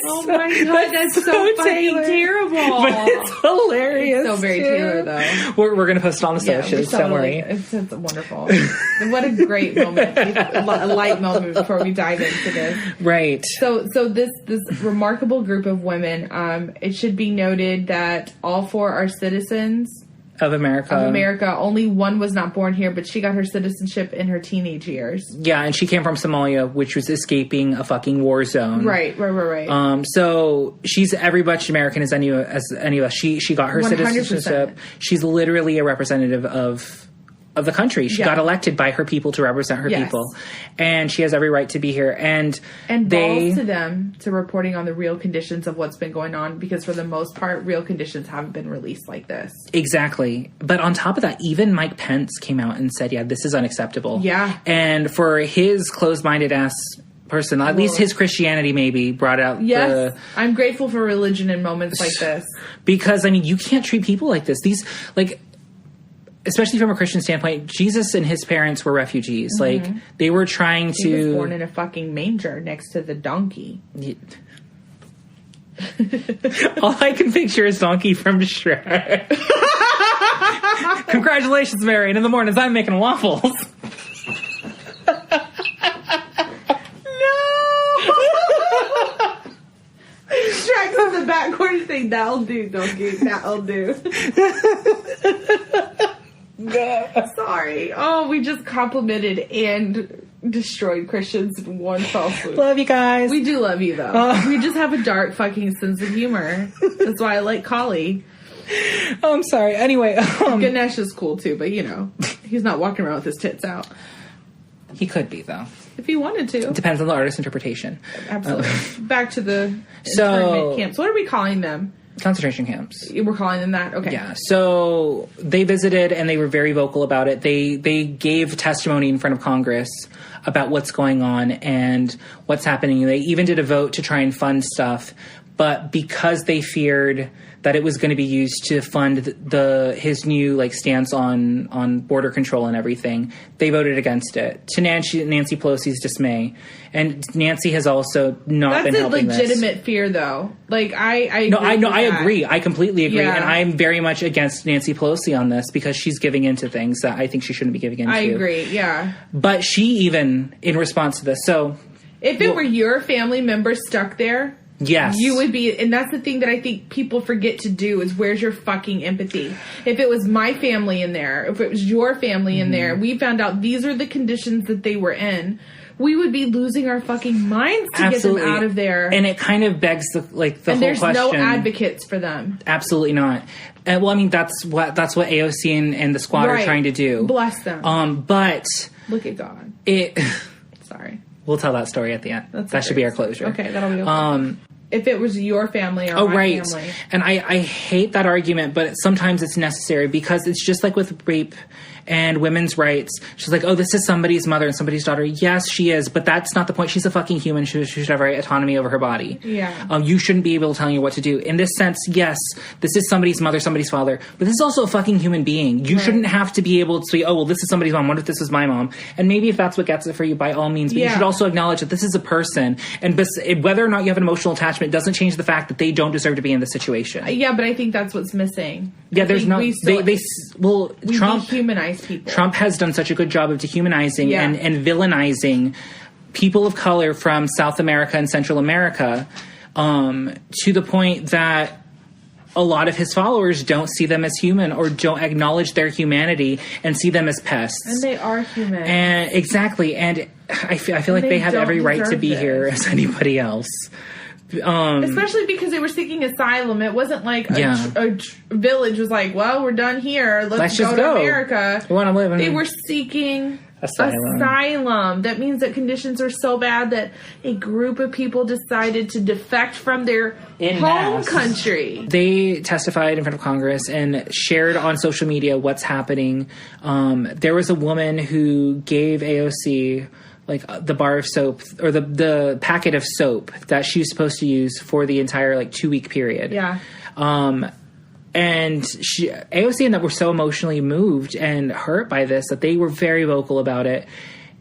Oh, my God. That's so fucking terrible. But it's hilarious. It's so very Taylor, though. We're going to post it on the socials. Don't worry. It's wonderful. What a great moment. A light moment before we dive into this. Right. So this remarkable group of women, it should be noted that all four are citizens of America. Only one was not born here, but she got her citizenship in her teenage years. Yeah, and she came from Somalia, which was escaping a fucking war zone. Right. So she's every much American as any of us. She got her 100%. Citizenship. She's literally a representative of the country. She got elected by her people to represent her people. And she has every right to be here. And balls to them to reporting on the real conditions of what's been going on, because for the most part, real conditions haven't been released like this. Exactly. But on top of that, even Mike Pence came out and said, yeah, this is unacceptable. Yeah. And for his closed-minded ass person, at least his Christianity maybe brought out I'm grateful for religion in moments like this. Because, I mean, you can't treat people like this. These, like, especially from a Christian standpoint, Jesus and his parents were refugees. Like, they were trying to... He was born in a fucking manger next to the donkey. Yeah. All I can picture is Donkey from Shrek. Congratulations, Mary. And in the mornings, I'm making waffles. Shrek is the backward thing. That'll do, Donkey. That'll do. Sorry. Oh, we just complimented and destroyed Christians in one fell swoop. Love you guys. We do love you, though. We just have a dark fucking sense of humor. That's why I like Kali. Oh, I'm sorry. Anyway. Ganesh is cool, too, but, you know, he's not walking around with his tits out. He could be, though. If he wanted to. It depends on the artist's interpretation. Absolutely. Back to the internment camps. What are we calling them? Concentration camps. We're calling them that? Okay. Yeah. So they visited and they were very vocal about it. They gave testimony in front of Congress about what's going on and what's happening. They even did a vote to try and fund stuff. But because they feared that it was going to be used to fund his new stance on border control and everything, they voted against it, to Nancy Pelosi's dismay. And Nancy has also not been helping this. That's a legitimate fear, though. I agree. I completely agree, and I'm very much against Nancy Pelosi on this because she's giving into things that I think she shouldn't be giving into. I agree. Yeah. But she even in response to this, so if it were your family member stuck there. Yes. You would be, and that's the thing that I think people forget to do is where's your fucking empathy? If it was my family in there, if it was your family in there, we found out these are the conditions that they were in, we would be losing our fucking minds to get them out of there. And it kind of begs the whole question. And there's no advocates for them. Absolutely not. Well, I mean, that's what AOC and the squad are trying to do. Bless them. But look at God. Sorry. We'll tell that story at the end. That should be our closure. Okay, that'll be okay. If it was your family or my family. And I hate that argument, but sometimes it's necessary because it's just like with rape and women's rights. She's like, oh, this is somebody's mother and somebody's daughter. Yes, she is, but that's not the point. She's a fucking human. She should have autonomy over her body. Yeah. You shouldn't be able to tell you what to do. In this sense, yes, this is somebody's mother, somebody's father, but this is also a fucking human being. You shouldn't have to be able to say, oh, well, this is somebody's mom. What if this is my mom? And maybe if that's what gets it for you, by all means, but you should also acknowledge that this is a person, and whether or not you have an emotional attachment doesn't change the fact that they don't deserve to be in this situation. Yeah, but I think that's what's missing. Yeah, there's no. We Trump dehumanize people. Trump has done such a good job of dehumanizing and villainizing people of color from South America and Central America, to the point that a lot of his followers don't see them as human or don't acknowledge their humanity and see them as pests. And they are human. And exactly. And I feel like they have every right to be here as anybody else. Especially because they were seeking asylum. It wasn't like a village was like, well, we're done here. Let's go to America. We want to live. They were seeking asylum. That means that conditions are so bad that a group of people decided to defect from their home country. They testified in front of Congress and shared on social media what's happening. There was a woman who gave AOC like the bar of soap or the packet of soap that she was supposed to use for the entire like 2-week period. Yeah. And AOC and that were so emotionally moved and hurt by this that they were very vocal about it.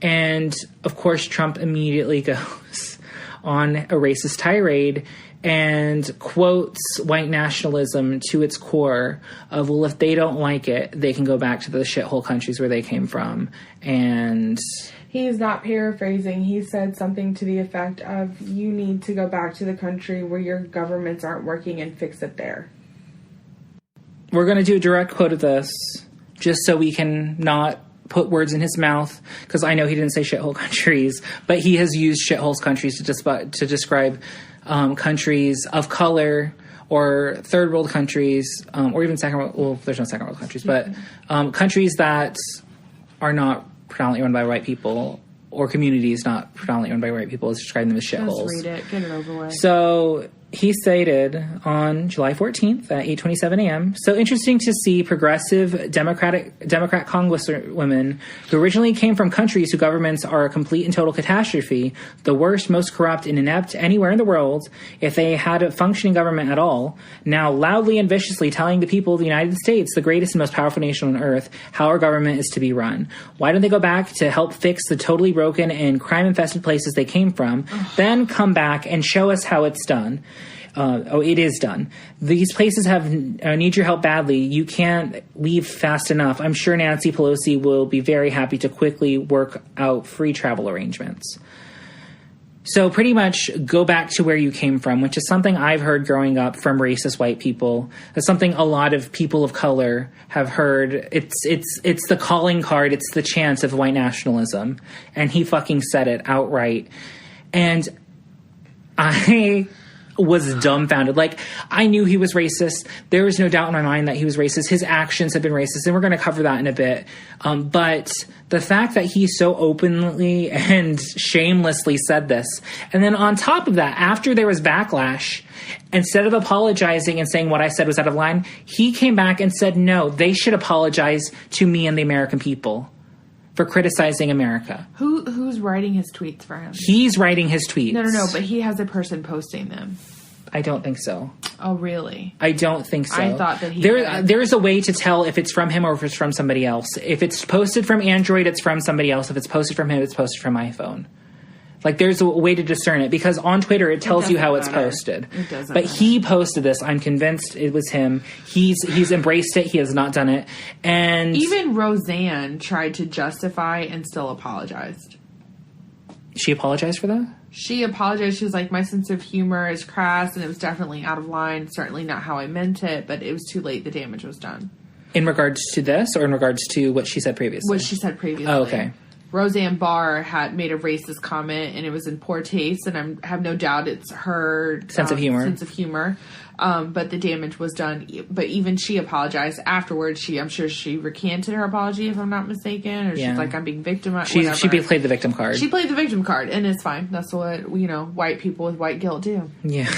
And of course, Trump immediately goes on a racist tirade and quotes white nationalism to its core of, well, if they don't like it, they can go back to the shithole countries where they came from. And he's not paraphrasing. He said something to the effect of, you need to go back to the country where your governments aren't working and fix it there. We're going to do a direct quote of this just so we can not put words in his mouth, because I know he didn't say shithole countries, but he has used shitholes countries to describe countries of color or third world countries, or even second world. Well, there's no second world countries, but countries that are not predominantly owned by white people, or communities not predominantly owned by white people, is describing them as shitholes. Just read it. Get it over with. So he stated on July 14th at 8:27 a.m., so interesting to see progressive Democrat congresswomen who originally came from countries whose governments are a complete and total catastrophe, the worst, most corrupt and inept anywhere in the world, if they had a functioning government at all, now loudly and viciously telling the people of the United States, the greatest and most powerful nation on earth, how our government is to be run. Why don't they go back to help fix the totally broken and crime-infested places they came from, then come back and show us how it's done? It is done. These places need your help badly. You can't leave fast enough. I'm sure Nancy Pelosi will be very happy to quickly work out free travel arrangements. So pretty much go back to where you came from, which is something I've heard growing up from racist white people. It's something a lot of people of color have heard. It's the calling card. It's the chance of white nationalism. And he fucking said it outright. And I was dumbfounded. Like, I knew he was racist. There was no doubt in my mind that he was racist. His actions have been racist, and we're going to cover that in a bit. But the fact that he so openly and shamelessly said this, and then on top of that, after there was backlash, instead of apologizing and saying what I said was out of line, he came back and said, no, they should apologize to me and the American people for criticizing America. Who's writing his tweets for him? He's writing his tweets. No, but he has a person posting them. I don't think so. Oh, really? I don't think so. I thought that there is a way to tell if it's from him or if it's from somebody else. If it's posted from Android, it's from somebody else. If it's posted from him, it's posted from my phone. Like, there's a way to discern it, because on Twitter it tells you how it's posted. It doesn't But matter. he posted this. I'm convinced it was him. He's embraced it. He has not done it. And even Roseanne tried to justify and still apologized. She apologized for that? She apologized. She was like, my sense of humor is crass and it was definitely out of line. Certainly not how I meant it, but it was too late. The damage was done. In regards to this, or in regards to what she said previously? What she said previously. Oh, okay. Roseanne Barr had made a racist comment, and it was in poor taste, and I have no doubt it's her sense of humor. But the damage was done. But even she apologized afterwards. I'm sure she recanted her apology, if I'm not mistaken, or she's like, I'm being victimized. She played the victim card. She played the victim card, and it's fine. That's what white people with white guilt do. Yeah.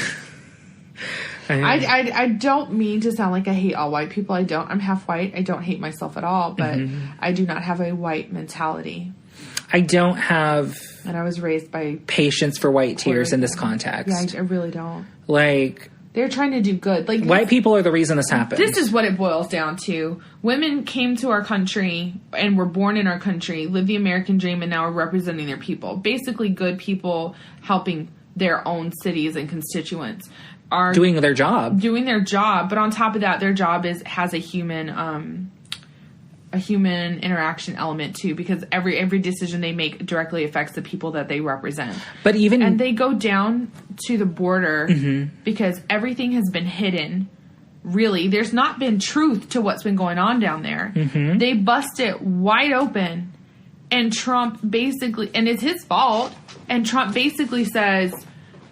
I don't mean to sound like I hate all white people. I don't. I'm half white. I don't hate myself at all, but I do not have a white mentality. I don't have... And I was raised by... patience for white tears in this context. Yeah, I really don't. Like... They're trying to do good. Like, white people are the reason this happened. This is what it boils down to. Women came to our country and were born in our country, lived the American dream, and now are representing their people. Basically, good people helping their own cities and constituents. Are doing their job. But on top of that, their job has a human interaction element too, because every decision they make directly affects the people that they represent. And they go down to the border because everything has been hidden really. There's not been truth to what's been going on down there. Mm-hmm. They bust it wide open, and Trump basically, and it's his fault, and Trump basically says,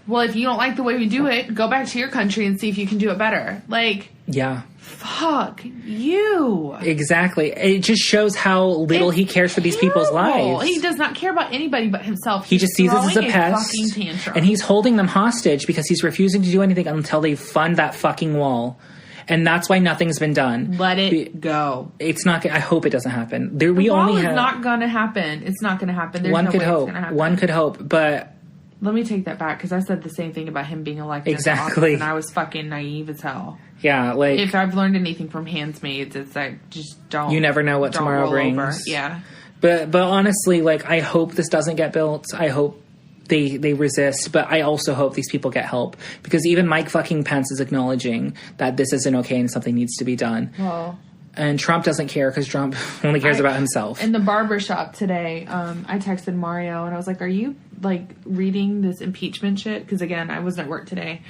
well, if you don't like the way we do it, go back to your country and see if you can do it better. Like, yeah. Fuck you. Exactly. It just shows how little he cares for these people's lives. He does not care about anybody but himself. He just sees us as a pest. Fucking tantrum. And he's holding them hostage because he's refusing to do anything until they fund that fucking wall. And that's why nothing's been done. Let it go. It's not. I hope it doesn't happen. The wall is not going to happen. It's not going to happen. There's one no could way hope. It's gonna happen. One could hope, but. Let me take that back, because I said the same thing about him being elected. Exactly. And I was fucking naive as hell. Yeah, like... If I've learned anything from Handmaids, it's like, just don't... You never know what tomorrow brings. Over. Yeah. But honestly, like, I hope this doesn't get built. I hope they resist. But I also hope these people get help. Because even Mike fucking Pence is acknowledging that this isn't okay and something needs to be done. Well... And Trump doesn't care because Trump only cares about himself. In the barber shop today, I texted Mario and I was like, are you, like, reading this impeachment shit? Because, again, I wasn't at work today.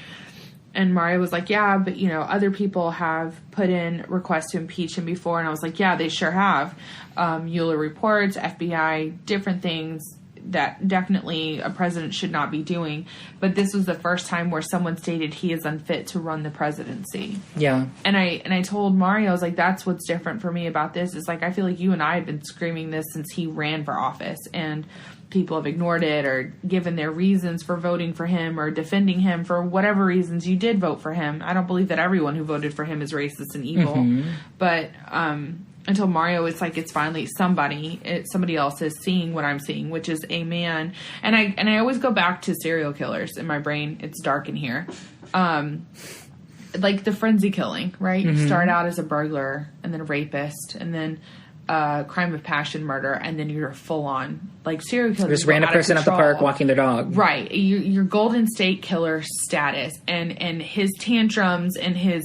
And Mario was like, yeah, but, you know, other people have put in requests to impeach him before. And I was like, yeah, they sure have. Mueller reports, FBI, different things that definitely a president should not be doing. But this was the first time where someone stated he is unfit to run the presidency. Yeah. And I told Mario, I was like, that's what's different for me about this. Is like, I feel like you and I have been screaming this since he ran for office, and people have ignored it or given their reasons for voting for him or defending him for whatever reasons you did vote for him. I don't believe that everyone who voted for him is racist and evil. Mm-hmm. But, until Mario, it's like it's finally somebody else is seeing what I'm seeing, which is a man. And I always go back to serial killers in my brain. It's dark in here. Like the frenzy killing, right? Mm-hmm. You start out as a burglar and then a rapist and then crime of passion murder, and then you're full on like serial killer. Just random person at the park walking their dog. Right. Your Golden State Killer status and his tantrums and his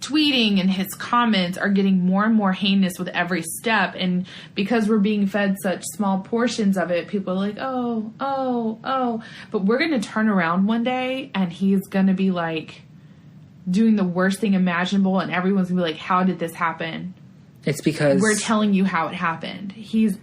tweeting and his comments are getting more and more heinous with every step, and because we're being fed such small portions of it, people are like, oh, but we're gonna turn around one day and he's gonna be like doing the worst thing imaginable, and everyone's gonna be like, how did this happen? It's because we're telling you how it happened. He's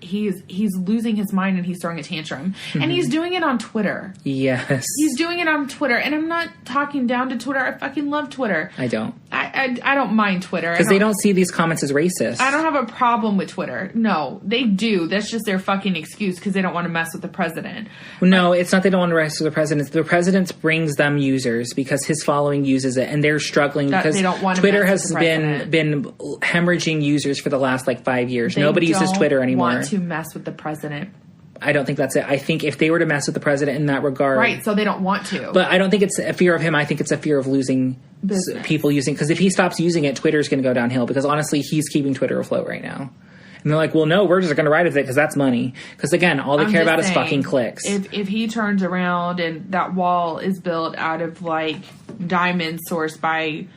losing his mind and he's throwing a tantrum. Mm-hmm. And he's doing it on Twitter. Yes. He's doing it on Twitter. And I'm not talking down to Twitter. I fucking love Twitter. I don't. I don't mind Twitter. Because they don't see these comments as racist. I don't have a problem with Twitter. No, they do. That's just their fucking excuse because they don't want to mess with the president. No, it's not they don't want to mess with the president. The president brings them users because his following uses it, and they're struggling because they don't want to Twitter mess has with the president. been hemorrhaging users for the last 5 years. Nobody uses Twitter anymore. They don't want to mess with the president. I don't think that's it. I think if they were to mess with the president in that regard... Right, so they don't want to. But I don't think it's a fear of him. I think it's a fear of losing business. People using... Because if he stops using it, Twitter's going to go downhill. Because honestly, he's keeping Twitter afloat right now. And they're like, well, no, we're just going to ride with it because that's money. Because again, all they care about is fucking clicks. If he turns around and that wall is built out of diamonds sourced by...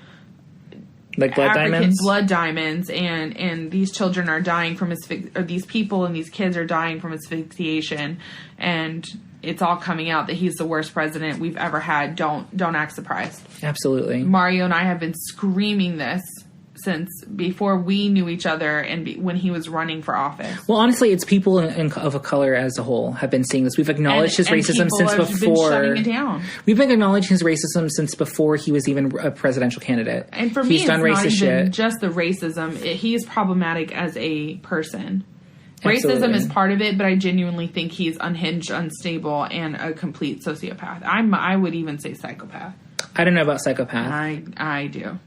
Like blood African diamonds? Blood diamonds, and these children are dying from or these people and these kids are dying from asphyxiation, and it's all coming out that he's the worst president we've ever had. Don't act surprised. Absolutely. Mario and I have been screaming this since before we knew each other and when he was running for office. Well, honestly, it's people of a color as a whole have been seeing this. We've acknowledged his racism since before. Been shutting it down. We've been acknowledging his racism since before he was even a presidential candidate. And for me, it's not even just the racism. He is problematic as a person. Absolutely. Racism is part of it, but I genuinely think he's unhinged, unstable, and a complete sociopath. I would even say psychopath. I don't know about psychopath. I do.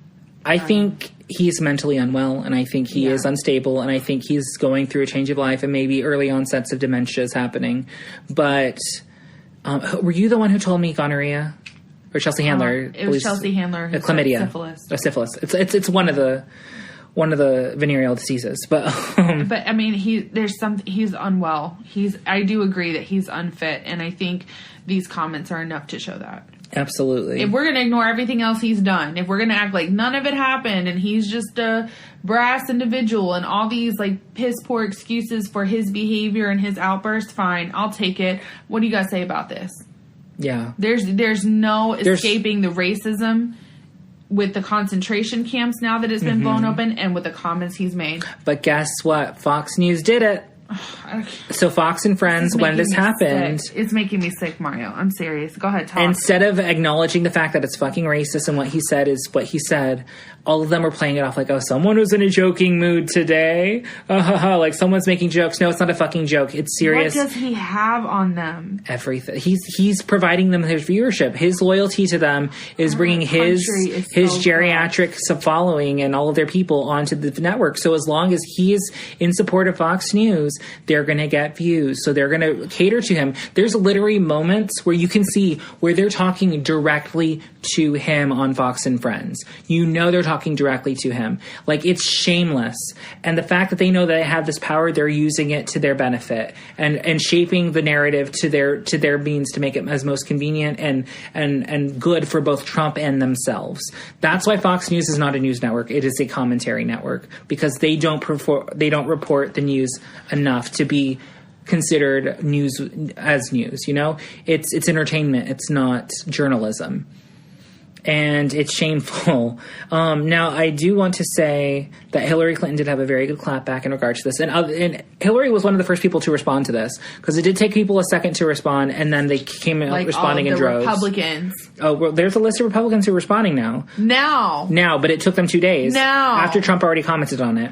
I think he's mentally unwell, and I think he is unstable, and I think he's going through a change of life, and maybe early onsets of dementia is happening. But were you the one who told me gonorrhea? Or Chelsea Handler? It was Chelsea Handler. Chlamydia. Syphilis. It's one of the venereal diseases. But I mean, he's unwell. I do agree that he's unfit, and I think these comments are enough to show that. Absolutely. If we're going to ignore everything else he's done, if we're going to act like none of it happened and he's just a brass individual and all these piss poor excuses for his behavior and his outburst, fine, I'll take it. What do you guys say about this? Yeah. There's no escaping the racism with the concentration camps now that it's been blown open, and with the comments he's made. But guess what? Fox News did it. So Fox and Friends, when this happened... It's making me sick, Mario. I'm serious. Go ahead, talk. Instead of acknowledging the fact that it's fucking racist and what he said is what he said, all of them were playing it off like, oh, someone was in a joking mood today. Like, someone's making jokes. No, it's not a fucking joke. It's serious. What does he have on them? Everything. He's providing them his viewership. His loyalty to them is bringing his geriatric following and all of their people onto the network. So as long as he is in support of Fox News, they're going to get views. So they're going to cater to him. There's literally moments where you can see where they're talking directly to him on Fox and Friends. You know they're talking directly to him. Like, it's shameless. And the fact that they know that they have this power, they're using it to their benefit and shaping the narrative to their means to make it as most convenient and good for both Trump and themselves. That's why Fox News is not a news network. It is a commentary network, because they don't report the news enough to be considered news as news. You know, it's entertainment. It's not journalism. And it's shameful. Now, I do want to say that Hillary Clinton did have a very good clapback in regards to this. And Hillary was one of the first people to respond to this, because it did take people a second to respond, and then they came out responding in droves. Republicans. Oh, well, there's a list of Republicans who are responding now. Now, but it took them 2 days. After Trump already commented on it.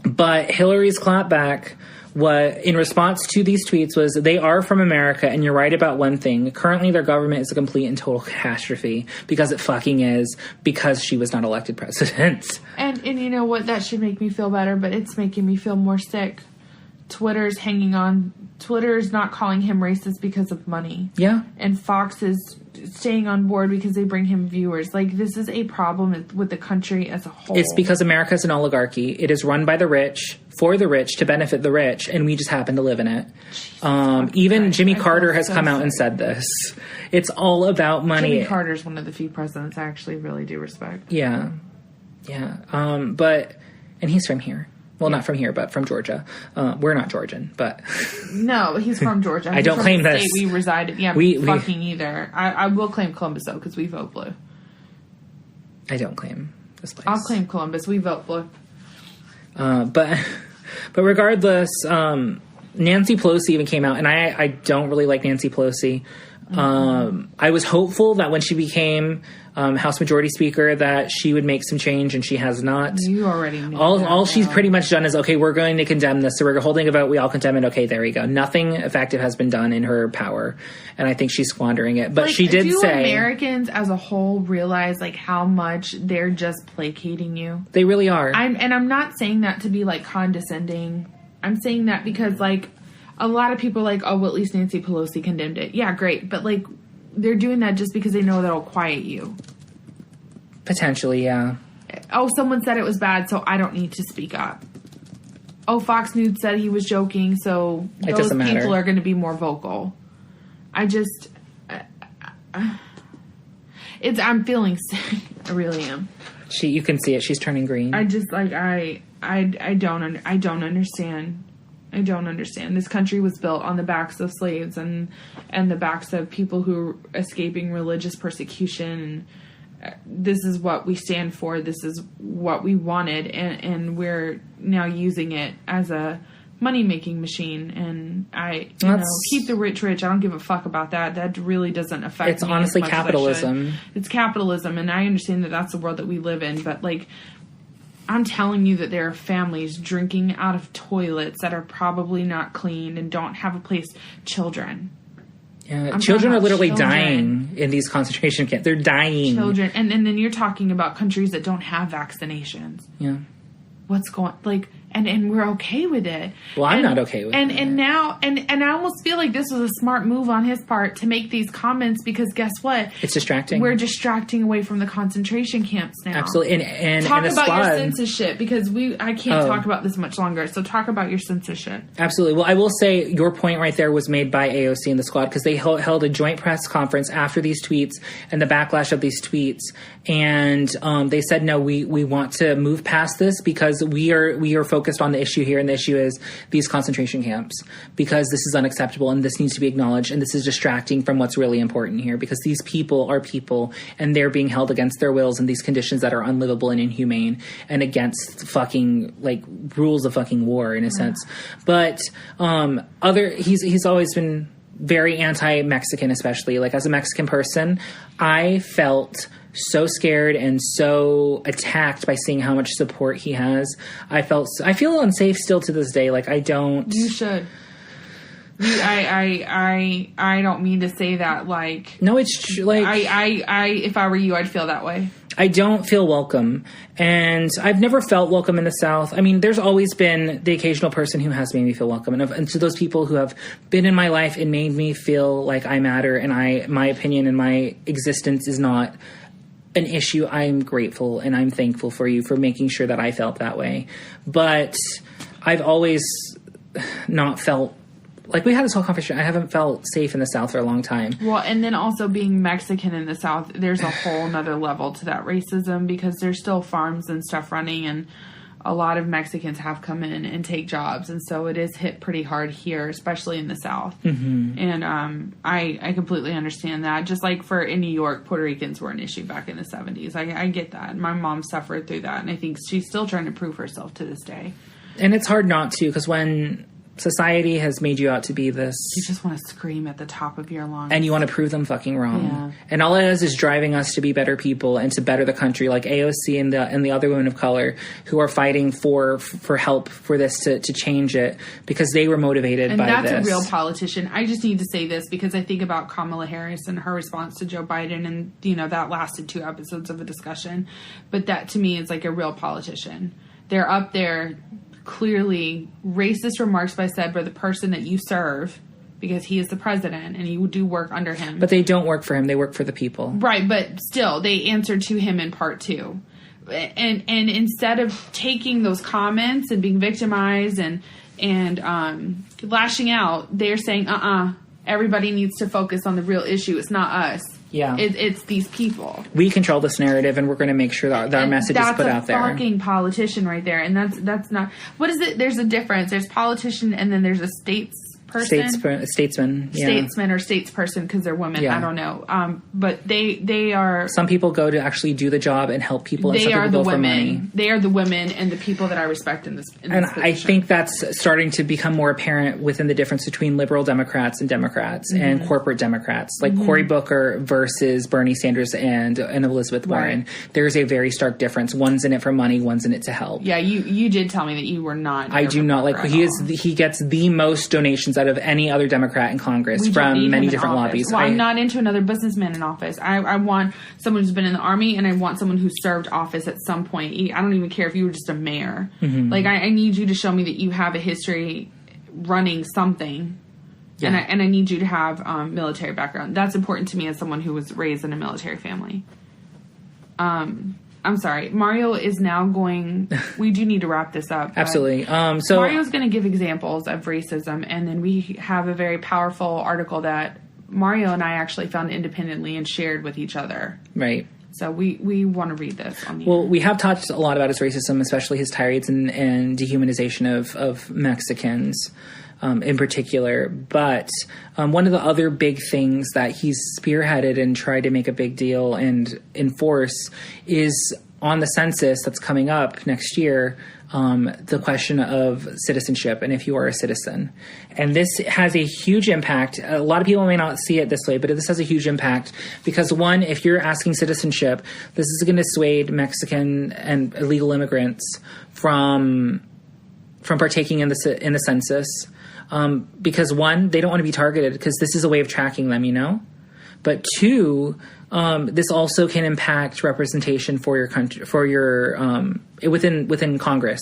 But Hillary's clapback, what in response to these tweets, was they are from America, and you're right about one thing. Currently, their government is a complete and total catastrophe, because it fucking is, because she was not elected president. And you know what? That should make me feel better, but it's making me feel more sick. Twitter's hanging on. Twitter's not calling him racist because of money. Yeah. And Fox is staying on board because they bring him viewers. Like, this is a problem with the country as a whole. It's because America is an oligarchy. It is run by the rich, for the rich, to benefit the rich, and we just happen to live in it. Even Jimmy Carter has come out and said this. It's all about money. Jimmy Carter's one of the few presidents I actually really do respect. Yeah. And he's from here. Well, not from here, but from Georgia. We're not Georgian, but... No, he's from Georgia. I don't claim this. We resided. Yeah, we fucking either. I will claim Columbus, though, because we vote blue. I don't claim this place. I'll claim Columbus. We vote blue. But regardless, Nancy Pelosi even came out, and I don't really like Nancy Pelosi. I was hopeful that when she became House Majority Speaker that she would make some change, and she has not. You already knew all she's pretty much done is, okay, we're going to condemn this, so we're holding a vote, we all condemn it, okay, there we go. Nothing effective has been done in her power, and I think she's squandering it. But she did say... Do Americans as a whole realize, like, how much they're just placating you? They really are. I'm not saying that to be, like, condescending. I'm saying that because, like, a lot of people are like, oh, well, at least Nancy Pelosi condemned it. Yeah, great. But, like, they're doing that just because they know that'll quiet you. Potentially, yeah. Oh, someone said it was bad, so I don't need to speak up. Oh, Fox News said he was joking, so those people are going to be more vocal. I'm feeling sick. I really am. You can see it. She's turning green. I just, like, I don't understand. I don't understand. This country was built on the backs of slaves and the backs of people who are escaping religious persecution. This is what we stand for. This is what we wanted, and we're now using it as a money-making machine. And keep the rich rich. I don't give a fuck about that. That really doesn't affect me. It's honestly capitalism. It's capitalism, and I understand that that's the world that we live in. But, like, I'm telling you that there are families drinking out of toilets that are probably not clean and don't have a place. Children. Yeah, children are literally dying in these concentration camps. They're dying. Children. And then you're talking about countries that don't have vaccinations. Yeah. What's going... Like... And we're okay with it. Well, I'm not okay with it. And now, and I almost feel like this was a smart move on his part to make these comments, because guess what? It's distracting. We're distracting away from the concentration camps now. Absolutely. And talk about your censorship, because I can't talk about this much longer. So talk about your censorship. Absolutely. Well, I will say your point right there was made by AOC and the squad, because they held a joint press conference after these tweets and the backlash of these tweets. And they said, no, we want to move past this, because we are focused focused on the issue here, and the issue is these concentration camps, because this is unacceptable and this needs to be acknowledged, and this is distracting from what's really important here, because these people are people and they're being held against their wills in these conditions that are unlivable and inhumane and against fucking like rules of fucking war in a sense. But he's always been very anti-Mexican, especially like as a Mexican person. I felt so scared and so attacked by seeing how much support he has. I feel unsafe still to this day. Like, I don't. You should. I don't mean to say that. Like, no, it's true. Like, I if I were you, I'd feel that way. I don't feel welcome, and I've never felt welcome in the South. I mean, there's always been the occasional person who has made me feel welcome, and to those people who have been in my life and made me feel like I matter and my opinion and my existence is not an issue, I'm grateful and I'm thankful for you for making sure that I felt that way. But I've always not felt like, we had this whole conversation. I haven't felt safe in the South for a long time. Well, and then also being Mexican in the South, there's a whole nother level to that racism, because there's still farms and stuff running, and a lot of Mexicans have come in and take jobs, and so it is hit pretty hard here, especially in the South. Mm-hmm. And I completely understand that. Just like in New York, Puerto Ricans were an issue back in the 70s. I get that. My mom suffered through that, and I think she's still trying to prove herself to this day. And it's hard not to, because when society has made you out to be this, you just want to scream at the top of your lungs. And you want to prove them fucking wrong. Yeah. And all it is driving us to be better people and to better the country, like AOC and the other women of color who are fighting for help for this to change it, because they were motivated by this. And that's a real politician. I just need to say this because I think about Kamala Harris and her response to Joe Biden, and, that lasted 2 episodes of a discussion. But that, to me, is like a real politician. They're up there. Clearly, racist remarks by the person that you serve, because he is the president and you do work under him. But they don't work for him; they work for the people, right? But still, they answer to him in part too. And instead of taking those comments and being victimized and lashing out, they're saying, everybody needs to focus on the real issue. It's not us. Yeah, it's these people. We control this narrative, and we're going to make sure that our message is put out there. That's a fucking politician right there, and that's not. What is it? There's a difference. There's politician, and then there's a statesman, yeah. Statesman or statesperson, because they're women. Yeah. I don't know. But they are. Some people go to actually do the job and help people. And they some are people the go women. For money. They are the women and the people that I respect in this. And I think that's starting to become more apparent within the difference between liberal Democrats and Democrats and corporate Democrats, like Cory Booker versus Bernie Sanders and Elizabeth Warren. Right. There's a very stark difference. One's in it for money. One's in it to help. Yeah, you did tell me that you were not. I do not like. He gets the most donations out of any other Democrat in Congress from many different lobbies. Well, I'm not into another businessman in office. I want someone who's been in the Army, and I want someone who served office at some point. I don't even care if you were just a mayor. Mm-hmm. Like, I need you to show me that you have a history running something. Yeah. And I need you to have military background. That's important to me as someone who was raised in a military family. I'm sorry. Mario is now going... We do need to wrap this up. Absolutely. So Mario's going to give examples of racism, and then we have a very powerful article that Mario and I actually found independently and shared with each other. Right. So we want to read this on the Well, we have talked a lot about his racism, especially his tirades and dehumanization of Mexicans in particular. But one of the other big things that he's spearheaded and tried to make a big deal and enforce is on the census that's coming up next year, the question of citizenship and if you are a citizen. And this has a huge impact. A lot of people may not see it this way, but this has a huge impact because, one, if you're asking citizenship, this is going to dissuade Mexican and illegal immigrants from partaking in the census. Because, one, they don't want to be targeted because this is a way of tracking them, you know? But two, this also can impact representation for your country, within Congress,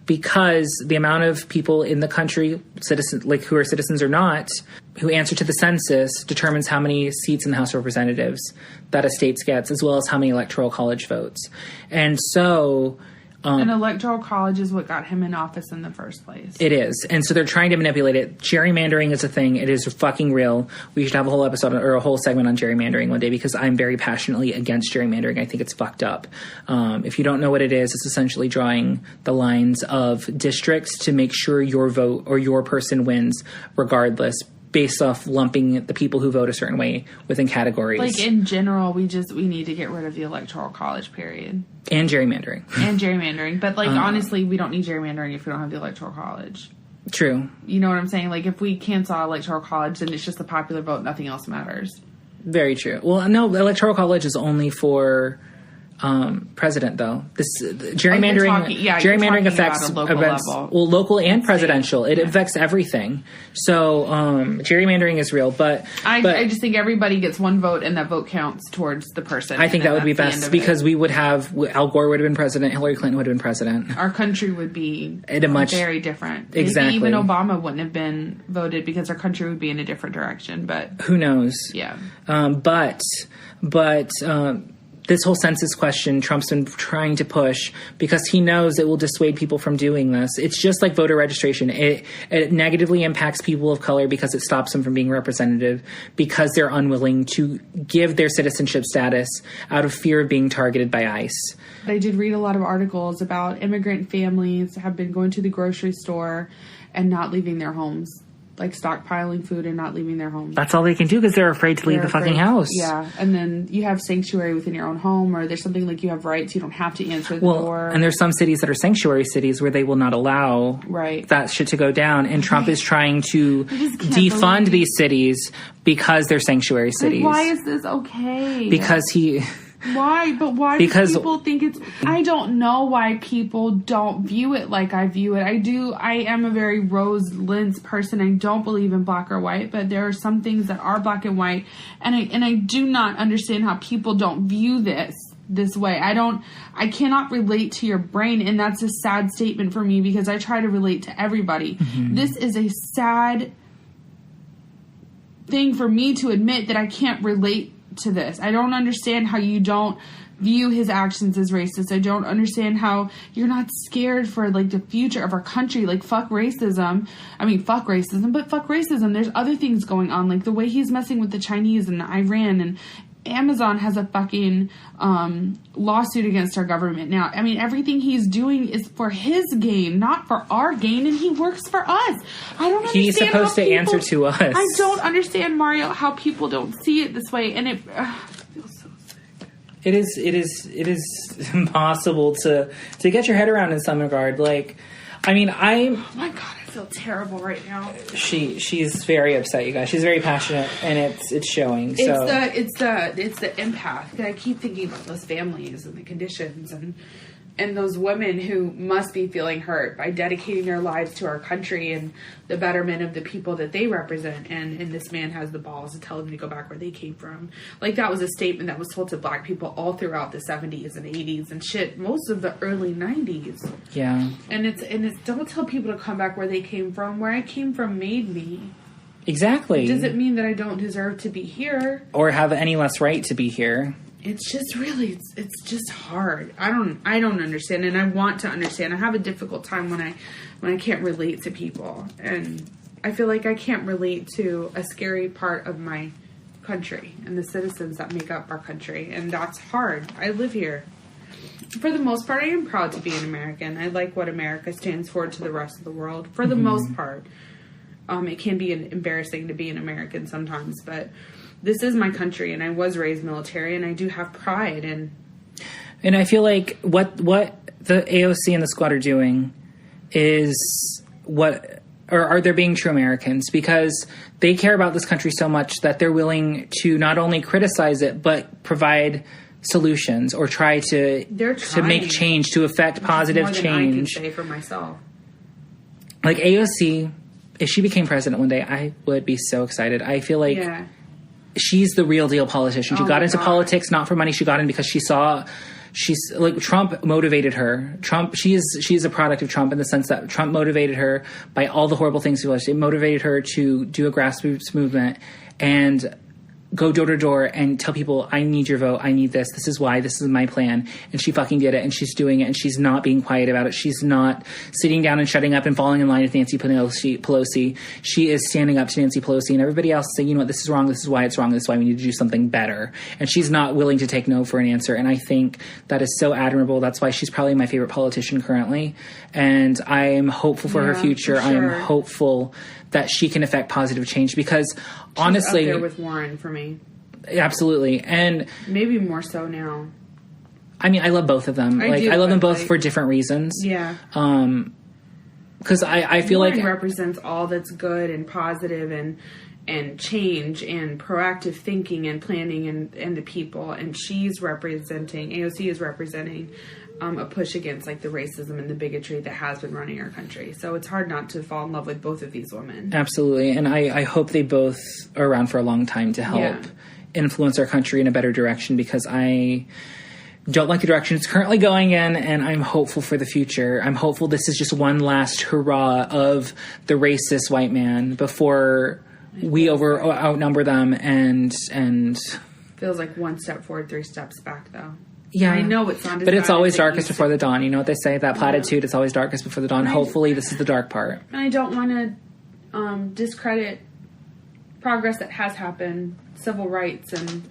because the amount of people in the country, citizens, like who are citizens or not, who answer to the census determines how many seats in the House of Representatives that a state gets, as well as how many electoral college votes. And so And electoral college is what got him in office in the first place. It is. And so they're trying to manipulate it. Gerrymandering is a thing. It is fucking real. We should have a whole episode or a whole segment on gerrymandering one day because I'm very passionately against gerrymandering. I think it's fucked up. If you don't know what it is, it's essentially drawing the lines of districts to make sure your vote or your person wins regardless, based off lumping the people who vote a certain way within categories. Like, in general, we need to get rid of the electoral college, period. And gerrymandering. But, like, honestly, we don't need gerrymandering if we don't have the electoral college. True. You know what I'm saying? Like, if we cancel electoral college, then it's just the popular vote. Nothing else matters. Very true. Well, no, the electoral college is only for president, though. This gerrymandering affects local and presidential. It affects everything. So gerrymandering is real, but I just think everybody gets one vote, and that vote counts towards the person. I think that would be best because we would have Al Gore would have been president, Hillary Clinton would have been president. Our country would be very different. Exactly. Maybe even Obama wouldn't have been voted because our country would be in a different direction. But who knows? Yeah. This whole census question Trump's been trying to push because he knows it will dissuade people from doing this. It's just like voter registration. It negatively impacts people of color because it stops them from being representative because they're unwilling to give their citizenship status out of fear of being targeted by ICE. I did read a lot of articles about immigrant families have been going to the grocery store and not leaving their homes. Like stockpiling food and not leaving their homes. That's all they can do because they're afraid to leave the fucking house. Yeah, and then you have sanctuary within your own home, or there's something like you have rights. You don't have to answer the door. And there's some cities that are sanctuary cities where they will not allow that shit to go down. And Trump is trying to defund these cities because they're sanctuary cities. Like, why is this okay? Because he... Why? But why do people think it's... I don't know why people don't view it like I view it. I am a very rose-lens person. I don't believe in black or white, but there are some things that are black and white, and I do not understand how people don't view this way. I cannot relate to your brain, and that's a sad statement for me because I try to relate to everybody. Mm-hmm. This is a sad thing for me to admit that I can't relate to this. I don't understand how you don't view his actions as racist. I don't understand how you're not scared for like the future of our country. Like, fuck racism. I mean, fuck racism, but fuck racism. There's other things going on, like the way he's messing with the Chinese and Iran, and Amazon has a fucking lawsuit against our government now. I mean, everything he's doing is for his gain, not for our gain, and he works for us. I don't understand. He's supposed to answer to us. I don't understand, Mario, how people don't see it this way, and it feels so sick. It is impossible to get your head around in some regard. Like, I mean, oh my God, I feel terrible right now. She's very upset, you guys. She's very passionate, and it's showing. So It's the empath. I keep thinking about those families and the conditions and those women who must be feeling hurt by dedicating their lives to our country and the betterment of the people that they represent. And this man has the balls to tell them to go back where they came from. Like, that was a statement that was told to black people all throughout the 70s and 80s and shit, most of the early 90s. Yeah. And it's don't tell people to come back where they came from. Where I came from made me. Exactly. Does it mean that I don't deserve to be here? Or have any less right to be here? It's just really, it's just hard. I don't understand, and I want to understand. I have a difficult time when I can't relate to people, and I feel like I can't relate to a scary part of my country and the citizens that make up our country, and that's hard. I live here. For the most part, I am proud to be an American. I like what America stands for to the rest of the world. For the most part, it can be embarrassing to be an American sometimes, but this is my country, and I was raised military, and I do have pride. And I feel like what the AOC and the squad are doing is are they being true Americans? Because they care about this country so much that they're willing to not only criticize it, but provide solutions or try to make change, to affect positive more than change. I can say for myself. Like AOC, if she became president one day, I would be so excited. I feel like she's the real deal politician. She got into politics not for money. She got in because she's like, Trump motivated her. She's a product of Trump in the sense that Trump motivated her by all the horrible things he was. It motivated her to do a grassroots movement, and go door to door and tell people, I need your vote. I need this. This is why. This is my plan. And she fucking did it. And she's doing it. And she's not being quiet about it. She's not sitting down and shutting up and falling in line with Nancy Pelosi. She is standing up to Nancy Pelosi and everybody else saying, you know what, this is wrong. This is why it's wrong. This is why we need to do something better. And she's not willing to take no for an answer. And I think that is so admirable. That's why she's probably my favorite politician currently. And I am hopeful for her future. For sure. I am hopeful that she can affect positive change because honestly, she's up there with Warren for me. Absolutely. And maybe more so now. I mean, I love both of them. I love them both for different reasons. Yeah. Because I feel Warren like represents all that's good and positive and change and proactive thinking and planning and the people. And AOC is representing a push against like the racism and the bigotry that has been running our country. So it's hard not to fall in love with both of these women. Absolutely. And I hope they both are around for a long time to help influence our country in a better direction because I don't like the direction it's currently going in, and I'm hopeful for the future. I'm hopeful this is just one last hurrah of the racist white man before we outnumber them and feels like one step forward, 3 steps back though. Yeah, I know it's not. But it's always darkest before the dawn. You know what they say? That platitude, it's always darkest before the dawn. Hopefully, this is the dark part. And I don't want to discredit progress that has happened, civil rights and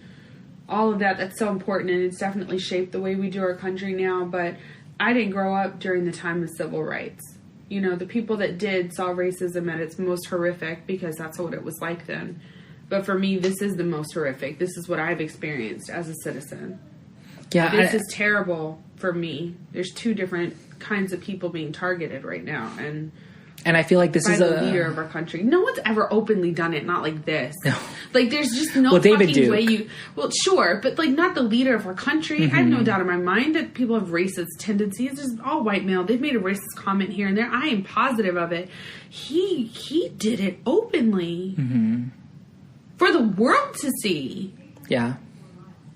all of that. That's so important, and it's definitely shaped the way we do our country now. But I didn't grow up during the time of civil rights. You know, the people that did saw racism at its most horrific because that's what it was like then. But for me, this is the most horrific. This is what I've experienced as a citizen. Yeah, this is terrible for me. There's 2 different kinds of people being targeted right now, and I feel like this is the leader of our country. No one's ever openly done it. Not like this. No. Like there's just no fucking way you. Well, sure, but like not the leader of our country. Mm-hmm. I have no doubt in my mind that people have racist tendencies. There's all white male. They've made a racist comment here and there. I am positive of it. He did it openly for the world to see. Yeah.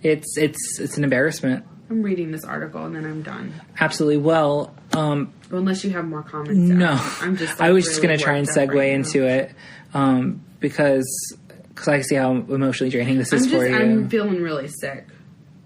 It's an embarrassment. I'm reading this article and then I'm done. Absolutely. Well, unless you have more comments. No, I'm just. I was just going to try and segue into it because I see how emotionally draining this is for you. I'm feeling really sick.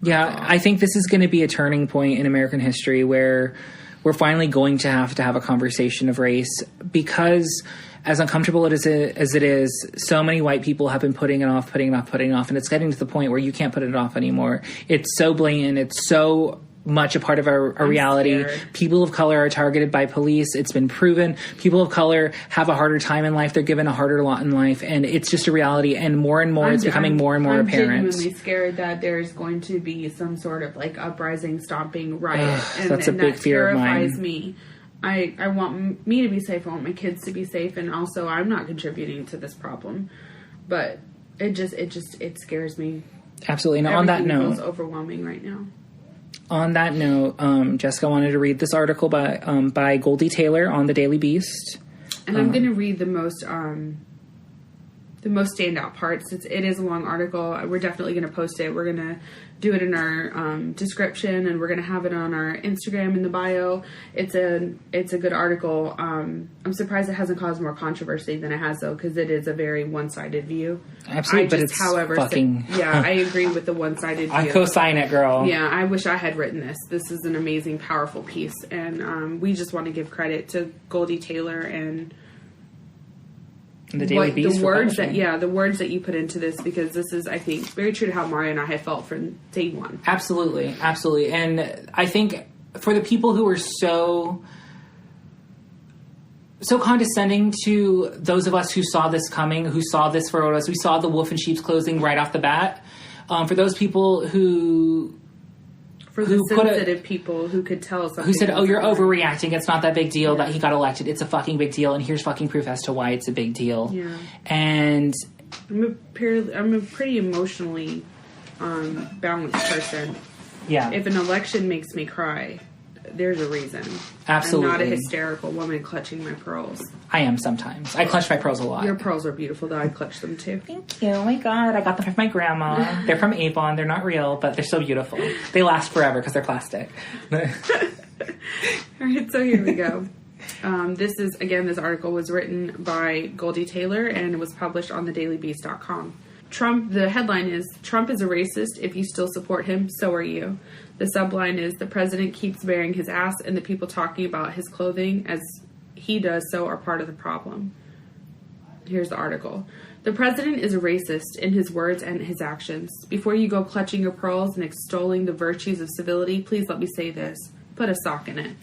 Yeah, I think this is going to be a turning point in American history where we're finally going to have a conversation of race because as uncomfortable as it is, so many white people have been putting it off, and it's getting to the point where you can't put it off anymore. It's so blatant. It's so much a part of our reality. Scared. People of color are targeted by police. It's been proven. People of color have a harder time in life. They're given a harder lot in life, and it's just a reality. And more it's becoming more and more apparent. I'm genuinely scared that there's going to be some sort of like uprising, stomping riot. That's a big fear of mine. That terrifies me. I want me to be safe. I want my kids to be safe, and also I'm not contributing to this problem. But it scares me. Absolutely. And on that note, feels overwhelming right now. On that note, Jessica wanted to read this article by Goldie Taylor on the Daily Beast. And I'm going to read the most standout parts. It is a long article. We're definitely going to post it. We're going to do it in our description, and we're going to have it on our Instagram in the bio. It's a good article. I'm surprised it hasn't caused more controversy than it has, though, because it is a very one-sided view. Absolutely, but it's fucking... Yeah, I agree with the one-sided view. I co-sign it, girl. Yeah, I wish I had written this. This is an amazing, powerful piece, and we just want to give credit to Goldie Taylor and the Daily Beast. The words that you put into this, because this is, I think, very true to how Mario and I have felt from day one. Absolutely. And I think for the people who are so condescending to those of us who saw this coming, who saw this for us, we saw the wolf in sheep's clothing right off the bat. For those people For the sensitive people who could tell something. Who said, oh, you're overreacting. It's not that big deal that he got elected. It's a fucking big deal. And here's fucking proof as to why it's a big deal. Yeah. And I'm a pretty emotionally balanced person. Yeah. If an election makes me cry, there's a reason. Absolutely. I'm not a hysterical woman clutching my pearls. I am sometimes. I clutch my pearls a lot. Your pearls are beautiful, though. I clutch them, too. Thank you. Oh, my God. I got them from my grandma. They're from Avon. They're not real, but they're so beautiful. They last forever because they're plastic. All right, so here we go. This article was written by Goldie Taylor, and it was published on thedailybeast.com. Trump, the headline is, Trump is a racist. If you still support him, so are you. The subline is, the president keeps bearing his ass, and the people talking about his clothing as he does so are part of the problem. Here's the article. The president is a racist in his words and his actions. Before you go clutching your pearls and extolling the virtues of civility, please let me say this. Put a sock in it.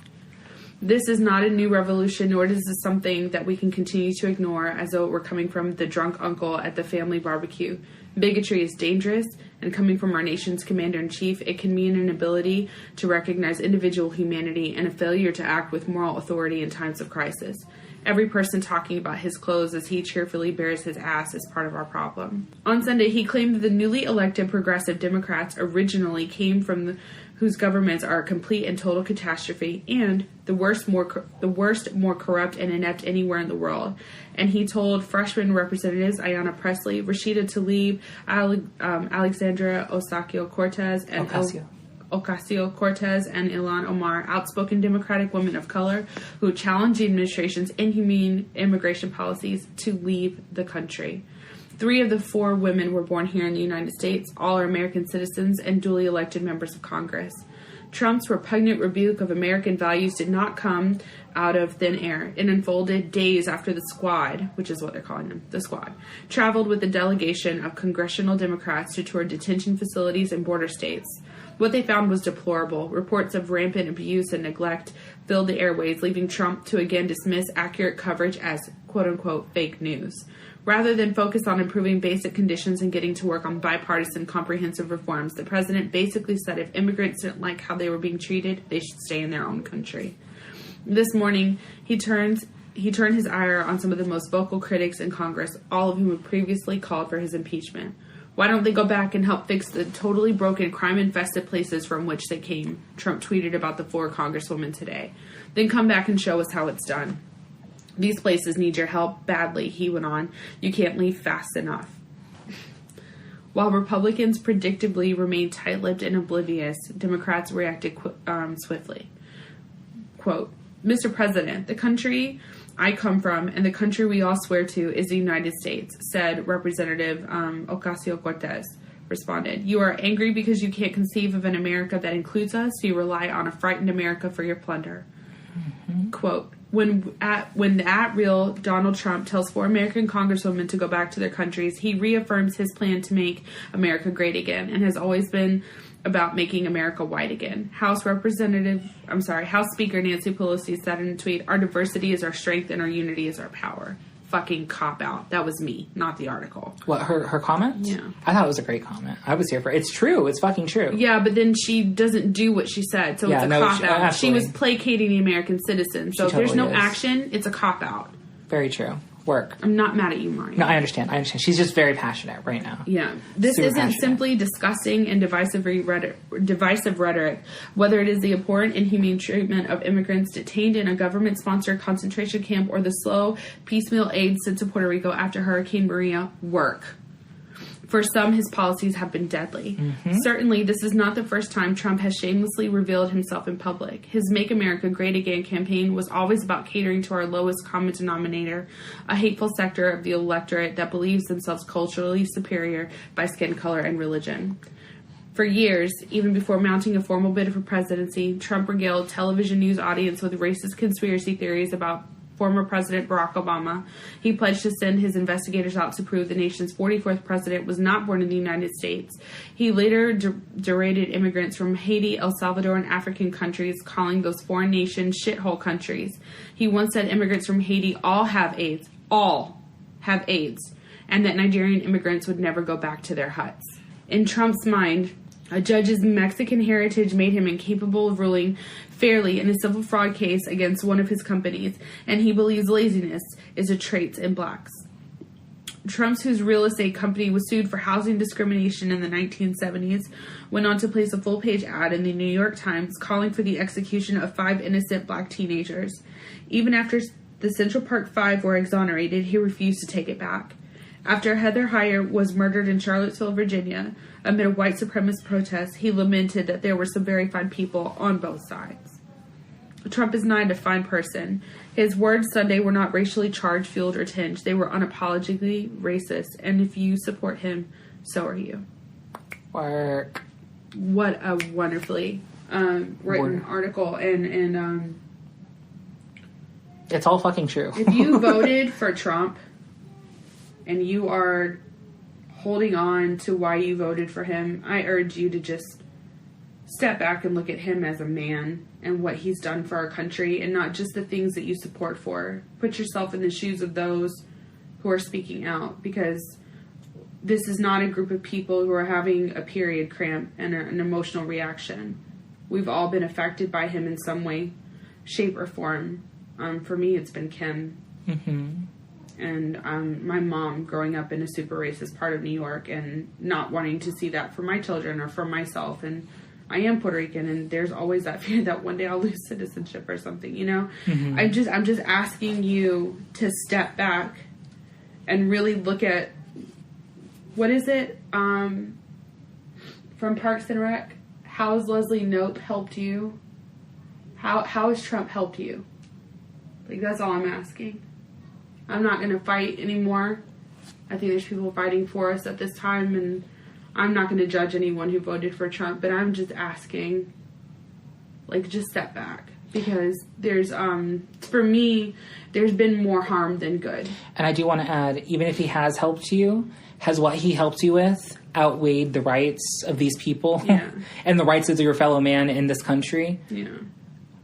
This is not a new revolution, nor is this something that we can continue to ignore as though it were coming from the drunk uncle at the family barbecue. Bigotry is dangerous, and coming from our nation's commander-in-chief, it can mean an inability to recognize individual humanity and a failure to act with moral authority in times of crisis. Every person talking about his clothes as he cheerfully bears his ass is part of our problem. On Sunday, he claimed that the newly elected progressive Democrats originally came from whose governments are a complete and total catastrophe, and the worst, more corrupt and inept anywhere in the world. And he told freshman representatives Ayanna Pressley, Rashida Tlaib, Alexandra Ocasio-Cortez, and Ocasio-Cortez and Ilhan Omar, outspoken Democratic women of color who challenged the administration's inhumane immigration policies, to leave the country. 3 of the 4 women were born here in the United States. All are American citizens and duly elected members of Congress. Trump's repugnant rebuke of American values did not come out of thin air. It unfolded days after the Squad, which is what they're calling them, the Squad, traveled with a delegation of congressional Democrats to tour detention facilities in border states. What they found was deplorable. Reports of rampant abuse and neglect filled the airways, leaving Trump to again dismiss accurate coverage as quote-unquote fake news. Rather than focus on improving basic conditions and getting to work on bipartisan comprehensive reforms, the president basically said if immigrants didn't like how they were being treated, they should stay in their own country. This morning, he turned his ire on some of the most vocal critics in Congress, all of whom had previously called for his impeachment. Why don't they go back and help fix the totally broken, crime-infested places from which they came? Trump tweeted about the 4 congresswomen today. Then come back and show us how it's done. These places need your help badly, he went on. You can't leave fast enough. While Republicans predictably remained tight-lipped and oblivious, Democrats reacted swiftly. Quote, Mr. President, the country I come from and the country we all swear to is the United States, said Representative Ocasio-Cortez. Responded, you are angry because you can't conceive of an America that includes us, so you rely on a frightened America for your plunder. Mm-hmm. Quote, when the at-real Donald Trump tells 4 American congresswomen to go back to their countries, he reaffirms his plan to make America great again and has always been about making America white again. House Speaker Nancy Pelosi said in a tweet, our diversity is our strength and our unity is our power. Fucking cop-out. That was me, not the article. What, her comment? Yeah. I thought it was a great comment. I was here for it. It's true. It's fucking true. Yeah, but then she doesn't do what she said, so it's a cop-out. She was placating the American citizen. So if there's no action, it's a cop-out. Very true. Work. I'm not mad at you, Mario. No, I understand. She's just very passionate right now. Yeah. This isn't simply disgusting and divisive rhetoric, whether it is the abhorrent, inhumane treatment of immigrants detained in a government-sponsored concentration camp or the slow, piecemeal aid sent to Puerto Rico after Hurricane Maria. Work. For some, his policies have been deadly. Mm-hmm. Certainly, this is not the first time Trump has shamelessly revealed himself in public. His Make America Great Again campaign was always about catering to our lowest common denominator, a hateful sector of the electorate that believes themselves culturally superior by skin color and religion. For years, even before mounting a formal bid for presidency, Trump regaled television news audience with racist conspiracy theories about former President Barack Obama. He pledged to send his investigators out to prove the nation's 44th president was not born in the United States. He later derided immigrants from Haiti, El Salvador, and African countries, calling those foreign nations shithole countries. He once said immigrants from Haiti all have AIDS, and that Nigerian immigrants would never go back to their huts. In Trump's mind, a judge's Mexican heritage made him incapable of ruling fairly in a civil fraud case against one of his companies, and he believes laziness is a trait in blacks. Trump's, whose real estate company was sued for housing discrimination in the 1970s, went on to place a full-page ad in the New York Times calling for the execution of 5 innocent black teenagers. Even after the Central Park 5 were exonerated, he refused to take it back. After Heather Heyer was murdered in Charlottesville, Virginia, amid a white supremacist protest, he lamented that there were some very fine people on both sides. Trump is not a defined person. His words Sunday were not racially charged, fueled, or tinged. They were unapologetically racist. And if you support him, so are you. Work. What a wonderfully written article. And it's all fucking true. If you voted for Trump and you are holding on to why you voted for him, I urge you to just step back and look at him as a man and what he's done for our country, and not just the things that you support for. Put yourself in the shoes of those who are speaking out, because this is not a group of people who are having a period cramp and an emotional reaction. We've all been affected by him in some way, shape, or form. For me, it's been Kim. Mm-hmm. And my mom growing up in a super racist part of New York and not wanting to see that for my children or for myself. And I am Puerto Rican, and there's always that fear that one day I'll lose citizenship or something, you know? Mm-hmm. I'm just asking you to step back and really look at, what is it, from Parks and Rec? How has Leslie Knope helped you? How has Trump helped you? Like, that's all I'm asking. I'm not going to fight anymore. I think there's people fighting for us at this time, and I'm not going to judge anyone who voted for Trump, but I'm just asking, like, just step back. Because there's, for me, there's been more harm than good. And I do want to add, even if he has helped you, has what he helped you with outweighed the rights of these people? Yeah. And the rights of your fellow man in this country? Yeah.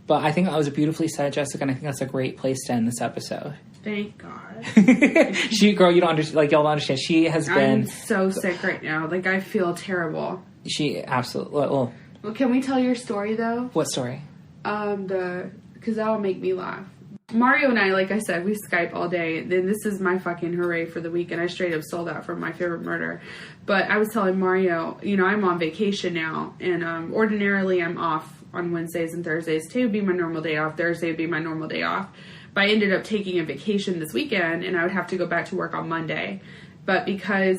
But I think that was beautifully said, Jessica, and I think that's a great place to end this episode. Thank God. Girl, you don't understand. Like, y'all don't understand. She has been... I'm so sick right now. Like, I feel terrible. She absolutely... Well, can we tell your story, though? what story? Because that'll make me laugh. Mario and I, like I said, we Skype all day. Then this is my fucking hooray for the week, and I straight up stole that from My Favorite Murder. But I was telling Mario, you know, I'm on vacation now, and ordinarily I'm off on Wednesdays and Thursdays. Today would be my normal day off. Thursday would be my normal day off. But I ended up taking a vacation this weekend, and I would have to go back to work on Monday. But because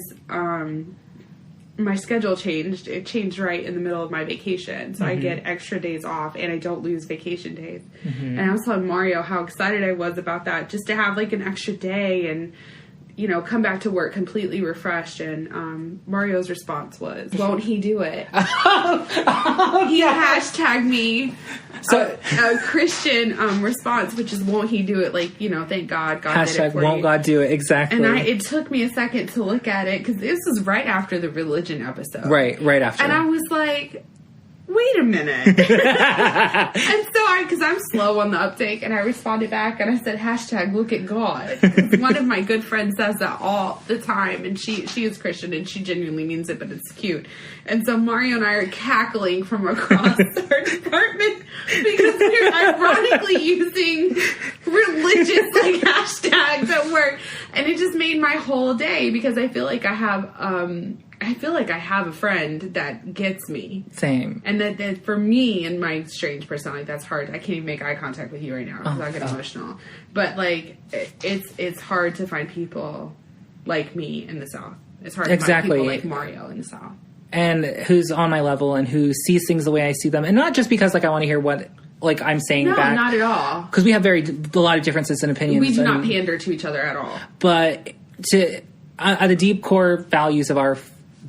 my schedule changed, it changed right in the middle of my vacation. So I get extra days off, and I don't lose vacation days. Mm-hmm. And I was telling Mario how excited I was about that, just to have like an extra day and, you know, come back to work completely refreshed. And Mario's response was, won't he do it? He hashtagged me a Christian response, which is, won't he do it? Like, you know, thank God. God did it for won't you. God do it? Exactly. And it took me a second to look at it, because this was right after the religion episode. Right after. And I was like, wait a minute. And so because I'm slow on the uptake, and I responded back and I said, hashtag look at God. One of my good friends says that all the time, and she is Christian, and she genuinely means it, but it's cute. And so Mario and I are cackling from across our department because we're ironically using religious like hashtags at work. And it just made my whole day, because I feel like I have a friend that gets me. Same. And that for me and my strange personality, that's hard. I can't even make eye contact with you right now because I get emotional. But like, it's hard to find people like me in the South. It's hard to find people like Mario in the South. And who's on my level and who sees things the way I see them. And not just because like I want to hear what like I'm saying back. No, not at all. Because we have a lot of differences in opinions. We do not pander to each other at all. But at the deep core values of our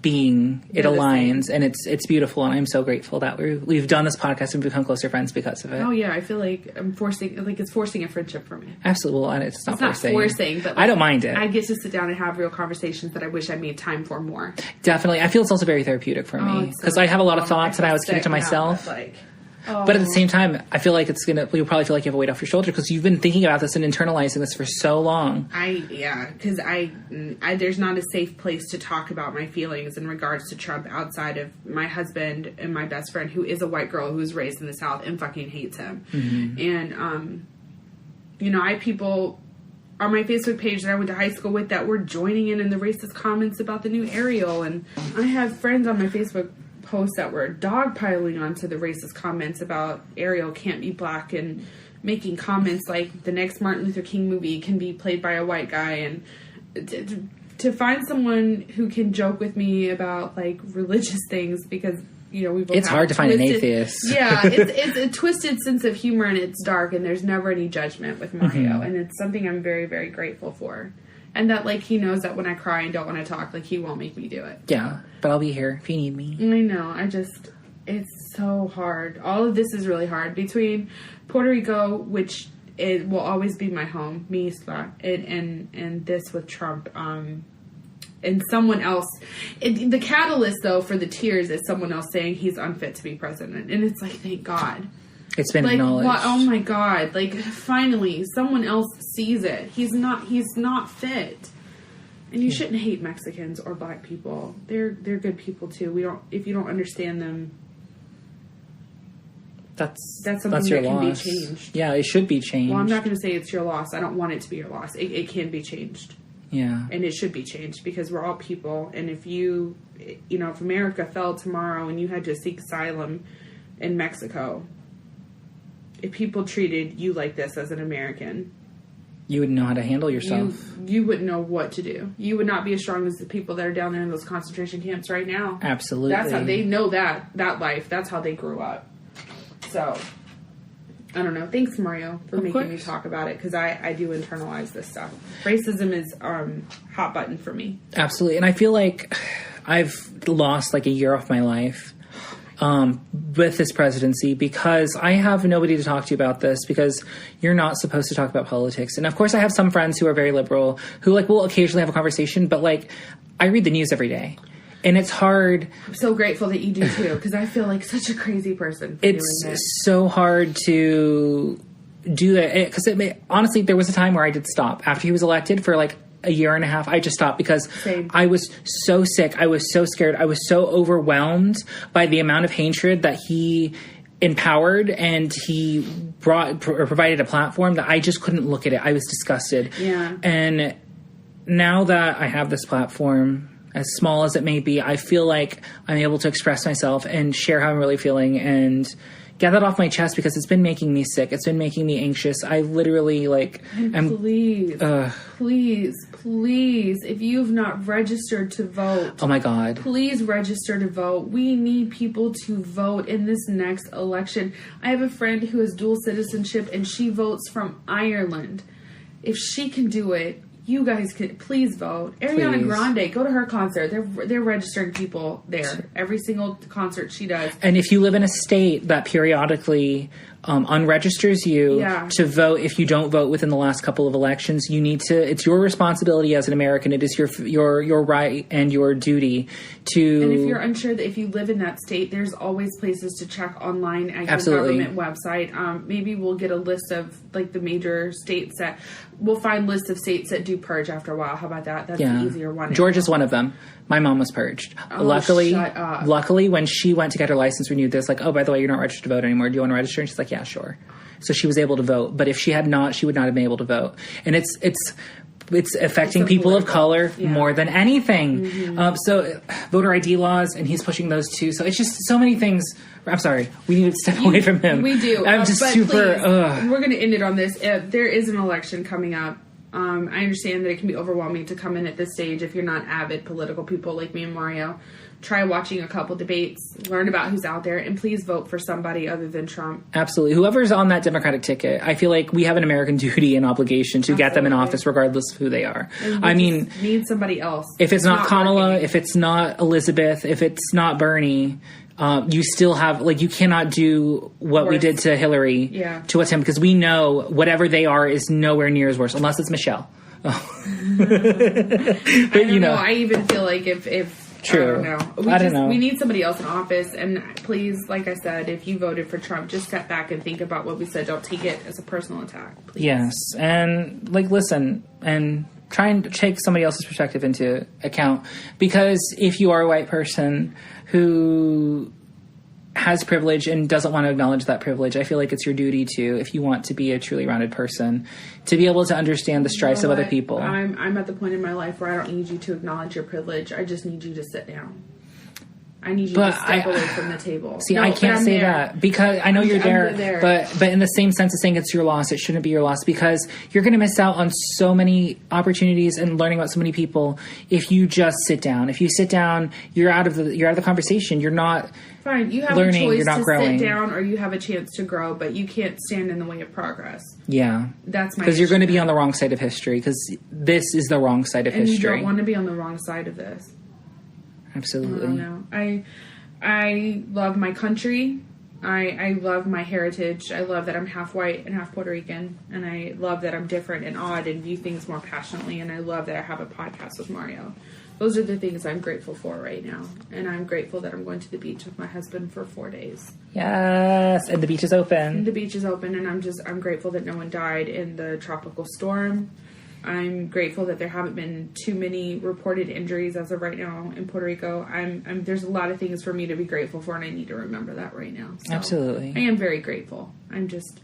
being, it aligns, and it's beautiful, and I'm so grateful that we've done this podcast and become closer friends because of it. Oh yeah, I feel like it's forcing a friendship for me. Absolutely. Well, and it's not forcing, but like, I don't mind it. I get to sit down and have real conversations that I wish I made time for more. Definitely. I feel it's also very therapeutic for me, because I have a lot of thoughts that I always keep it to myself. But at the same time, I feel like you'll probably feel like you have a weight off your shoulder, because you've been thinking about this and internalizing this for so long. Because there's not a safe place to talk about my feelings in regards to Trump outside of my husband and my best friend, who is a white girl who was raised in the South and fucking hates him. Mm-hmm. And, you know, I have people on my Facebook page that I went to high school with that were joining in the racist comments about the new Ariel. And I have friends on my Facebook posts that were dogpiling onto the racist comments about Ariel can't be black, and making comments like the next Martin Luther King movie can be played by a white guy. And to find someone who can joke with me about like religious things, because you know, we both it's hard to find an atheist. Yeah, it's a twisted sense of humor, and it's dark, and there's never any judgment with Mario, and it's something I'm very, very grateful for. And that, like, he knows that when I cry and don't want to talk, like, he won't make me do it. Yeah, but I'll be here if you need me. I know. It's so hard. All of this is really hard. Between Puerto Rico, which it will always be my home, mi isla, and this with Trump, and someone else. The catalyst, though, for the tears is someone else saying he's unfit to be president. And it's like, thank God. It's been acknowledged. Oh my God! Like, finally, someone else sees it. He's not fit, and you shouldn't hate Mexicans or Black people. They're good people too. If you don't understand them, that's something that can be changed. Yeah, it should be changed. Well, I'm not going to say it's your loss. I don't want it to be your loss. It can be changed. Yeah, and it should be changed because we're all people. And if if America fell tomorrow and you had to seek asylum in Mexico. If people treated you like this as an American, you wouldn't know how to handle yourself. You wouldn't know what to do. You would not be as strong as the people that are down there in those concentration camps right now. Absolutely. That's how they know that life. That's how they grew up. So, I don't know. Thanks, Mario, for making me talk about it, because I do internalize this stuff. Racism is hot button for me. Absolutely. And I feel like I've lost like a year off my life with this presidency, because I have nobody to talk to about this, because you're not supposed to talk about politics. And of course I have some friends who are very liberal who like will occasionally have a conversation, but like I read the news every day and it's hard. I'm so grateful that you do too, because I feel like such a crazy person. It's so hard to do that, because honestly there was a time where I did stop after he was elected for like a year and a half. I just stopped because I was so sick. I was so scared. I was so overwhelmed by the amount of hatred that he empowered and he provided a platform that I just couldn't look at it. I was disgusted. Yeah. And now that I have this platform, as small as it may be, I feel like I'm able to express myself and share how I'm really feeling and get that off my chest, because it's been making me sick. It's been making me anxious. I literally please, if you've not registered to vote, oh my God, please register to vote. We need people to vote in this next election. I have a friend who has dual citizenship and she votes from Ireland. If she can do it, you guys can please vote. Ariana Grande, go to her concert. They're registering people there. Every single concert she does. And if you live in a state that periodically unregisters you to vote, if you don't vote within the last couple of elections, you need to. It's your responsibility as an American. It is your right and your duty to. And if you're unsure that if you live in that state, there's always places to check online at your government website. Maybe we'll get a list of like the major states that. We'll find lists of states that do purge after a while. How about that? That's an easier one. Georgia's one of them. My mom was purged. Oh, luckily, when she went to get her license renewed, there's like, oh, by the way, you're not registered to vote anymore. Do you want to register? And she's like, yeah, sure. So she was able to vote. But if she had not, she would not have been able to vote. And it's affecting people of color more than anything. Mm-hmm. So voter ID laws, and he's pushing those too. So it's just so many things. I'm sorry. We need to step away from him. We do. I'm just super... We're going to end it on this. There is an election coming up. I understand that it can be overwhelming to come in at this stage if you're not avid political people like me and Mario. Try watching a couple debates, learn about who's out there, and please vote for somebody other than Trump. Absolutely. Whoever's on that Democratic ticket, I feel like we have an American duty and obligation to get them in office regardless of who they are. I mean... need somebody else. If it's not Kamala, if it's not Elizabeth, if it's not Bernie... you still have, like, you cannot do what we did to Hillary to what's him, because we know whatever they are is nowhere near as worse, unless it's Michelle. Oh. But you know, I even feel like if true, I don't know. We need somebody else in office, and please, like I said, if you voted for Trump, just step back and think about what we said. Don't take it as a personal attack. Please. Yes, and like listen and try and take somebody else's perspective into account, because if you are a white person who has privilege and doesn't want to acknowledge that privilege, I feel like it's your duty to, if you want to be a truly rounded person, to be able to understand the strifes of other people. I'm at the point in my life where I don't need you to acknowledge your privilege. I just need you to sit down. I need you to step away from the table. See, I can't say that because I know you're there, but in the same sense of saying it's your loss, it shouldn't be your loss because you're going to miss out on so many opportunities and learning about so many people if you just sit down. If you sit down, you're out of the conversation. You're not fine. You have learning, a choice you're not to growing. Sit down, or you have a chance to grow, but you can't stand in the way of progress. Yeah, that's my because you're going to be on the wrong side of history because this is the wrong side of history. And you don't want to be on the wrong side of this. Absolutely. I don't know. I love my country. I love my heritage. I love that I'm half white and half Puerto Rican. And I love that I'm different and odd and view things more passionately. And I love that I have a podcast with Mario. Those are the things I'm grateful for right now. And I'm grateful that I'm going to the beach with my husband for 4 days. Yes. And the beach is open. And the beach is open. And I'm grateful that no one died in the tropical storm. I'm grateful that there haven't been too many reported injuries as of right now in Puerto Rico. There's a lot of things for me to be grateful for, and I need to remember that right now. So absolutely. I am very grateful. I'm just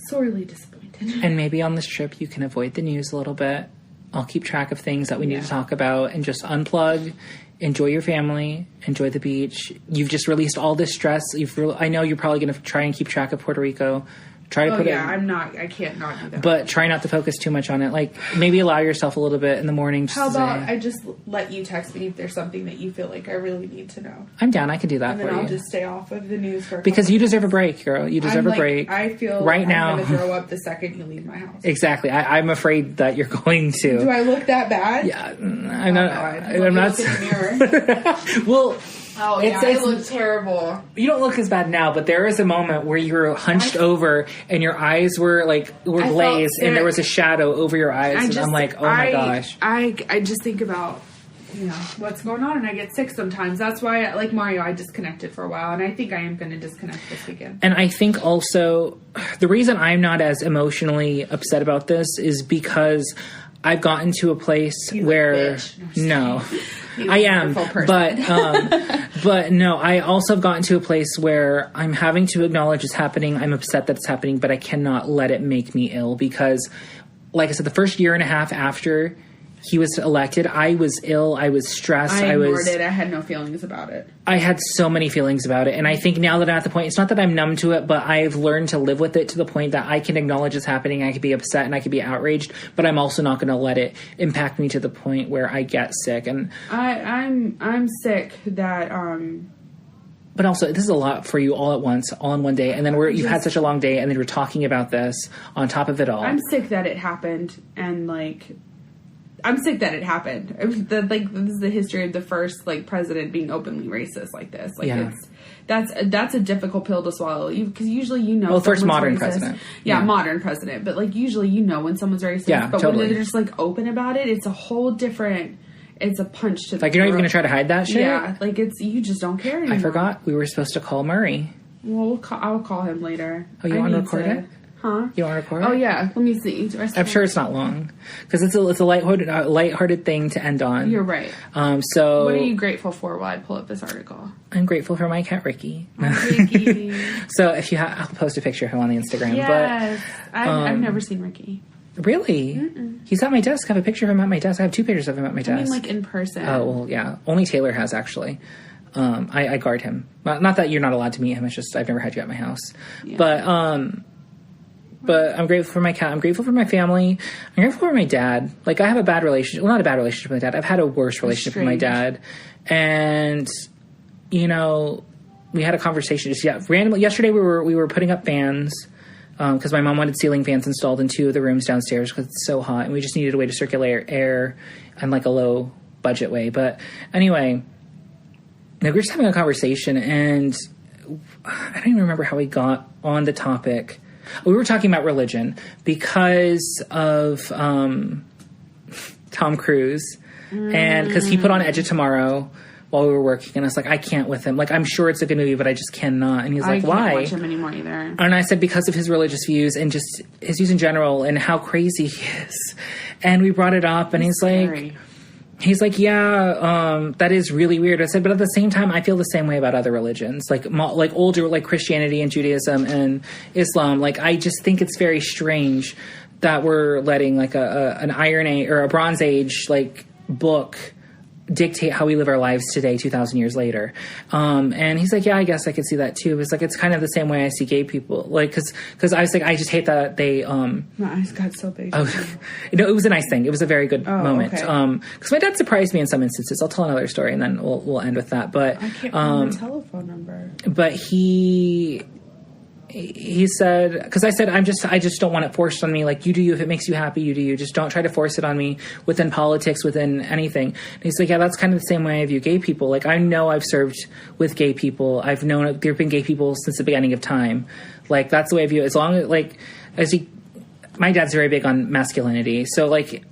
sorely disappointed. And maybe on this trip you can avoid the news a little bit. I'll keep track of things that we need to talk about and just unplug, enjoy your family, enjoy the beach. You've just released all this stress. I know you're probably going to try and keep track of Puerto Rico. Try to put it. I can't not do that. But try not to focus too much on it. Like, maybe allow yourself a little bit in the morning. How about I just let you text me if there's something that you feel like I really need to know? I'm down. I can do that and for you. And then I'll just stay off of the news for because you deserve a break, girl. You deserve a break. I feel right like now. I'm going to throw up the second you leave my house. Exactly. I'm afraid that you're going to. Do I look that bad? Yeah. I'm not. I'm not. In the mirror. Well. Oh, yeah, it looked terrible. You don't look as bad now, but there is a moment where you were hunched over and your eyes were glazed and there was a shadow over your eyes. I'm like, oh my gosh. I just think about, what's going on and I get sick sometimes. That's why, like Mario, I disconnected for a while and I think I am going to disconnect this weekend. And I think also the reason I'm not as emotionally upset about this is because I've gotten to a place where no. I am, but no, I also have gotten to a place where I'm having to acknowledge it's happening. I'm upset that it's happening, but I cannot let it make me ill because, like I said, the first year and a half after he was elected, I was ill. I was stressed. I ignored it. I had no feelings about it. I had so many feelings about it. And I think now that I'm at the point, it's not that I'm numb to it, but I've learned to live with it to the point that I can acknowledge it's happening. I can be upset and I can be outraged, but I'm also not going to let it impact me to the point where I get sick. And I'm sick that, but also, this is a lot for you all at once, all in one day. And then you've had such a long day, and then you're talking about this on top of it all. I'm sick that it happened, and I'm sick that it happened. This is the history of the first president being openly racist like this. That's a difficult pill to swallow. Because usually Well, first modern racist. president. Yeah, modern president. But usually when someone's racist. Yeah, but totally. when they're just open about it, it's a whole different. It's a punch to the you're not even going to try to hide that shit? Yeah, you just don't care anymore. I forgot we were supposed to call Murray. Well, I'll call him later. Oh, you want to record it? Huh? You want to record it? Oh, yeah. Let me see. I'm sure it's not long. Because it's a lighthearted thing to end on. You're right. So what are you grateful for while I pull up this article? I'm grateful for my cat, Ricky. Ricky. So if you I'll post a picture of him on the Instagram. Yes. But, I've never seen Ricky. Really? Mm-mm. He's at my desk. I have a picture of him at my desk. I have 2 pictures of him at my desk. I mean, in person. Oh, well, yeah. Only Taylor has, actually. I guard him. Not that you're not allowed to meet him. It's just I've never had you at my house. Yeah. But I'm grateful for my cat. I'm grateful for my family. I'm grateful for my dad. I have a bad relationship. Well, not a bad relationship with my dad. I've had a worse relationship with my dad. And, we had a conversation randomly. Yesterday we were putting up fans. Because my mom wanted ceiling fans installed in 2 of the rooms downstairs because it's so hot, and we just needed a way to circulate air in a low budget way. But anyway, we were just having a conversation, and I don't even remember how we got on the topic. We were talking about religion because of Tom Cruise, and because he put on Edge of Tomorrow while we were working, and I was like, I can't with him. I'm sure it's a good movie, but I just cannot. And he's like, why? I can't watch him anymore either. And I said, because of his religious views and just his views in general and how crazy he is. And we brought it up, and he's like, yeah, that is really weird. I said, but at the same time, I feel the same way about other religions, older, Christianity and Judaism and Islam. I just think it's very strange that we're letting an Iron Age or a Bronze Age book dictate how we live our lives today 2,000 years later. And he's like, yeah, I guess I could see that too. It's like, it's kind of the same way I see gay people. Like, cause I was like, I just hate that they, my eyes got so big. It was a nice thing. It was a very good moment. Okay. Cause my dad surprised me in some instances. I'll tell another story and then we'll end with that. But, I can't remember the telephone number. But he said, because I said, I just don't want it forced on me. Like, you do you. If it makes you happy, you do you. Just don't try to force it on me within politics, within anything. And he's like, yeah, that's kind of the same way I view gay people. Like, I know I've served with gay people. I've known there have been gay people since the beginning of time. Like, that's the way I view it. As long as, like, my dad's very big on masculinity. So, like,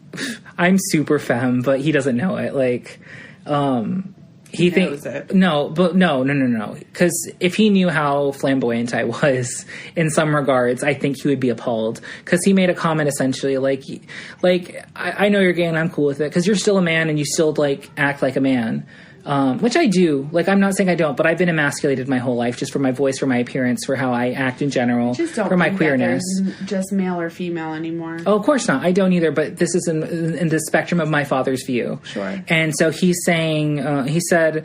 I'm super femme, but he doesn't know it. Like, he thinks no. Because if he knew how flamboyant I was in some regards, I think he would be appalled. Because he made a comment essentially like I know you're gay and I'm cool with it because you're still a man and you still like act like a man. Which I do. Like, I'm not saying I don't, but I've been emasculated my whole life just for my voice, for my appearance, for how I act in general, for my queerness. Just male or female anymore. Oh, of course not. I don't either, but this is in the spectrum of my father's view. Sure. And so he's saying, he said,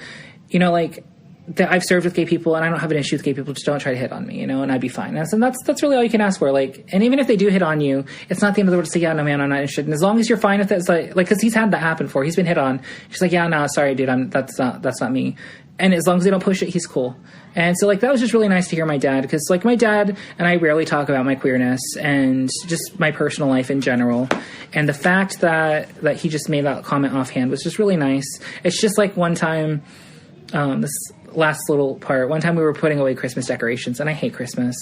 you know, like, that I've served with gay people and I don't have an issue with gay people. Just don't try to hit on me, you know, and I'd be fine. And that's really all you can ask for. Like, and even if they do hit on you, it's not the end of the world to say, yeah, no, man, I'm not interested. And as long as you're fine with it, it's like, cause he's had that happen before. He's been hit on. She's like, yeah, no, sorry, dude. That's not me. And as long as they don't push it, he's cool. And so, like, that was just really nice to hear my dad. Cause like my dad and I rarely talk about my queerness and just my personal life in general. And the fact that he just made that comment offhand was just really nice. It's just like one time, this last little part. One time we were putting away Christmas decorations, and I hate Christmas.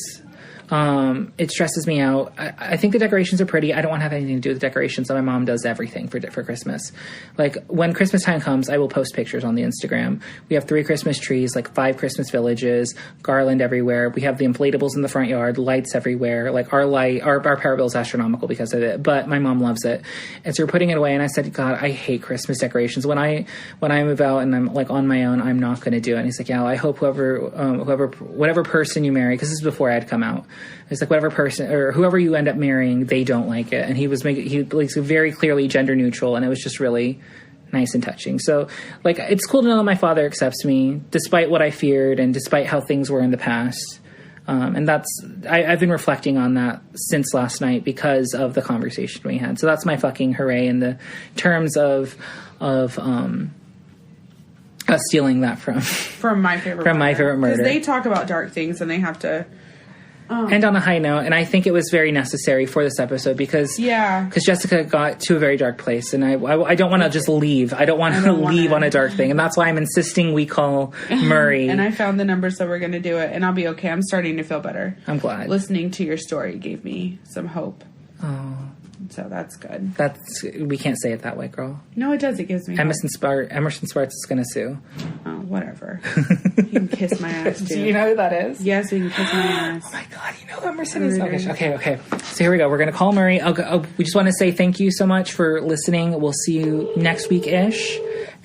It stresses me out. I think the decorations are pretty. I don't want to have anything to do with the decorations. So my mom does everything for Christmas. Like, when Christmas time comes, I will post pictures on the Instagram. We have 3 Christmas trees, like 5 Christmas villages, garland everywhere. We have the inflatables in the front yard, lights everywhere. Like, our power bill is astronomical because of it, but my mom loves it. And so we're putting it away, and I said, God, I hate Christmas decorations. When I move out and I'm like on my own, I'm not going to do it. And he's like, yeah, well, I hope whatever person you marry, because this is before I had come out. It's like, whatever person or whoever you end up marrying, they don't like it. And he was very clearly gender neutral, and it was just really nice and touching. So, like, it's cool to know that my father accepts me despite what I feared and despite how things were in the past. And I've been reflecting on that since last night because of the conversation we had. So that's my fucking hooray in the terms of stealing that from my favorite murder. Because they talk about dark things and they have to. And on a high note, and I think it was very necessary for this episode because Jessica got to a very dark place, and I don't want to just leave. I don't want to leave on a dark thing, and that's why I'm insisting we call Murray. And I found the numbers, so we're going to do it, and I'll be okay. I'm starting to feel better. I'm glad. Listening to your story gave me some hope. Oh. So that's good. We can't say it that way, girl. No, it does. It gives me Emerson Sparks is going to sue. Oh, whatever. You can kiss my ass, too. Do you know who that is? Yes, you can kiss my ass. Oh, my God. You know who Emerson is? Okay. So here we go. We're going to call Murray. We just want to say thank you so much for listening. We'll see you next week-ish.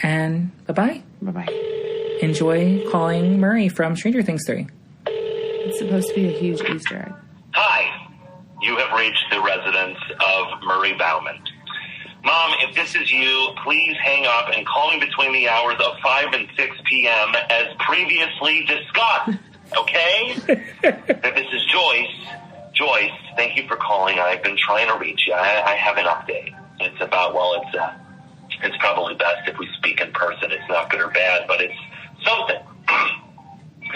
And bye-bye. Bye-bye. Enjoy calling Murray from Stranger Things 3. It's supposed to be a huge Easter egg. Hi. You have reached the residence of Murray Bauman. Mom, if this is you, please hang up and call me between the hours of 5 and 6 p.m. as previously discussed, okay? This is Joyce. Joyce, thank you for calling. I've been trying to reach you. I have an update. It's about, it's probably best if we speak in person. It's not good or bad, but it's something.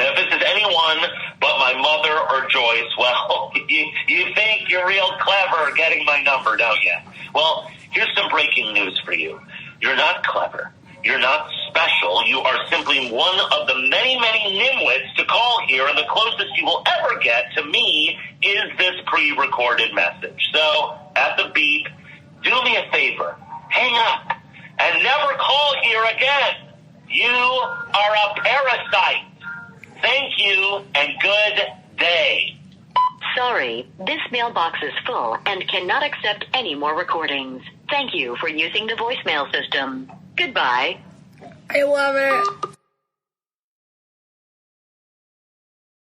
If this is anyone but my mother or Joyce, well, you think you're real clever getting my number, don't you? Well, here's some breaking news for you. You're not clever. You're not special. You are simply one of the many, many nimwits to call here, and the closest you will ever get to me is this pre-recorded message. So, at the beep, do me a favor. Hang up and never call here again. You are a parasite. Thank you, and good day. Sorry, this mailbox is full and cannot accept any more recordings. Thank you for using the voicemail system. Goodbye. I love it.